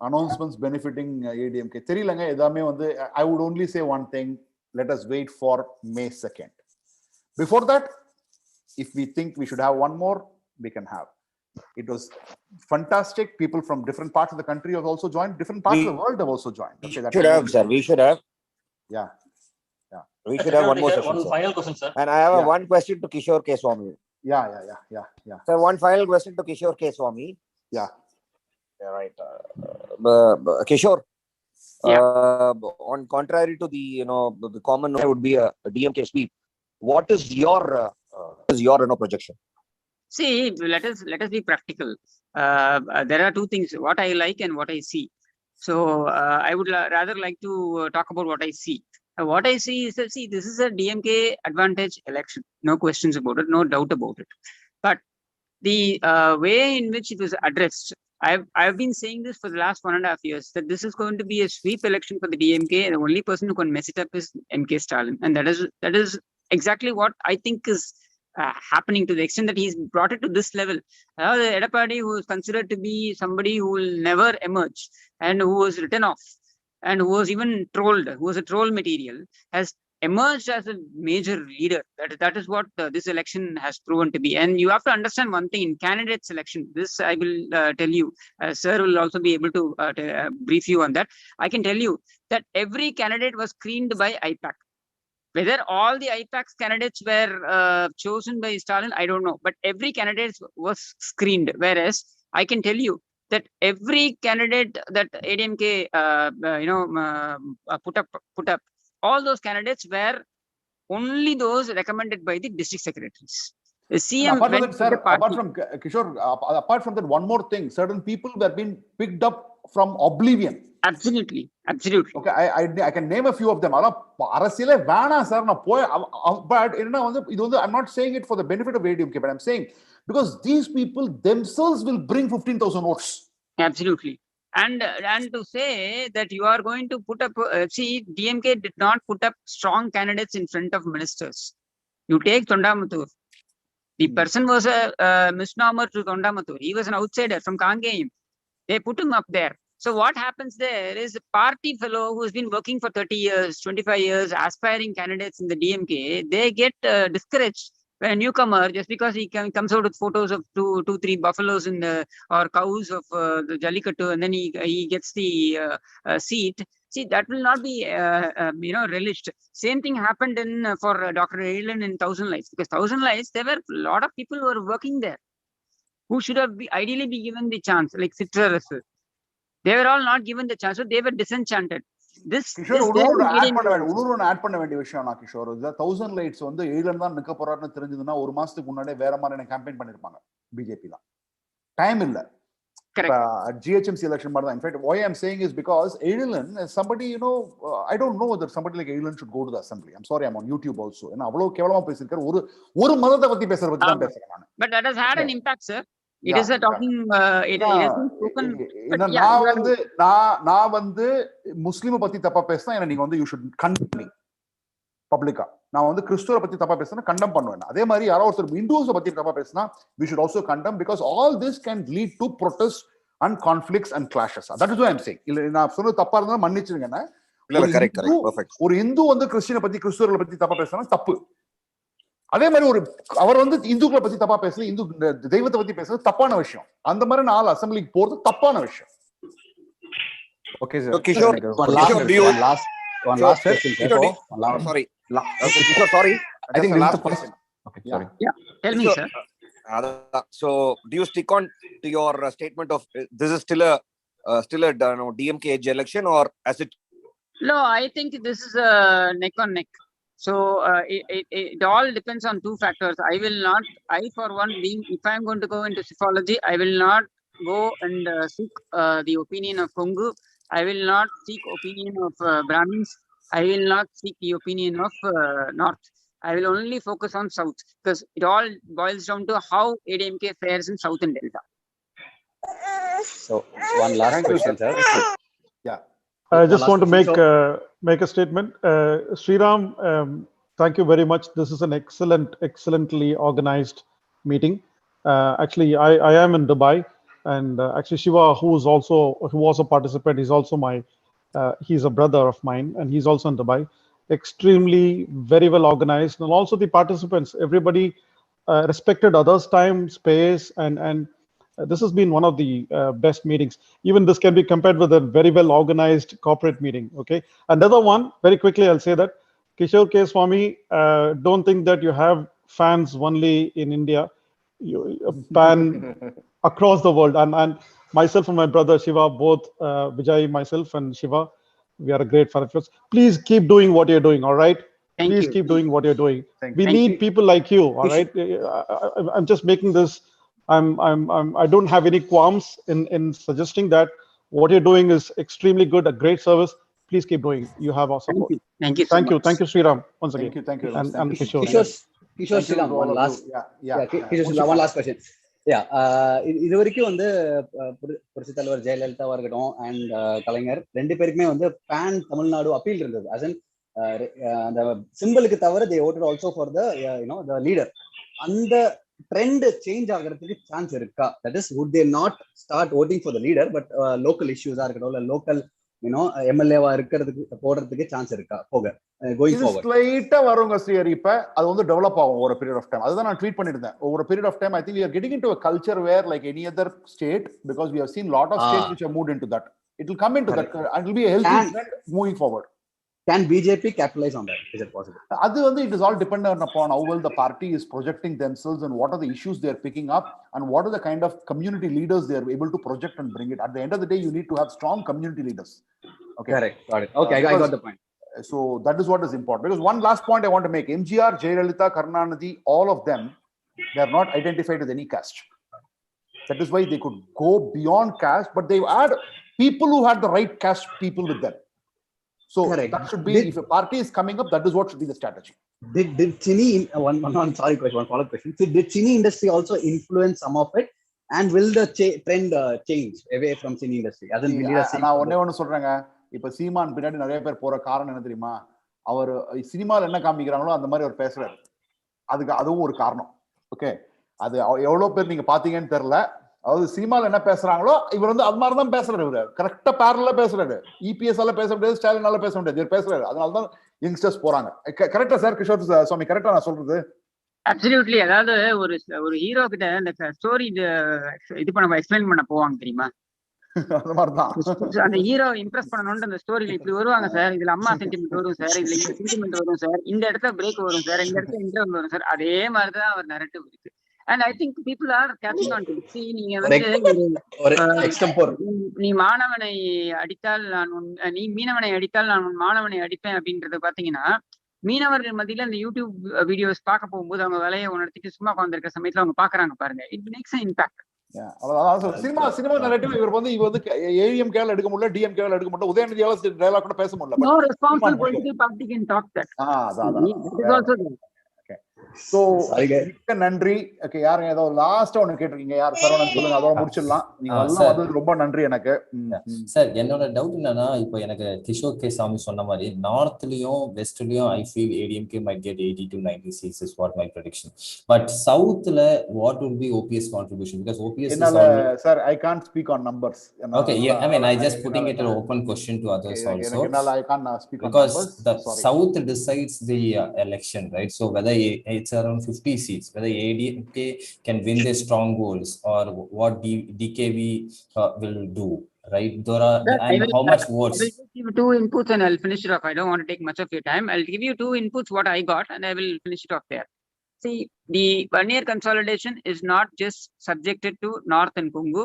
Announcements benefiting ADMK தெரியலங்க. எல்லாமே வந்து I would only say one thing, let us wait for May 2nd. Before that, if we think we should have one more, we can have. It was fantastic. People from different parts of the country have also joined. Different parts of the world have also joined. We should have, sir. We should have. Yeah. We should have one more session, one sir. final question, sir. And I have one question to Kishore K. Swami. Yeah. So one final question to Kishore K. Swami. Yeah. Yeah, right. Kishore. On contrary to the the common would be a DMK sweep. What is your projection? See, let us be practical. There are two things: what I like and what I see. So I would rather like to talk about what I see. What I see is that, see, this is a DMK advantage election. No questions about it, no doubt about it. But the way in which it was addressed, I've been saying this for the last 1.5 years, that this is going to be a sweep election for the DMK, and the only person who can mess it up is MK Stalin, and that is exactly what I think is happening, to the extent that he's brought it to this level. Edapadi, who is considered to be somebody who will never emerge and who was written off and who was even trolled, who was a troll material, has emerged as a major leader. That is what this election has proven to be. And you have to understand one thing in candidate selection. This I will tell you. Sir will also be able to brief you on that. I can tell you that every candidate was screened by IPAC. Whether all the IPAC's candidates were chosen by Stalin, I don't know. But every candidate was screened. Whereas I can tell you that every candidate that ADMK put up, all those candidates were only those recommended by the district secretaries. The CM apart from that, sir, apart from Kishore, apart from that, one more thing: certain people were being picked up from oblivion. Absolutely. Okay, I can name a few of them. But I'm not saying it for the benefit of ADMK, but I'm saying because these people themselves will bring 15,000 votes. Absolutely. And to say that you are going to put up, see, DMK did not put up strong candidates in front of ministers. You take Thondamathur. The person was a misnomer to Thondamathur. He was an outsider from Kangayam. They put him up there. So what happens there is a party fellow who has been working for 30 years, 25 years, aspiring candidates in the DMK, they get discouraged when a newcomer, just because he comes out with photos of two, 3 buffaloes in the, or cows of the Jallikattu, and then he gets the seat. See, that will not be relished. Same thing happened for Dr. Aiden in Thousand Lights, because Thousand Lights, there were a lot of people who were working there, who should have ideally be given the chance, like Citrus. They were all not given the chance, so they were disenchanted. add பண்ண வேண்டிய விஷயம் நான் Kishore, 1000 lights வந்து 7 தான் நிக்க போறாருன்னு தெரிஞ்சதுன்னா ஒரு மாசத்துக்கு முன்னாடியே வேற மாதிரி கேம்பெயின் பண்ணிருப்பாங்க பிஜேபி தான். டைம் இல்ல. GHMC election மாதிரி தான். In fact, why I'm saying is because Aiden is somebody, I don't know whether somebody like Aiden should go to the assembly. I'm sorry, I'm on YouTube also. ஏன்னா அவ்வளவு கேவலமா பேசிருக்காரு. ஒரு மதத்தை பத்தி பேசுறத பத்தி தான் பேசுறேன் நான். But that has had an impact, sir. It is a talking. It has been spoken. நான் வந்து முஸ்லிம் பத்தி தப்பா பேசினா நீங்க வந்து you should condemn me பப்ளிக்கா. நான் வந்து கிறிஸ்துவ பத்தி தப்பா பேசினா கண்டம் பண்ணுவேன். அதே மாதிரி யாரோ ஒருத்தர் இந்துஸ் பத்தி தப்பா பேசினா we should also condemn, because all this can lead to protests and conflicts and clashes. That is what I'm saying. இல்ல நான் சொன்னது தப்பா இருந்தா மன்னிச்சிடுங்க. ஒரு இந்து வந்து கிறிஸ்டியனை பத்தி கிறிஸ்துவர்களை பத்தி தப்பா பேசினா தப்பு. அதே மாதிரி அவர் வந்து இந்துக்களை பத்தி தப்பா பேசல, இந்து தெய்வத்தை பத்தி பேசுறது தப்பான விஷயம். அந்த மாதிரி நாலு அசம்பிளிக்கு போறது தப்பான விஷயம். Okay, sir. Kishore, one last question. Sorry. Sorry. I think last question. Okay, sorry. Yeah, tell me, sir. So, do you stick on to your statement of this is still a DMK edge election, or as it? No, I think this is a neck on neck. So it all depends on two factors. I for one being, if I'm going to go into psephology, I will not go and seek the opinion of Kongu. I will not seek opinion of Brahmins. I will not seek the opinion of North. I will only focus on South, because it all boils down to how ADMK fares in South and Delta. So one last question, sir. Yeah. I just want to make a statement. Sriram, thank you very much. This is an excellently organized meeting. Actually, I am in Dubai, and actually Shiva, who was a participant, is also he's a brother of mine, and he's also in Dubai. Extremely very well organized, and also the participants, everybody respected others' time, space, and this has been one of the best meetings. Even this can be compared with a very well organized corporate meeting. Okay. Another one, very quickly, I'll say that Kishore K. Swami, don't think that you have fans only in India. You pan across the world. And myself and my brother Shiva, both Vijay, myself and Shiva, we are a great fan of yours. Please keep doing what you're doing, all right? Please keep doing what you're doing. We need people like you, all right? I'm just making this. I don't have any qualms in suggesting that what you're doing is extremely good, a great service. Please keep doing. You have our support. Thank you so much. Thank you, Sriram, once again. Thank you. And Kishore. Kishore Sriram, one last. Kishore Sriram, one last question. இது வரைக்கும் வந்து புரட்சி தலைவர் ஜெயலலிதாவா இருக்கட்டும் and கலைஞர் ரெண்டு பேருக்குமே வந்து pan Tamil Nadu appeal இருந்தது. அஸ் அந்த சிம்பிளுக்கு தவிர தே voted also for the the leader. அந்த ட்ரெண்ட் சேஞ்ச் ஆகிறதுக்கு சான்ஸ் இருக்கா? That is would they not start voting for the leader but local issues இருக்கட்டும் இல்ல லோக்கல் எம்எல்ஏவா இருக்கிறதுக்கு போடுறதுக்கு சான்ஸ் இருக்கா போக கோயிங் ஃபார்வர்ட்? ஸ்லைட்டா வருங்க ஸ்ரீஹரி. இப்ப அது வந்து டெவலப் ஆகும் ஒரு பீரியட் ஆஃப் டைம். அதுதான் நான் ட்வீட் பண்ணிருந்தேன். ஒரு period of time I think we are getting into a culture where like any other state, because we have seen lot of states which have moved into that. It will come into that and it will be a healthy trend moving forward. Can BJP capitalize on that? Is it possible? அது வந்து it is all dependent upon how well the party is projecting themselves and what are the issues they are picking up and what are the kind of community leaders they are able to project and bring it. At the end of the day, you need to have strong community leaders. Okay, correct, got it. Okay, I got the point. So that is what is important. Because one last point I want to make: MGR, Jayalalitha, Karunanidhi, all of them, they are not identified with any caste. That is why they could go beyond caste, but they had people who had the right caste people with them. So correct. That should be, if a party is coming up, that is what should be the strategy. Did Chini, one follow-up question. Did Chini industry also influence some of it? And will the trend change away from Chini industry? நான் ஒண்ணு சொல்றேங்க. இப்ப சீமான் பின்னாடி நிறைய பேர் போற காரணம் என்ன தெரியுமா? அவர் சினிமால என்ன காமிக்கிறாங்களோ அந்த மாதிரி அவர் பேசுறாரு. அதுவும் ஒரு காரணம். ஓகே, அது எவ்வளவு பேர் நீங்க பாத்தீங்கன்னு தெரியல. அதாவது சினிமால என்ன பேசுறாங்களோ இவர் வந்து அது மாதிரிதான் பேசுறாரு. இவரு கரெக்டா பேரலா பேசுறாரு. இபிஎஸ் ஆல பேச முடியாது, ஸ்டாலினால பேச முடியாது, இவர் பேசுறாரு. அதனாலதான் யங்ஸ்டர்ஸ் போறாங்க. கரெக்டா சார் கிஷோர் சுவாமி, கரெக்டா நான் சொல்றது? அப்சல்யூட்லி. அதாவது ஒரு ஹீரோ கிட்ட இந்த ஸ்டோரி இது பண்ண எக்ஸ்பிளைன் பண்ண போவாங்க தெரியுமா? அந்த மாதிரிதான் அந்த ஹீரோ இம்ப்ரெஸ் பண்ணணும்னு அந்த ஸ்டோரியில இப்படி வருவாங்க சார், இதுல அம்மா சென்டிமெண்ட் வரும் சார், இதுல இந்த சென்டிமெண்ட் வரும் சார், இந்த இடத்துல பிரேக் வரும் சார், இந்த இடத்துல இன்டர்வல் வரும் சார். அதே மாதிரிதான் அவர் நரேட்டிவ் இருக்கு. And I think people are catching on to it. See, நீங்க வந்து நீ மாணவனை அடித்தால் நீ மீனவனை அடித்தால் நான் உன் மாணவனை அடிப்பேன் அப்படின்றத பாத்தீங்கன்னா, மீனவர்கள் மத்தியில அந்த யூடியூப் வீடியோஸ் பார்க்க போகும்போது அவங்க வேலையை உணர்த்திட்டு சும்மா உட்காந்துருக்க சமயத்துல அவங்க பாக்குறாங்க பாருங்க. It makes an impact. Cinema narrative இவர் வந்து ஏஎம் கேல எடுக்க முடியல, டிஎம் கேல எடுக்க முடியல, உதயநிதியால டயலாக் கூட பேச முடியல. No responsible political party can talk that. It is also there. So மிக்க நன்றி. ஓகே, யாருங்க ஏதோ லாஸ்டா ஒன்னு கேட்டிருக்கீங்க? யார் சரவணன் சொல்லுங்க, அதோட முடிச்சிடலாம். நீங்க எல்லாம் வந்தது ரொம்ப நன்றி. எனக்கு சார் என்னோட டவுட் என்னன்னா, இப்போ எனக்கு கிஷோர் கே சாமி சொன்ன மாதிரி நார்த்லயும் வெஸ்ட்லயும் I feel ADMK might get 80 to 90 seats is what my prediction. But southல what will be OPS contribution? Because OPS is already... Sir, I can't speak on numbers. Okay, yeah, I mean I just putting it an open question to others also. I can't speak on because numbers. The south decides the election, right? So whether it's around 50 seats, whether ADMK can win their strongholds or what DKV will do, right? Dora, and how much votes? I will give you two inputs and I'll finish it off. I don't want to take much of your time. I'll give you two inputs what I got and I will finish it off there. See, the one-year consolidation is not just subjected to North and Kongu.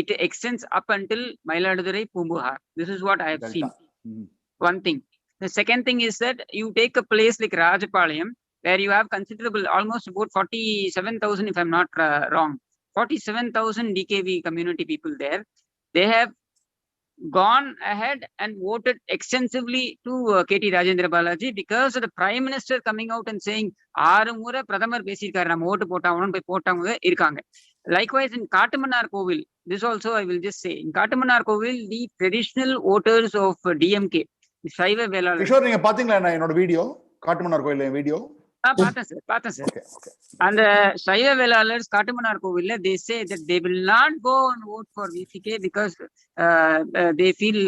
It extends up until Mailadurai, Pumbuhar. This is what I have seen. One thing. The second thing is that you take a place like Rajapalayam, where you have considerable, almost about 47,000, if I'm not wrong, 47,000 DKV community people there. They have gone ahead and voted extensively to KT Rajendra Balaji because of the Prime Minister coming out and saying, "Aru mura Pradhamar pesirukkaru, nam vote pottavanum poi pottavanga irukanga." Likewise in Katamanar Kovil, this also I will just say, in Katamanar Kovil, the traditional voters of DMK, Saiva Velalar. Kishore, நீங்க பாத்தீங்களா என்னோட video, Kattumannar கோயில் video? பார்த்தேன் sir. அந்த சைவ வேளாளர்ஸ் காட்டுமன்னார் கோவில்ல they say that they will not go and vote for VCK because they feel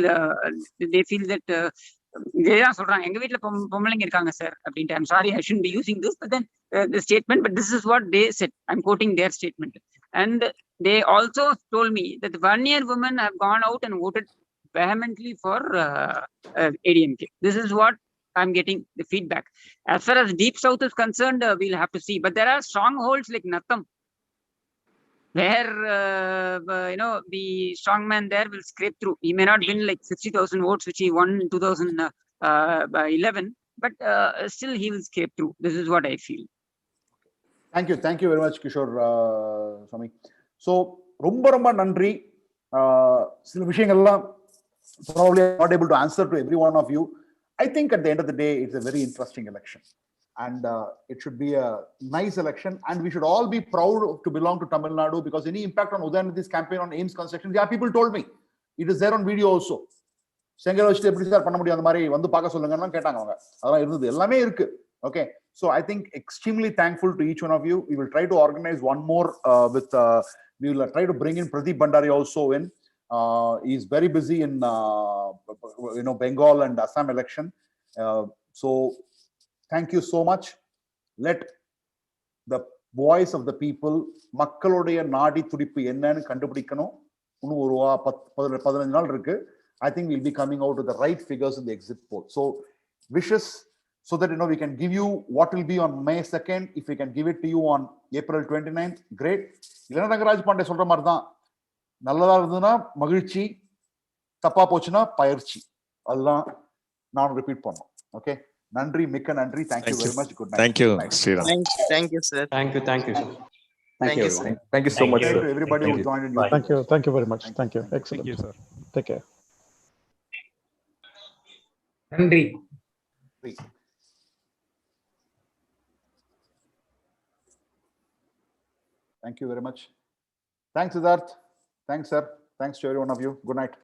that இதேதான் சொல்றாங்க, எங்க வீட்டுல பொம்பளைங்க இருக்காங்க சார் அப்படின்ட்டு. I'm sorry, I shouldn't be using this, but then the statement, but this is what they said. I'm quoting their statement. And they also told me that the one-year women have gone out and voted vehemently for ADMK. This is what I'm getting the feedback. As far as Deep South is concerned, we'll have to see. But there are strongholds like Natham, where the strongman there will scrape through. He may not win like 60,000 votes, which he won in 2011, but still he will scrape through. This is what I feel. Thank you very much, Kishore Swami. So, ரொம்ப நன்றி. சில விஷயங்கள்லாம் probably I'm not able to answer to every one of you. I think at the end of the day, it's a very interesting election. And it should be a nice election. And we should all be proud to belong to Tamil Nadu, because any impact on Udayanidi's campaign on AIMS construction, yeah, people told me. It is there on video also. செங்கல் வச்சுட்டு எப்படி sir பண்ண முடியும், அந்த மாதிரி வந்து பார்க்க சொல்லுங்கன்னா கேட்டாங்க அவங்க. அதெல்லாம் இருந்தது, எல்லாமே இருக்கு. Okay, so I think extremely thankful to each one of you. We will try to organize one more we will try to bring in Pradeep Bhandari also in. He's very busy in Bengal and Assam election. So thank you so much. Let the voice of the people, மக்களுடைய நாடி துடிப்பு என்னன்னு கண்டுபிடிக்கணும். இன்னும் ஒரு 15 நாள் இருக்கு. I think we'll be coming out with the right figures in the exit poll. So wishes, so that we can give you what will be on May 2nd. If we can give it to you on April 29th, great. இல்லைன்னா ரங்கராஜ் பாண்டே சொல்ற மாதிரி தான், நல்லதா இருந்ததுன்னா மகிழ்ச்சி, தப்பா போச்சுன்னா பயிற்சி. அதுதான் நான் ரிப்பீட் பண்ணோம். ஓகே, நன்றி, மிக்க நன்றி. Thank you very much. Good night. Thank you, Sriram. Thank you, sir. Thank you, sir. Thank you, sir. Thank you so much, sir. To everybody who joined in. Thank you very much. Thank you. Excellent. Thank you, sir. Take care. நன்றி. Thank you very much. Thanks, Siddharth. Thanks, sir. Thanks to every one of you. Good night.